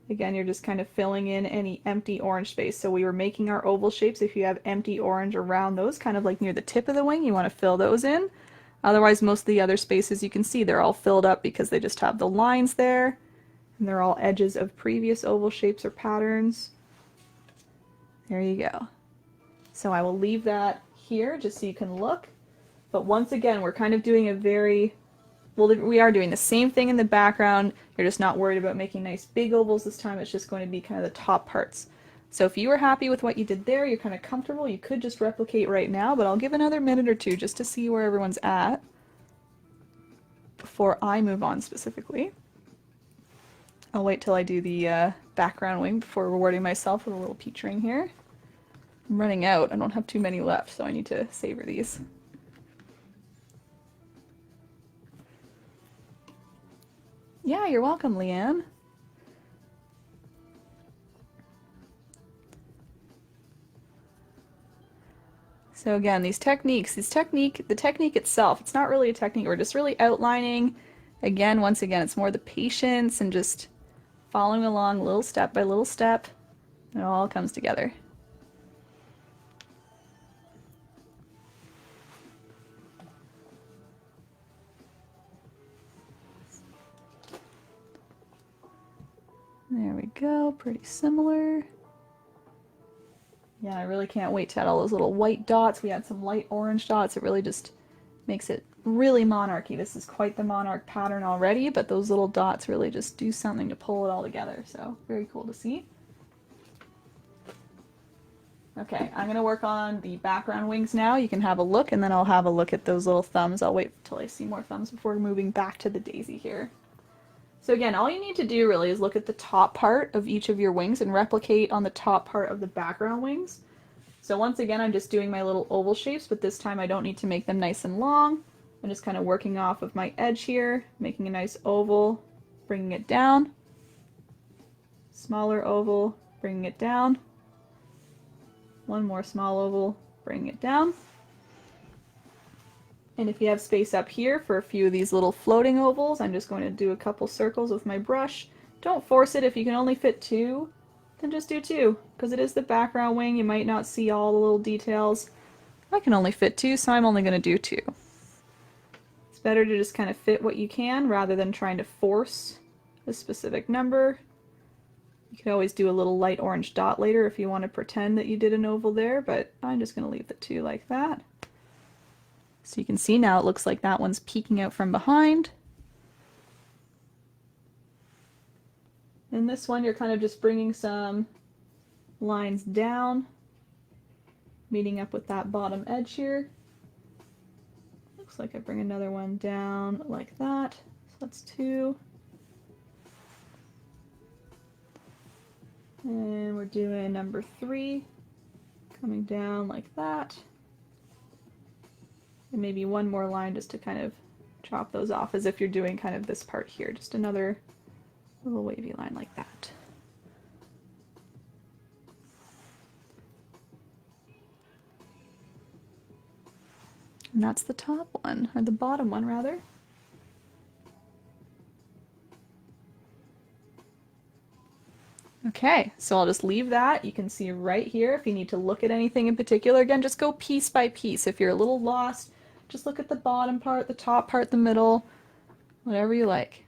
again, you're just kind of filling in any empty orange space. So we were making our oval shapes. If you have empty orange around those, kind of like near the tip of the wing, you want to fill those in. Otherwise, most of the other spaces you can see, they're all filled up because they just have the lines there. And they're all edges of previous oval shapes or patterns. There you go. So I will leave that here just so you can look. But once again, we're kind of doing a very... Well, we are doing the same thing in the background. You're just not worried about making nice big ovals this time. It's just going to be kind of the top parts. So if you were happy with what you did there, you're kind of comfortable, you could just replicate right now, but I'll give another minute or two just to see where everyone's at before I move on specifically. I'll wait till I do the background wing before rewarding myself with a little peach ring here. I'm running out. I don't have too many left, so I need to savor these. Yeah, you're welcome, Leanne. So again, the technique itself, it's not really a technique, we're just really outlining. Again, once again, it's more the patience and just following along little step by little step, and it all comes together. There we go, pretty similar. Yeah, I really can't wait to add all those little white dots. We had some light orange dots. It really just makes it really monarchy. This is quite the monarch pattern already, but those little dots really just do something to pull it all together. So very cool to see. Okay, I'm gonna work on the background wings now. You can have a look, and then I'll have a look at those little thumbs. I'll wait till I see more thumbs before moving back to the daisy here. So again, all you need to do really is look at the top part of each of your wings and replicate on the top part of the background wings. So once again, I'm just doing my little oval shapes, but this time I don't need to make them nice and long. I'm just kind of working off of my edge here, making a nice oval, bringing it down. Smaller oval, bringing it down. One more small oval, bringing it down. And if you have space up here for a few of these little floating ovals, I'm just going to do a couple circles with my brush. Don't force it. If you can only fit two, then just do two, because it is the background wing. You might not see all the little details. I can only fit two, so I'm only going to do two. It's better to just kind of fit what you can rather than trying to force a specific number. You could always do a little light orange dot later if you want to pretend that you did an oval there, but I'm just going to leave the two like that. So you can see now it looks like that one's peeking out from behind. And this one you're kind of just bringing some lines down, meeting up with that bottom edge here. Looks like I bring another one down like that. So that's two. And we're doing number 3, coming down like that. And maybe one more line just to kind of chop those off as if you're doing kind of this part here. Just another little wavy line like that. And that's the top one, or the bottom one rather. Okay, so I'll just leave that. You can see right here if you need to look at anything in particular. Again, just go piece by piece. If you're a little lost, just look at the bottom part, the top part, the middle, whatever you like.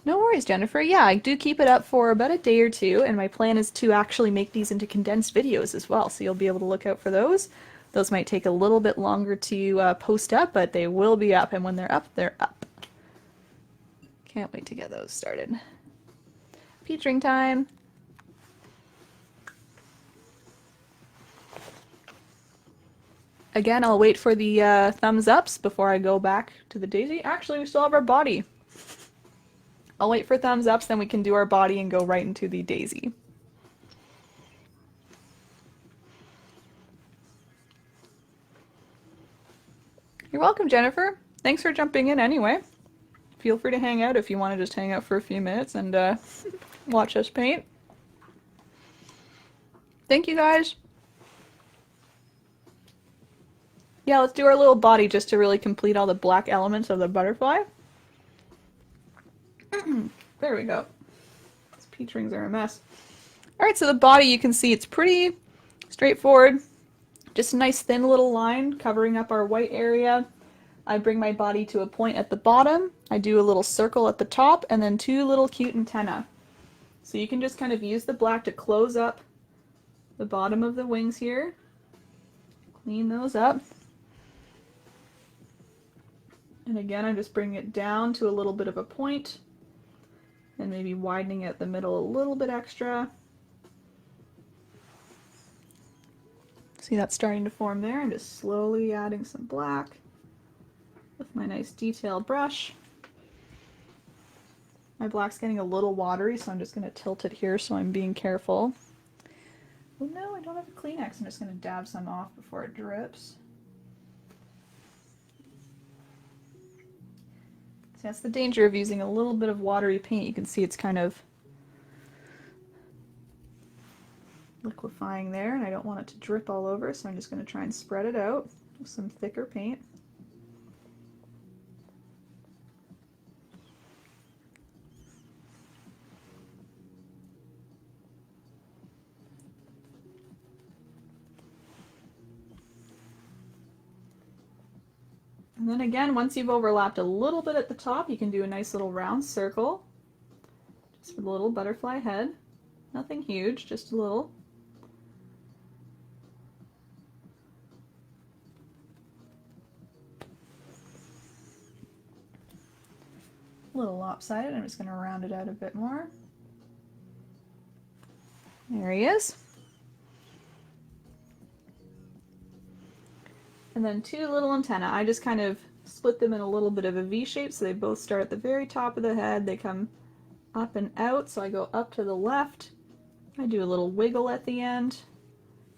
No worries, Jennifer. Yeah, I do keep it up for about a day or two, and my plan is to actually make these into condensed videos as well, so you'll be able to look out for those. Those might take a little bit longer to post up, but they will be up, and when they're up, they're up. Can't wait to get those started. Peach ring time. Again, I'll wait for the thumbs ups before I go back to the daisy. Actually, we still have our body. I'll wait for thumbs ups, then we can do our body and go right into the daisy. You're welcome, Jennifer. Thanks for jumping in anyway. Feel free to hang out if you want to just hang out for a few minutes and watch us paint. Thank you, guys. Yeah, let's do our little body just to really complete all the black elements of the butterfly. There we go. These peach rings are a mess. Alright, so the body, you can see it's pretty straightforward. Just a nice thin little line covering up our white area. I bring my body to a point at the bottom. I do a little circle at the top and then 2 little cute antennae. So you can just kind of use the black to close up the bottom of the wings here. Clean those up. And again, I'm just bringing it down to a little bit of a point and maybe widening at the middle a little bit extra. See, that's starting to form there. I'm just slowly adding some black with my nice detailed brush. My black's getting a little watery, so I'm just going to tilt it here so I'm being careful. Oh no, I don't have a Kleenex. I'm just going to dab some off before it drips. So that's the danger of using a little bit of watery paint. You can see it's kind of liquefying there, and I don't want it to drip all over, so I'm just going to try and spread it out with some thicker paint. And then again, once you've overlapped a little bit at the top, you can do a nice little round circle, just for the little butterfly head. Nothing huge, just a little. A little lopsided. I'm just going to round it out a bit more. There he is. And then 2 little antennae. I just kind of split them in a little bit of a V shape, so they both start at the very top of the head. They come up and out, so I go up to the left. I do a little wiggle at the end,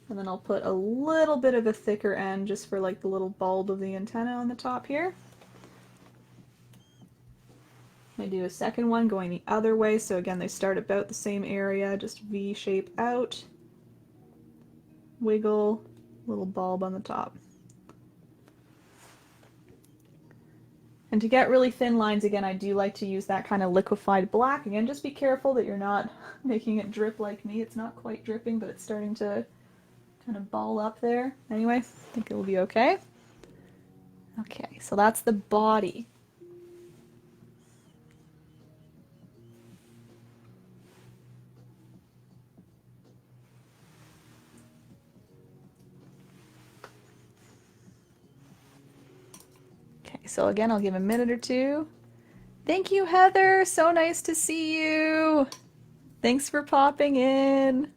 and then I'll put a little bit of a thicker end just for like the little bulb of the antenna on the top here. I do a second one going the other way, so again they start about the same area, just V shape out, wiggle, little bulb on the top. And to get really thin lines, again, I do like to use that kind of liquefied black. Again, just be careful that you're not making it drip like me. It's not quite dripping, but it's starting to kind of ball up there. Anyway, I think it will be okay. Okay, so that's the body. So again, I'll give a minute or two. Thank you, Heather. So nice to see you. Thanks for popping in.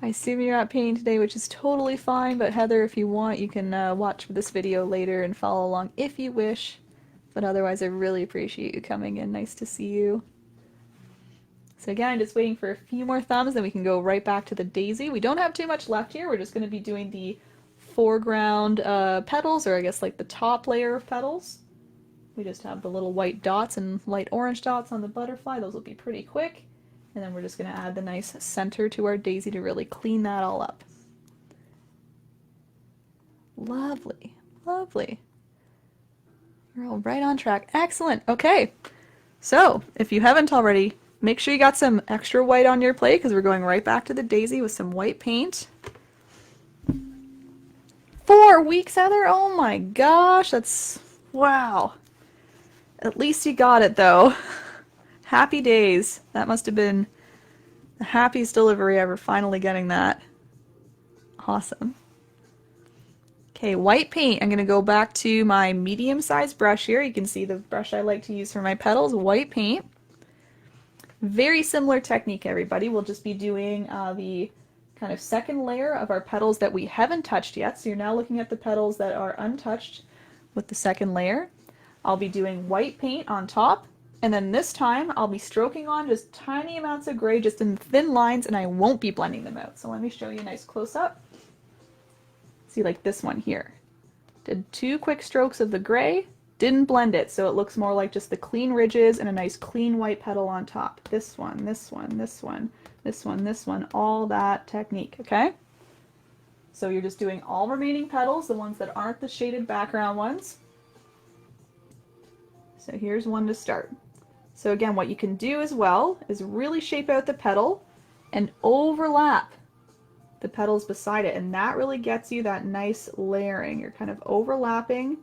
I assume you're not painting today, which is totally fine, but Heather, if you want, you can watch this video later and follow along if you wish. But otherwise, I really appreciate you coming in. Nice to see you. So again, I'm just waiting for a few more thumbs, then we can go right back to the daisy. We don't have too much left here. We're just going to be doing the foreground petals, or I guess like the top layer of petals. We just have the little white dots and light orange dots on the butterfly. Those will be pretty quick. And then we're just going to add the nice center to our daisy to really clean that all up. Lovely, lovely. You're all right on track. Excellent. Okay. So if you haven't already, make sure you got some extra white on your plate because we're going right back to the daisy with some white paint. 4 weeks, Heather? Oh my gosh, that's, wow. At least you got it though. Happy days. That must have been the happiest delivery ever, finally getting that. Awesome. Okay, white paint. I'm going to go back to my medium-sized brush here. You can see the brush I like to use for my petals, white paint. Very similar technique, everybody. We'll just be doing the kind of second layer of our petals that we haven't touched yet. So you're now looking at the petals that are untouched with the second layer. I'll be doing white paint on top, And then this time I'll be stroking on just tiny amounts of gray just in thin lines, and I won't be blending them out. So let me show you a nice close-up. See, like this one here. Did 2 quick strokes of the gray, didn't blend it, so it looks more like just the clean ridges and a nice clean white petal on top. This one, this one, this one, this one, this one, all that technique, okay? So you're just doing all remaining petals, the ones that aren't the shaded background ones. So here's one to start. So again, what you can do as well is really shape out the petal and overlap the petals beside it, and that really gets you that nice layering. You're kind of overlapping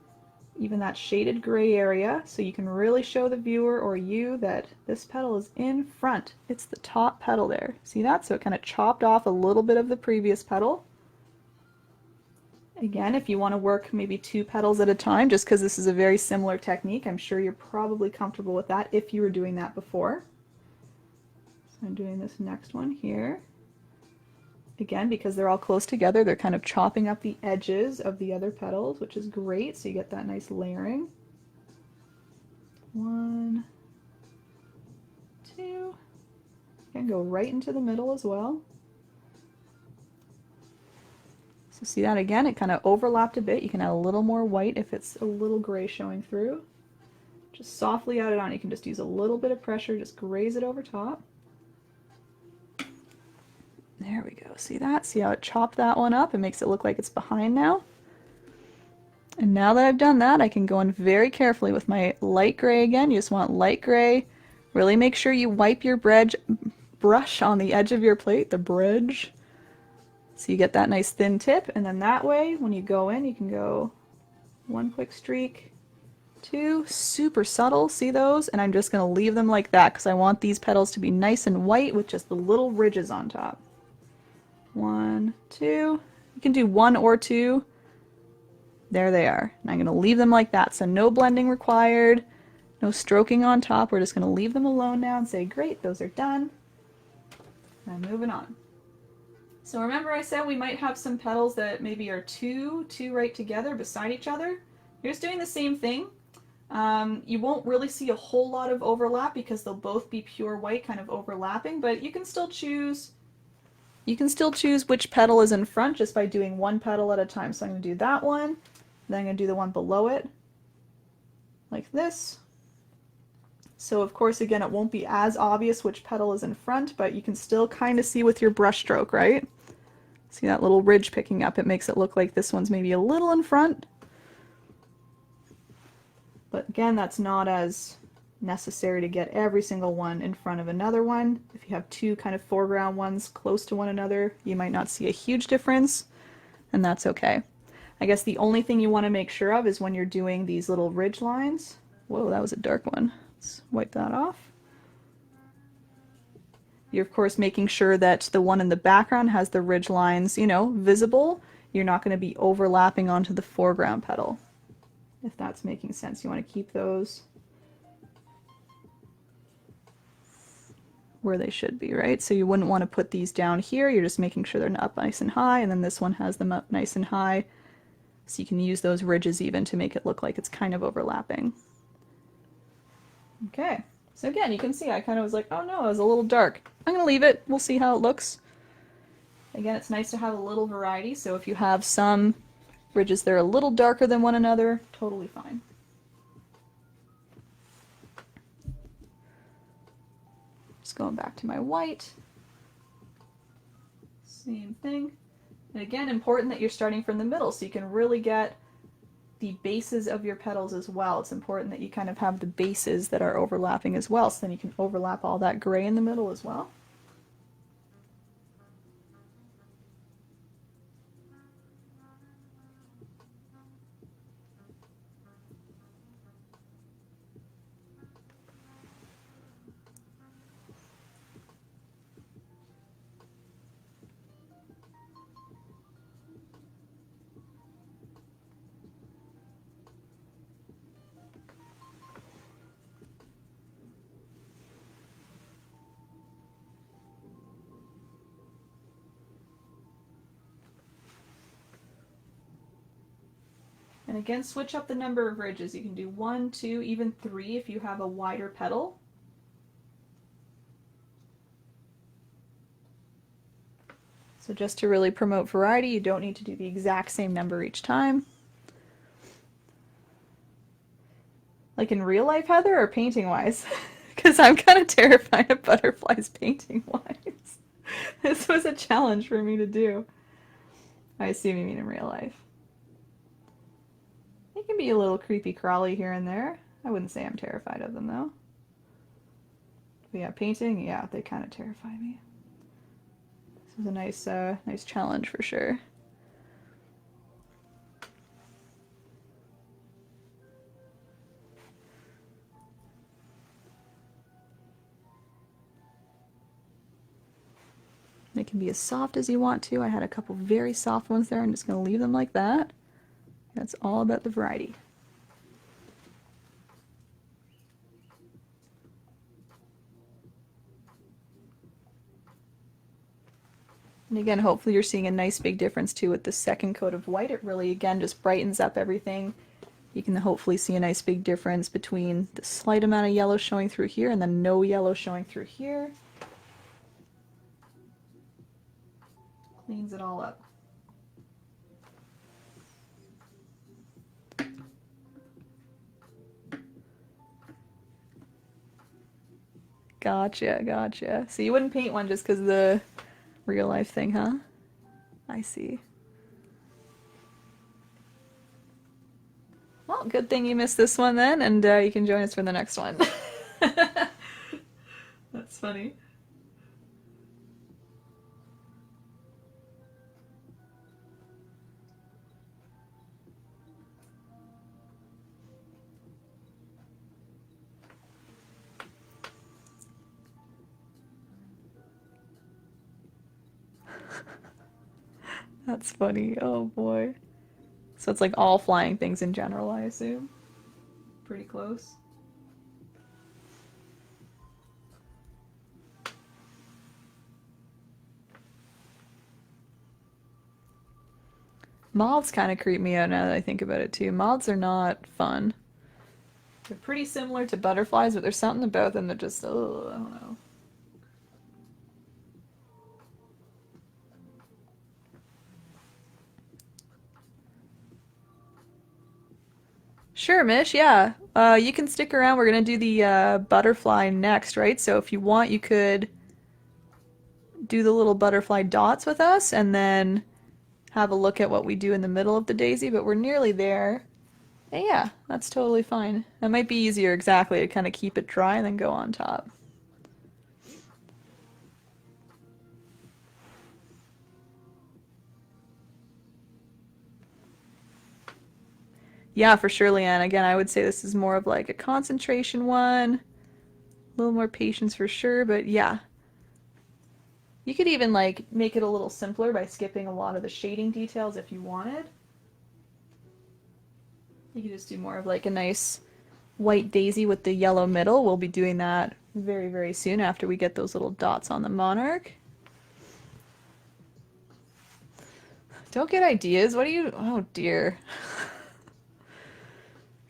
even that shaded gray area, so you can really show the viewer or you that this petal is in front. It's the top petal there. See that? So it kind of chopped off a little bit of the previous petal. Again, if you want to work maybe 2 petals at a time, just because this is a very similar technique, I'm sure you're probably comfortable with that if you were doing that before. So I'm doing this next one here. Again, because they're all close together, they're kind of chopping up the edges of the other petals, which is great, so you get that nice layering. 1, 2. Again, go right into the middle as well. So see that again, it kind of overlapped a bit. You can add a little more white if it's a little gray showing through. Just softly add it on. You can just use a little bit of pressure, just graze it over top. There we go. See that? See how it chopped that one up? It makes it look like it's behind now. And now that I've done that, I can go in very carefully with my light gray again. You just want light gray. Really make sure you wipe your brush on the edge of your plate, the bridge. So you get that nice thin tip, and then that way, when you go in, you can go 1 quick streak, 2, super subtle, see those? And I'm just going to leave them like that because I want these petals to be nice and white with just the little ridges on top. 1, 2, you can do 1 or 2. There they are. And I'm going to leave them like that, so no blending required, no stroking on top. We're just going to leave them alone now and say, great, those are done. And moving on. So remember I said we might have some petals that maybe are two right together beside each other? You're just doing the same thing. You won't really see a whole lot of overlap because they'll both be pure white kind of overlapping, but you can still choose which petal is in front just by doing 1 petal at a time. So I'm going to do that one, then I'm going to do the one below it, like this. So of course, again, it won't be as obvious which petal is in front, but you can still kind of see with your brush stroke, right? See that little ridge picking up? It makes it look like this one's maybe a little in front. But again, that's not as necessary to get every single one in front of another one. If you have 2 kind of foreground ones close to one another, you might not see a huge difference, and that's okay. I guess the only thing you want to make sure of is when you're doing these little ridge lines. Whoa, that was a dark one. Let's wipe that off. You're of course making sure that the one in the background has the ridge lines, you know, visible. You're not going to be overlapping onto the foreground petal, if that's making sense. You want to keep those where they should be, right? So you wouldn't want to put these down here. You're just making sure they're up nice and high, and then this one has them up nice and high. So you can use those ridges even to make it look like it's kind of overlapping. Okay, so again, you can see I kind of was like, oh no, it was a little dark. I'm going to leave it. We'll see how it looks. Again, it's nice to have a little variety, so if you have some ridges that are a little darker than one another, totally fine. Just going back to my white. Same thing. And again, important that you're starting from the middle so you can really get the bases of your petals as well. It's important that you kind of have the bases that are overlapping as well, so then you can overlap all that gray in the middle as well. And again, switch up the number of ridges. You can do 1, 2, even 3 if you have a wider petal. So just to really promote variety, you don't need to do the exact same number each time. Like in real life, Heather, or painting wise? Because I'm kind of terrified of butterflies painting wise. This was a challenge for me to do. I assume you mean in real life. They can be a little creepy crawly here and there. I wouldn't say I'm terrified of them though. But yeah, painting, yeah, they kind of terrify me. This is a nice challenge for sure. They can be as soft as you want to. I had a couple very soft ones there. I'm just going to leave them like that. That's all about the variety. And again, hopefully you're seeing a nice big difference too with the second coat of white. It really, again, just brightens up everything. You can hopefully see a nice big difference between the slight amount of yellow showing through here and the no yellow showing through here. Cleans it all up. Gotcha, gotcha. So you wouldn't paint one just because of the real life thing, huh? I see. Well, good thing you missed this one then, and you can join us for the next one. That's funny. That's funny. Oh boy. So it's like all flying things in general, I assume. Pretty close. Moths kind of creep me out now that I think about it too. Moths are not fun. They're pretty similar to butterflies, but there's something about them that just, oh, I don't know. Sure, Mish, yeah. You can stick around. We're going to do the butterfly next, right? So if you want, you could do the little butterfly dots with us and then have a look at what we do in the middle of the daisy, but we're nearly there. And yeah, that's totally fine. That might be easier exactly to kind of keep it dry and then go on top. Yeah, for sure, Leanne. Again, I would say this is more of like a concentration one. A little more patience for sure, but yeah. You could even like make it a little simpler by skipping a lot of the shading details if you wanted. You could just do more of like a nice white daisy with the yellow middle. We'll be doing that very, very soon after we get those little dots on the monarch. Don't get ideas. What do you... Oh dear.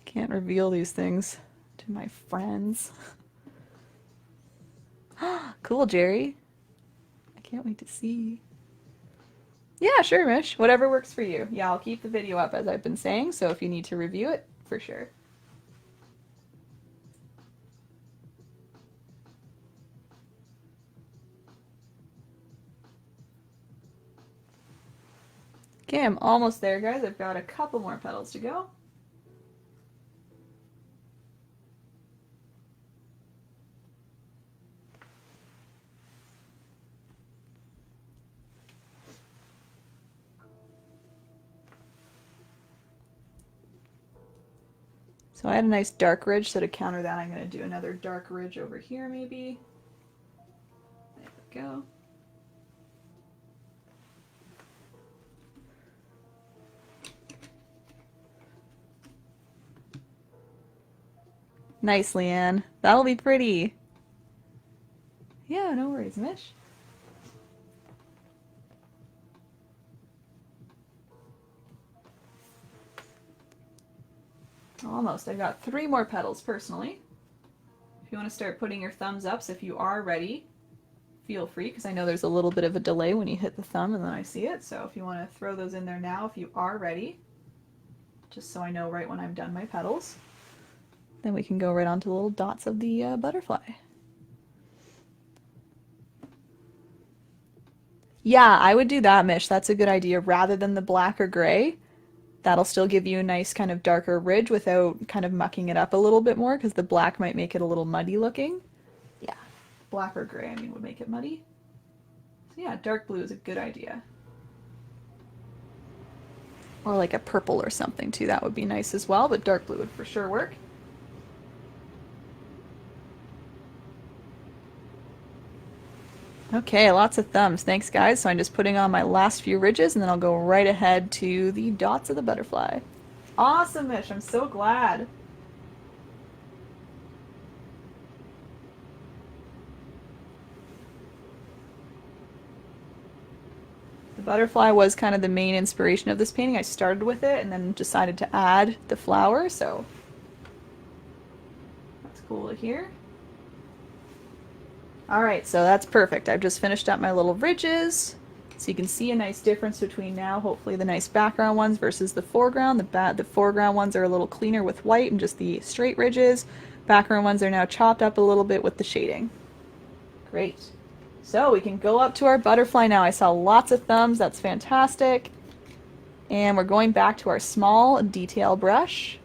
Can't reveal these things to my friends. Cool, Jerry. I can't wait to see. Yeah, sure, Mish. Whatever works for you. Yeah, I'll keep the video up as I've been saying, so if you need to review it, for sure. Okay, I'm almost there, guys. I've got a couple more petals to go. So I had a nice dark ridge, so to counter that, I'm going to do another dark ridge over here, maybe. There we go. Nice, Leanne. That'll be pretty. Yeah, no worries, Mish. Almost. I've got 3 more petals personally. If you want to start putting your thumbs up, so if you are ready, feel free, because I know there's a little bit of a delay when you hit the thumb and then I see it. So if you want to throw those in there now, if you are ready, just so I know right when I'm done my petals, then we can go right on to the little dots of the butterfly. Yeah, I would do that, Mish. That's a good idea. Rather than the black or gray, that'll still give you a nice kind of darker ridge without kind of mucking it up a little bit more, because the black might make it a little muddy looking. Yeah, black or gray, I mean, would make it muddy. So yeah, dark blue is a good idea. Or like a purple or something too, that would be nice as well, but dark blue would for sure work. Okay, lots of thumbs. Thanks, guys. So I'm just putting on my last few ridges, and then I'll go right ahead to the dots of the butterfly. Awesome, Mish. I'm so glad. The butterfly was kind of the main inspiration of this painting. I started with it and then decided to add the flower, so that's cool to hear. Alright, so that's perfect. I've just finished up my little ridges, so you can see a nice difference between now, hopefully the nice background ones versus the foreground. The foreground ones are a little cleaner with white and just the straight ridges. Background ones are now chopped up a little bit with the shading. Great. So we can go up to our butterfly now. I saw lots of thumbs, that's fantastic. And we're going back to our small detail brush.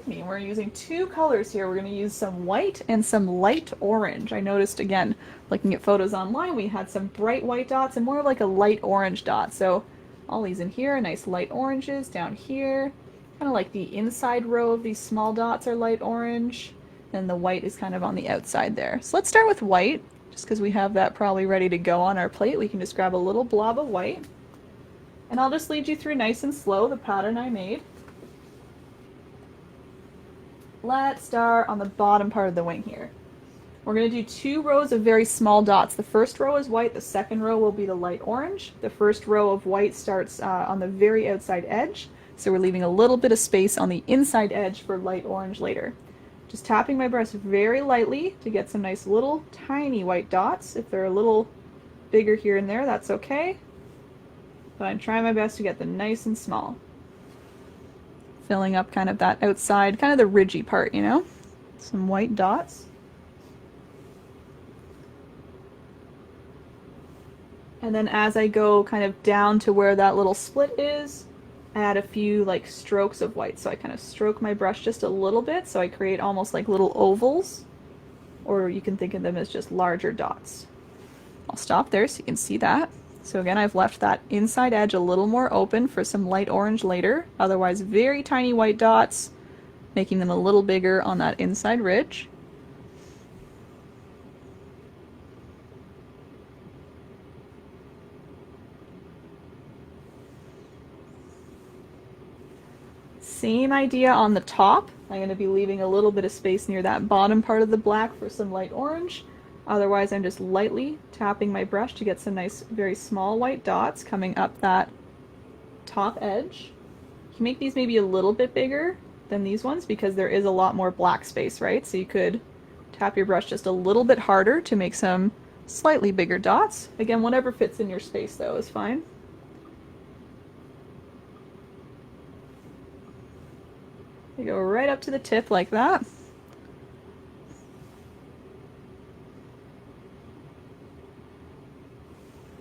We're using 2 colors here. We're going to use some white and some light orange. I noticed, again, looking at photos online, we had some bright white dots and more like a light orange dot. So all these in here, nice light oranges down here. Kind of like the inside row of these small dots are light orange. And the white is kind of on the outside there. So let's start with white, just because we have that probably ready to go on our plate. We can just grab a little blob of white. And I'll just lead you through nice and slow the pattern I made. Let's start on the bottom part of the wing here. We're going to do 2 rows of very small dots. The first row is white, the second row will be the light orange. The first row of white starts on the very outside edge, so we're leaving a little bit of space on the inside edge for light orange later. Just tapping my brush very lightly to get some nice little tiny white dots. If they're a little bigger here and there, that's okay. But I'm trying my best to get them nice and small. Filling up kind of that outside, kind of the ridgy part, you know? Some white dots. And then as I go kind of down to where that little split is, I add a few like strokes of white. So I kind of stroke my brush just a little bit, so I create almost like little ovals, or you can think of them as just larger dots. I'll stop there so you can see that. So again, I've left that inside edge a little more open for some light orange later. Otherwise, very tiny white dots, making them a little bigger on that inside ridge. Same idea on the top. I'm going to be leaving a little bit of space near that bottom part of the black for some light orange. Otherwise, I'm just lightly tapping my brush to get some nice, very small white dots coming up that top edge. You can make these maybe a little bit bigger than these ones because there is a lot more black space, right? So you could tap your brush just a little bit harder to make some slightly bigger dots. Again, whatever fits in your space though is fine. You go right up to the tip like that.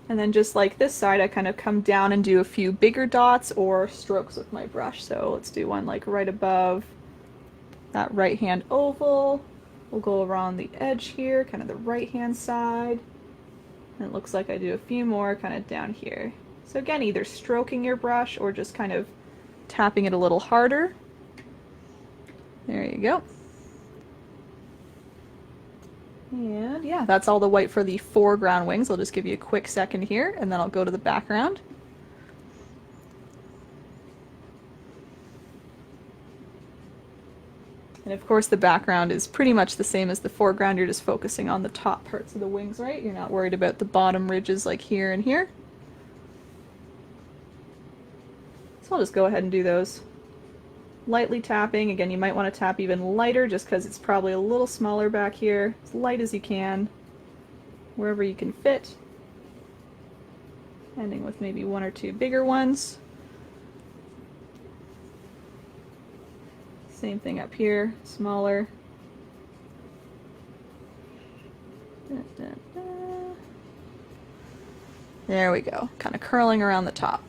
And then just like this side, I kind of come down and do a few bigger dots or strokes with my brush. So let's do one like right above that right hand oval. We'll go around the edge here, kind of the right hand side. And it looks like I do a few more kind of down here. So again, either stroking your brush or just kind of tapping it a little harder. There you go. And yeah, that's all the white for the foreground wings. I'll just give you a quick second here, and then I'll go to the background. And of course the background is pretty much the same as the foreground. You're just focusing on the top parts of the wings, right? You're not worried about the bottom ridges like here and here. So I'll just go ahead and do those lightly tapping. Again, you might want to tap even lighter just because it's probably a little smaller back here. As light as you can, wherever you can fit. Ending with maybe one or two bigger ones. Same thing up here, smaller. Da, da, da. There we go, kind of curling around the top.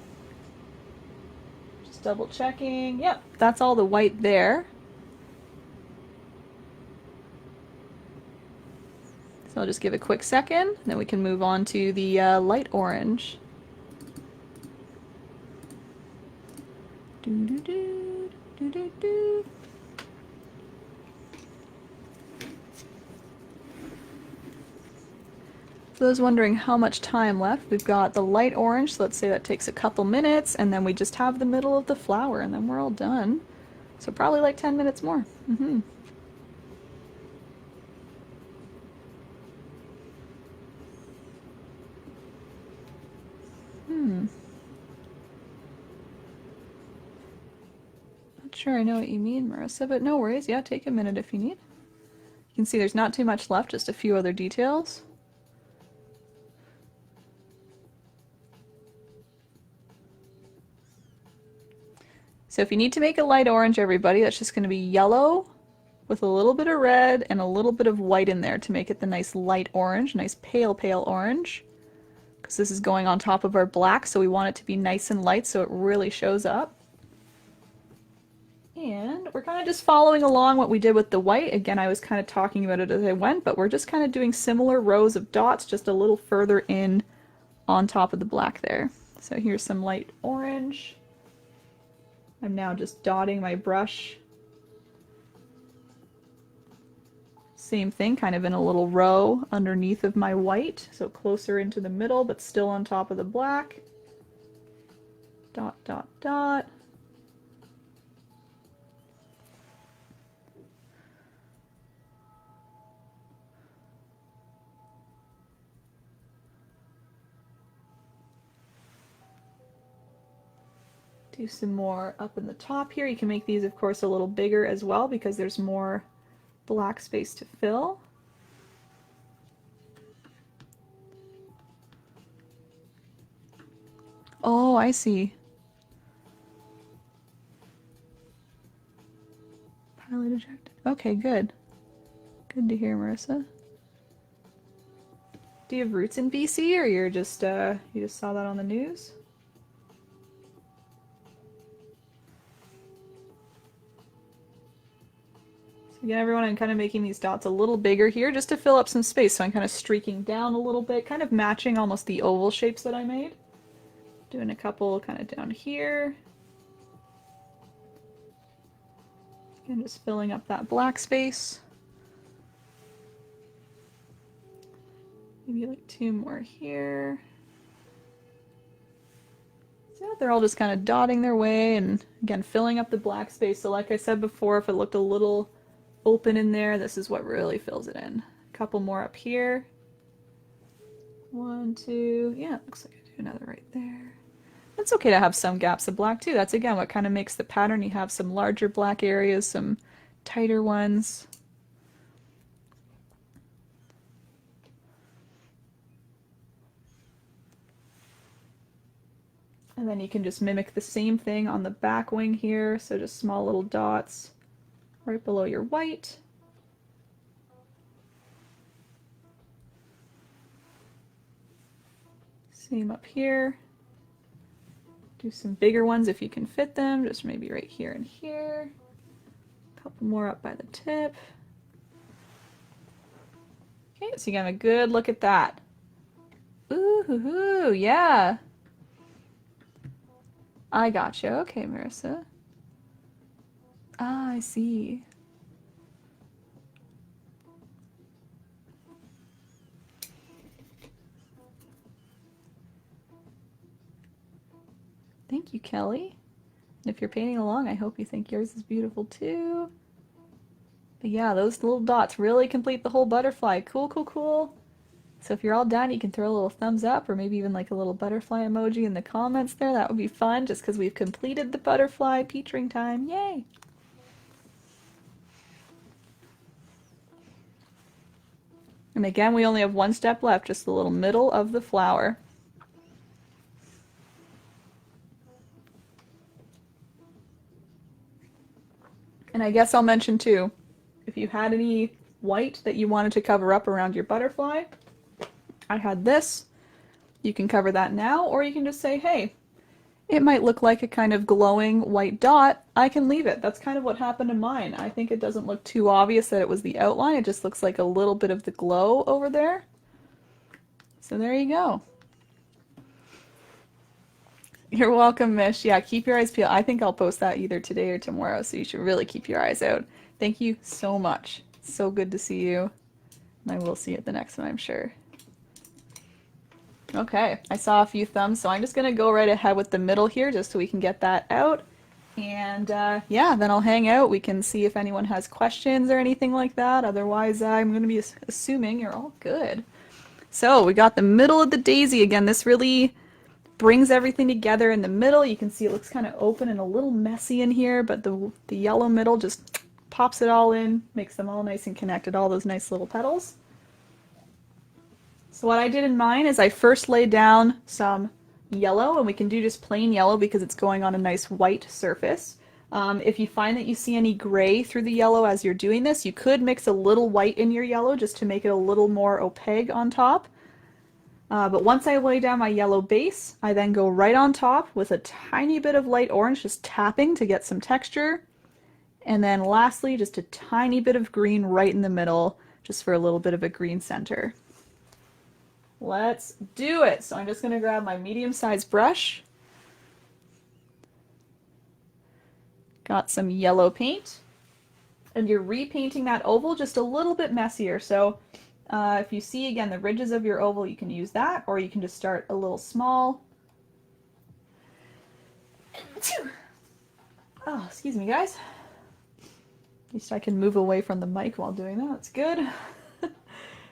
Just double checking. Yep, that's all the white there. So I'll just give a quick second, then we can move on to the light orange. Do, do, do, do, do, do. For those wondering how much time left, we've got the light orange, so let's say that takes a couple minutes, and then we just have the middle of the flower, and then we're all done. So probably like 10 minutes more. Not sure I know what you mean, Marissa, but no worries. Yeah, take a minute if you need. You can see there's not too much left, just a few other details. So if you need to make a light orange, everybody, that's just going to be yellow with a little bit of red and a little bit of white in there to make it the nice light orange, nice pale, pale orange. Because this is going on top of our black, so we want it to be nice and light so it really shows up. And we're kind of just following along what we did with the white. Again, I was kind of talking about it as I went, but we're just kind of doing similar rows of dots just a little further in on top of the black there. So here's some light orange. I'm now just dotting my brush. Same thing, kind of in a little row underneath of my white, so closer into the middle, but still on top of the black. Dot, dot, dot. Do some more up in the top here. You can make these, of course, a little bigger as well because there's more black space to fill. Oh, I see. Pilot ejected. Okay, good. Good to hear, Marissa. Do you have roots in BC, or you just saw that on the news? Again, everyone, I'm kind of making these dots a little bigger here just to fill up some space. So I'm kind of streaking down a little bit, kind of matching almost the oval shapes that I made. Doing a couple kind of down here. Again, just filling up that black space. Maybe like two more here. So yeah, they're all just kind of dotting their way and again, filling up the black space. So like I said before, if it looked a little open in there, this is what really fills it in. A couple more up here. One, two, yeah, looks like I do another right there. It's okay to have some gaps of black too. That's again what kind of makes the pattern. You have some larger black areas, some tighter ones. And then you can just mimic the same thing on the back wing here. So just small little dots right below your white. Same up here. Do some bigger ones if you can fit them, just maybe right here and here. A couple more up by the tip. Okay, so you got a good look at that. Ooh, hoo, hoo, yeah. I gotcha. Okay, Marissa. Ah, I see. Thank you, Kelly. And if you're painting along, I hope you think yours is beautiful too. But yeah, those little dots really complete the whole butterfly. Cool, cool, cool. So if you're all done, you can throw a little thumbs up or maybe even like a little butterfly emoji in the comments there. That would be fun just because we've completed the butterfly featuring time. Yay! And again, we only have one step left, just the little middle of the flower. And I guess I'll mention too, if you had any white that you wanted to cover up around your butterfly, I had this. You can cover that now, or you can just say, hey, it might look like a kind of glowing white dot. I can leave it. That's kind of what happened in mine. I think it doesn't look too obvious that it was the outline. It just looks like a little bit of the glow over there. So there you go. You're welcome, Mish. Yeah, keep your eyes peeled. I think I'll post that either today or tomorrow, so you should really keep your eyes out. Thank you so much. So good to see you. And I will see you at the next one, I'm sure. Okay, I saw a few thumbs, so I'm just going to go right ahead with the middle here just so we can get that out. And yeah, then I'll hang out. We can see if anyone has questions or anything like that. Otherwise, I'm going to be assuming you're all good. So we got the middle of the daisy again. This really brings everything together in the middle. You can see it looks kind of open and a little messy in here, but the yellow middle just pops it all in, makes them all nice and connected, all those nice little petals. So what I did in mine is I first laid down some yellow, and we can do just plain yellow because it's going on a nice white surface. If you find that you see any gray through the yellow as you're doing this, you could mix a little white in your yellow just to make it a little more opaque on top. But once I lay down my yellow base, I then go right on top with a tiny bit of light orange, just tapping to get some texture. And then lastly, just a tiny bit of green right in the middle, just for a little bit of a green center. Let's do it. So I'm just going to grab my medium-sized brush. Got some yellow paint. And you're repainting that oval just a little bit messier. So if you see, again, the ridges of your oval, you can use that, or you can just start a little small. Oh, excuse me, guys. At least I can move away from the mic while doing that. That's good.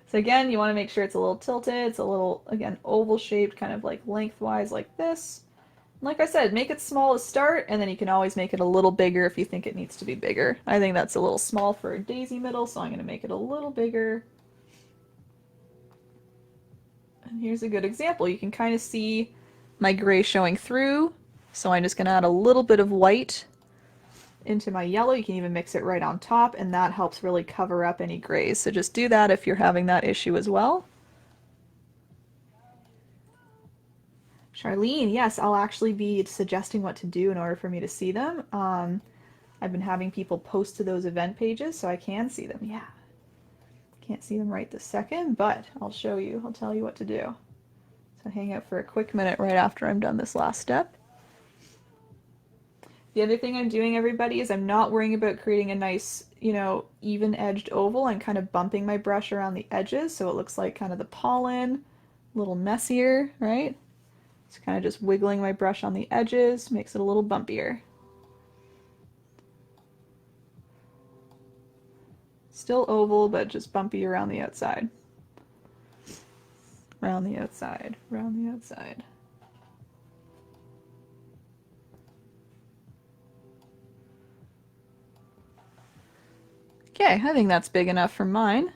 So again, you want to make sure it's a little tilted. It's a little, again, oval shaped, kind of like lengthwise like this. Like I said, make it small to start, and then you can always make it a little bigger if you think it needs to be bigger. I think that's a little small for a daisy middle, so I'm going to make it a little bigger. And here's a good example. You can kind of see my gray showing through, so I'm just going to add a little bit of white into my yellow. You can even mix it right on top, and that helps really cover up any grays. So just do that if you're having that issue as well. Charlene, yes, I'll actually be suggesting what to do in order for me to see them. I've been having people post to those event pages so I can see them. Yeah. Can't see them right this second, but I'll show you. I'll tell you what to do. So hang out for a quick minute right after I'm done this last step. The other thing I'm doing, everybody, is I'm not worrying about creating a nice, you know, even-edged oval. I'm kind of bumping my brush around the edges so it looks like kind of the pollen, a little messier, right? It's kind of just wiggling my brush on the edges, makes it a little bumpier. Still oval, but just bumpy around the outside. Around the outside, around the outside. Okay, I think that's big enough for mine.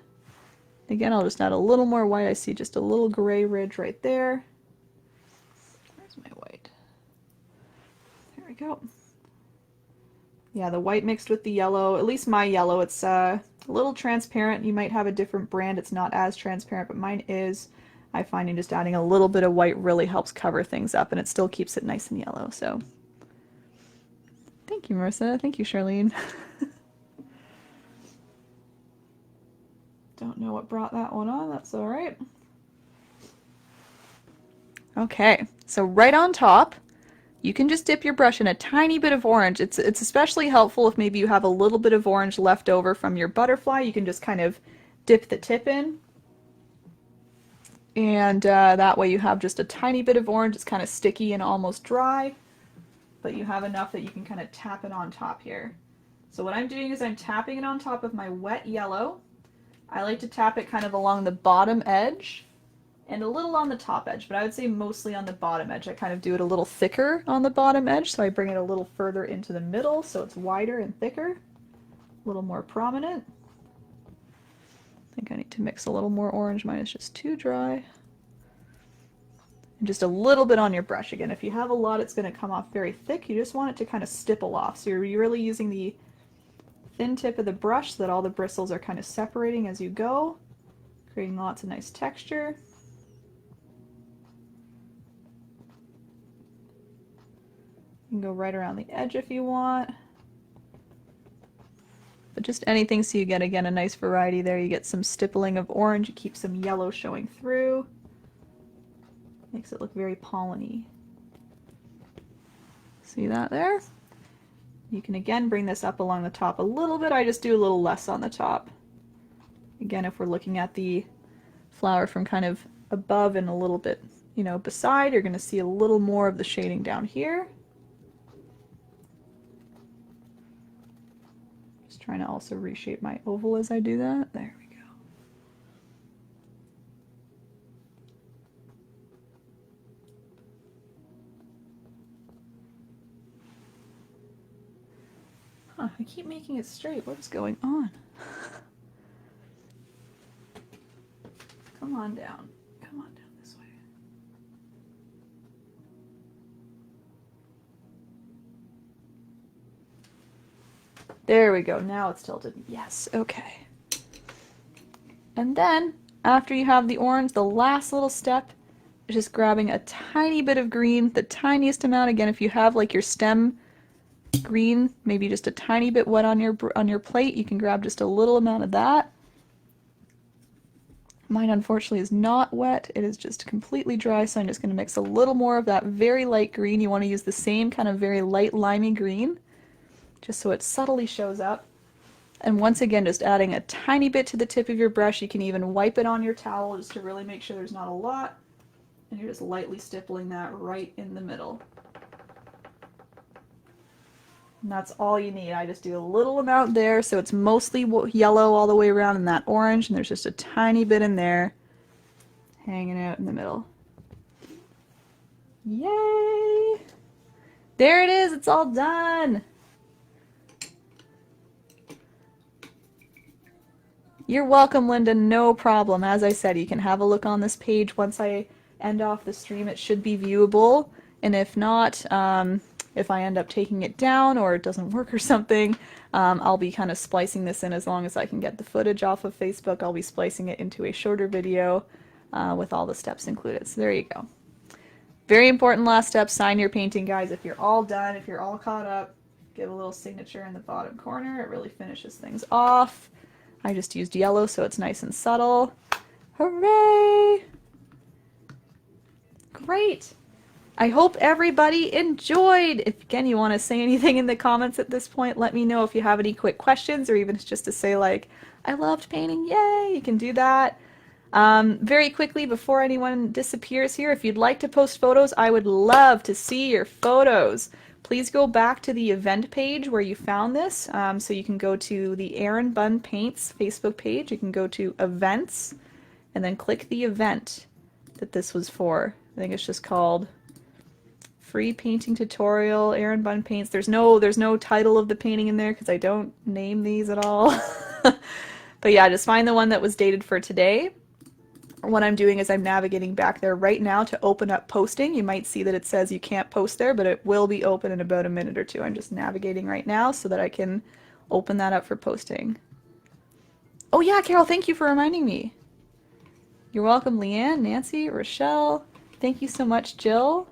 Again, I'll just add a little more white. I see just a little gray ridge right there. Where's my white? There we go. Yeah, the white mixed with the yellow, at least my yellow, it's a little transparent. You might have a different brand. It's not as transparent, but mine is. I find just adding a little bit of white really helps cover things up, and it still keeps it nice and yellow. So thank you, Marissa. Thank you, Charlene. Don't know what brought that one on. That's all right. Okay, so right on top, you can just dip your brush in a tiny bit of orange. It's especially helpful if maybe you have a little bit of orange left over from your butterfly. You can just kind of dip the tip in. And that way you have just a tiny bit of orange. It's kind of sticky and almost dry, but you have enough that you can kind of tap it on top here. So what I'm doing is I'm tapping it on top of my wet yellow. I like to tap it kind of along the bottom edge and a little on the top edge, but I would say mostly on the bottom edge. I kind of do it a little thicker on the bottom edge, so I bring it a little further into the middle so it's wider and thicker, a little more prominent. I think I need to mix a little more orange. Mine is just too dry. And just a little bit on your brush. Again, if you have a lot, it's going to come off very thick. You just want it to kind of stipple off. So you're really using the thin tip of the brush so that all the bristles are kind of separating as you go, creating lots of nice texture. You can go right around the edge if you want. But just anything so you get, again, a nice variety there. You get some stippling of orange, you keep some yellow showing through. Makes it look very pollen-y. See that there? You can again bring this up along the top a little bit. I just do a little less on the top. Again, if we're looking at the flower from kind of above and a little bit, you know, beside, you're going to see a little more of the shading down here. Just trying to also reshape my oval as I do that. There we go. Huh, I keep making it straight. What is going on? Come on down. Come on down this way. There we go. Now it's tilted. Yes. Okay. And then, after you have the orange, the last little step is just grabbing a tiny bit of green, the tiniest amount. Again, if you have like your stem green, maybe just a tiny bit wet on your plate, you can grab just a little amount of that. Mine unfortunately is not wet, it is just completely dry, so I'm just going to mix a little more of that very light green. You want to use the same kind of very light limey green, just so it subtly shows up. And once again, just adding a tiny bit to the tip of your brush. You can even wipe it on your towel just to really make sure there's not a lot. And you're just lightly stippling that right in the middle. And that's all you need. I just do a little amount there, so it's mostly yellow all the way around and that orange, and there's just a tiny bit in there hanging out in the middle. Yay! There it is, it's all done! You're welcome, Linda, no problem. As I said, you can have a look on this page. Once I end off the stream, it should be viewable, and if not, if I end up taking it down or it doesn't work or something, I'll be kind of splicing this in as long as I can get the footage off of Facebook. I'll be splicing it into a shorter video with all the steps included. So there you go. Very important last step, sign your painting, guys. If you're all done, if you're all caught up, give a little signature in the bottom corner. It really finishes things off. I just used yellow so it's nice and subtle. Hooray! Great! I hope everybody enjoyed. If, again, you want to say anything in the comments at this point, let me know if you have any quick questions, or even just to say like, I loved painting, yay, you can do that. Very quickly, before anyone disappears here, if you'd like to post photos, I would love to see your photos. Please go back to the event page where you found this. So you can go to the erinbunpaints Facebook page, you can go to events, and then click the event that this was for. I think it's just called Free Painting Tutorial, erinbunpaints. There's no title of the painting in there because I don't name these at all. But yeah, just find the one that was dated for today. What I'm doing is I'm navigating back there right now to open up posting. You might see that it says you can't post there, but it will be open in about a minute or two. I'm just navigating right now so that I can open that up for posting. Oh yeah, Carol, thank you for reminding me. You're welcome, Leanne, Nancy, Rochelle. Thank you so much, Jill.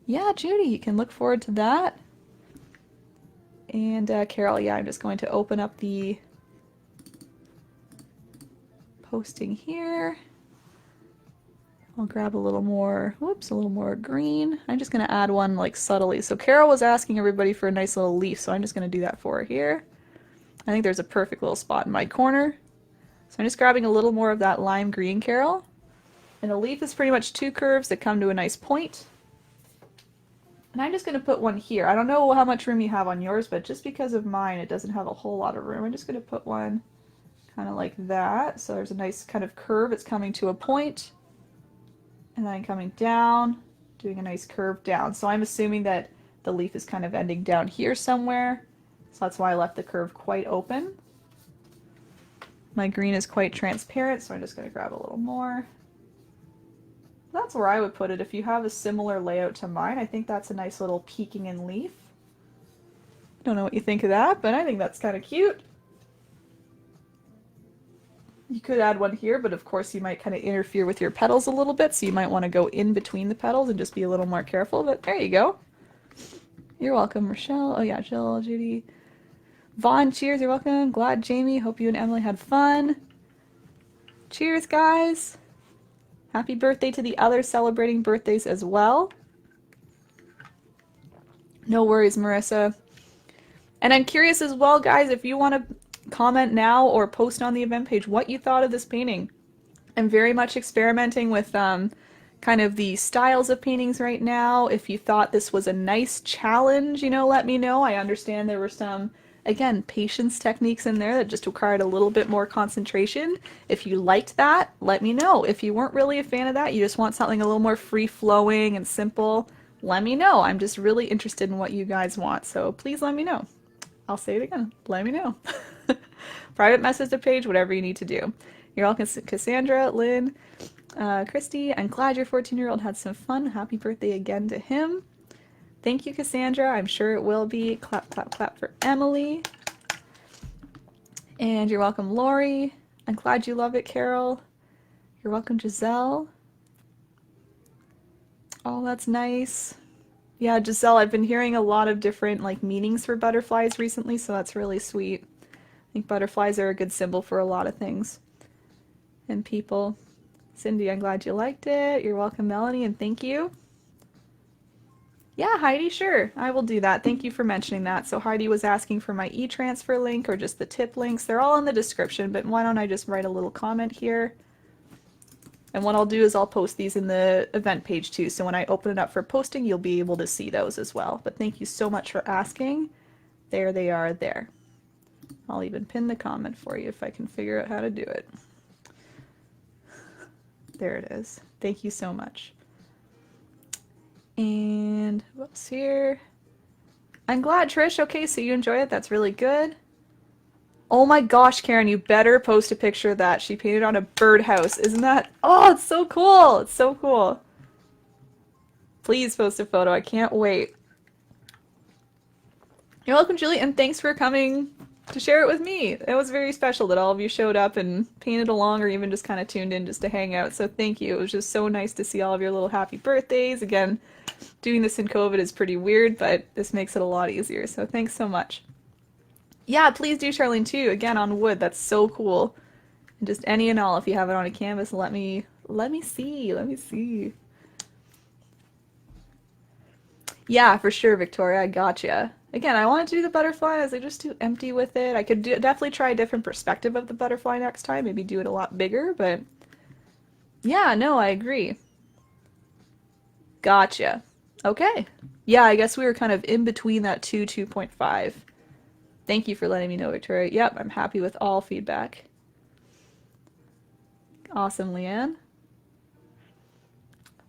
Yeah, Judy, you can look forward to that. And Carol, yeah, I'm just going to open up the posting here. I'll grab a little more, whoops, a little more green. I'm just going to add one like subtly. So Carol was asking everybody for a nice little leaf, so I'm just going to do that for her here. I think there's a perfect little spot in my corner. So I'm just grabbing a little more of that lime green, Carol. And a leaf is pretty much two curves that come to a nice point. And I'm just going to put one here. I don't know how much room you have on yours, but just because of mine, it doesn't have a whole lot of room. I'm just going to put one kind of like that. So there's a nice kind of curve. It's coming to a point, and then coming down, doing a nice curve down. So I'm assuming that the leaf is kind of ending down here somewhere. So that's why I left the curve quite open. My green is quite transparent, so I'm just going to grab a little more. That's where I would put it if you have a similar layout to mine. I think that's a nice little peeking in leaf. Don't know what you think of that, but I think that's kind of cute. You could add one here, but of course you might kind of interfere with your petals a little bit, so you might want to go in between the petals and just be a little more careful, but there you go. You're welcome, Rochelle. Oh yeah, Jill, Judy. Vaughn, cheers, you're welcome. Glad, Jamie. Hope you and Emily had fun. Cheers, guys. Happy birthday to the others celebrating birthdays as well. No worries, Marissa. And I'm curious as well, guys, if you want to comment now or post on the event page what you thought of this painting. I'm very much experimenting with kind of the styles of paintings right now. If you thought this was a nice challenge, you know, let me know. I understand there were some, again, patience techniques in there that just required a little bit more concentration. If you liked that, let me know. If you weren't really a fan of that, you just want something a little more free-flowing and simple, let me know. I'm just really interested in what you guys want, so please let me know. I'll say it again, let me know. Private message the page, whatever you need to do. You're welcome, Cassandra, Lynn, Christy. I'm glad your 14-year-old had some fun. Happy birthday again to him. Thank you, Cassandra. I'm sure it will be. Clap, clap, clap for Emily. And you're welcome, Lori. I'm glad you love it, Carol. You're welcome, Giselle. Oh, that's nice. Yeah, Giselle, I've been hearing a lot of different like meanings for butterflies recently, so that's really sweet. I think butterflies are a good symbol for a lot of things and people. Cindy, I'm glad you liked it. You're welcome, Melanie, and thank you. Yeah, Heidi, sure. I will do that. Thank you for mentioning that. So Heidi was asking for my e-transfer link or just the tip links. They're all in the description, but why don't I just write a little comment here? And what I'll do is I'll post these in the event page too. So when I open it up for posting, you'll be able to see those as well. But thank you so much for asking. There they are there. I'll even pin the comment for you if I can figure out how to do it. There it is. Thank you so much. And what's here? I'm glad, Trish. Okay, so you enjoy it. That's really good. Oh my gosh, Karen, you better post a picture of that. She painted on a birdhouse. Isn't that? Oh, it's so cool. It's so cool. Please post a photo. I can't wait. You're welcome, Julie, and thanks for coming to share it with me. It was very special that all of you showed up and painted along or even just kind of tuned in just to hang out. So thank you. It was just so nice to see all of your little happy birthdays. Again, doing this in COVID is pretty weird, but this makes it a lot easier. So thanks so much. Yeah, please do, Charlene, too. Again, on wood. That's so cool. And just any and all, if you have it on a canvas, let me see. Let me see. Yeah, for sure, Victoria. I gotcha. Again, I wanted to do the butterfly. I was like, just too empty with it. I could definitely try a different perspective of the butterfly next time. Maybe do it a lot bigger, but yeah, no, I agree. Gotcha. Okay. Yeah, I guess we were kind of in between that 2.5. Thank you for letting me know, Victoria. Yep, I'm happy with all feedback. Awesome, Leanne.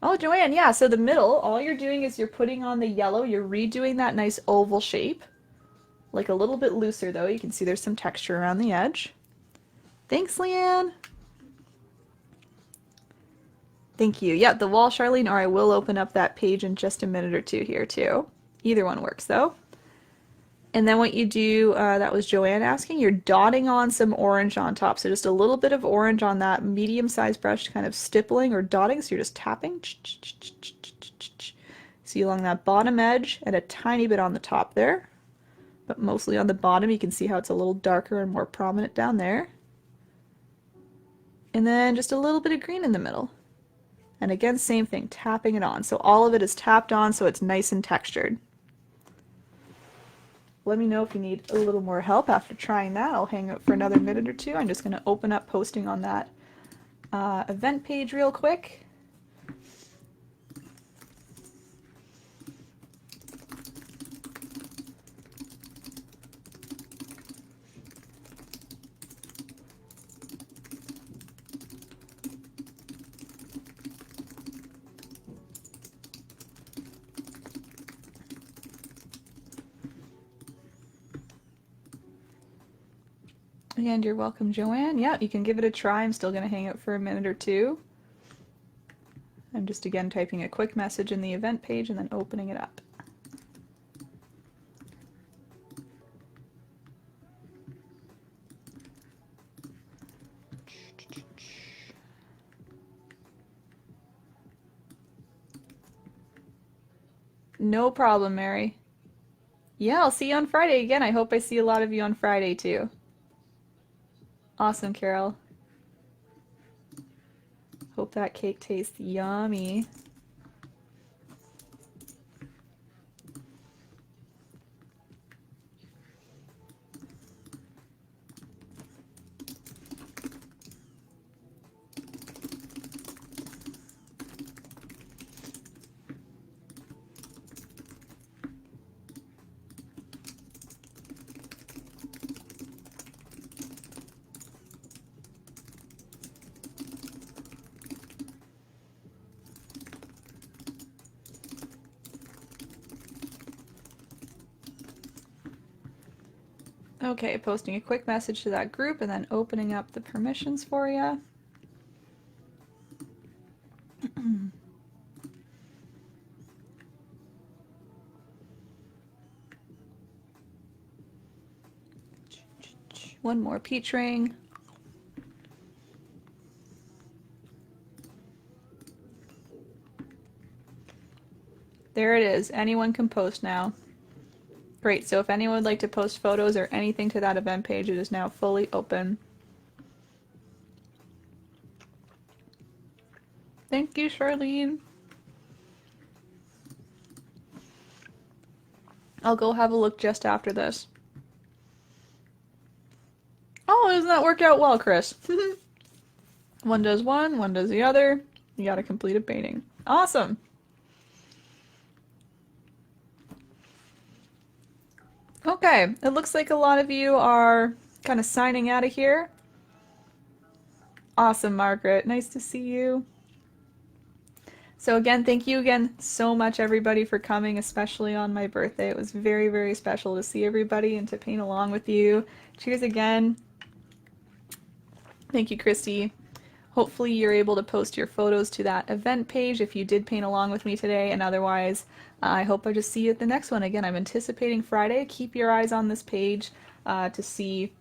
Oh, Joanne, yeah, so the middle, all you're doing is you're putting on the yellow, you're redoing that nice oval shape. Like a little bit looser, though. You can see there's some texture around the edge. Thanks, Leanne. Thank you. Yeah, the wall, Charlene, or I will open up that page in just a minute or two here, too. Either one works, though. And then what you do, that was Joanne asking, you're dotting on some orange on top. So just a little bit of orange on that medium-sized brush, kind of stippling or dotting. So you're just tapping. See along that bottom edge and a tiny bit on the top there. But mostly on the bottom. You can see how it's a little darker and more prominent down there. And then just a little bit of green in the middle. And again, same thing, tapping it on. So all of it is tapped on so it's nice and textured. Let me know if you need a little more help after trying that. I'll hang out for another minute or two. I'm just going to open up posting on that event page real quick. And you're welcome, Joanne. Yeah, you can give it a try. I'm still going to hang out for a minute or two. I'm just again typing a quick message in the event page and then opening it up. No problem, Mary. Yeah, I'll see you on Friday again. I hope I see a lot of you on Friday too. Awesome, Carol. Hope that cake tastes yummy. Okay, posting a quick message to that group and then opening up the permissions for you. One more peach ring. There it is. Anyone can post now. Great, so if anyone would like to post photos or anything to that event page, it is now fully open. Thank you, Charlene. I'll go have a look just after this. Oh, doesn't that work out well, Chris? One does one does the other. You got a completed painting. Awesome. Okay, it looks like a lot of you are kind of signing out of here. Awesome, Margaret. Nice to see you. So again, thank you again so much, everybody, for coming, especially on my birthday. It was very, very special to see everybody and to paint along with you. Cheers again. Thank you, Christy. Hopefully you're able to post your photos to that event page if you did paint along with me today, and otherwise I hope I just see you at the next one. Again, I'm anticipating Friday. Keep your eyes on this page to see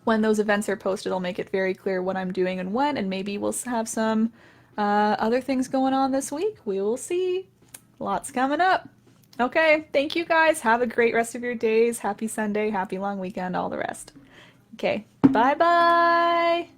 when those events are posted. I'll make it very clear what I'm doing and when, and maybe we'll have some other things going on this week. We will see. Lots coming up. Okay, thank you guys. Have a great rest of your days. Happy Sunday, happy long weekend, all the rest. Okay, bye-bye.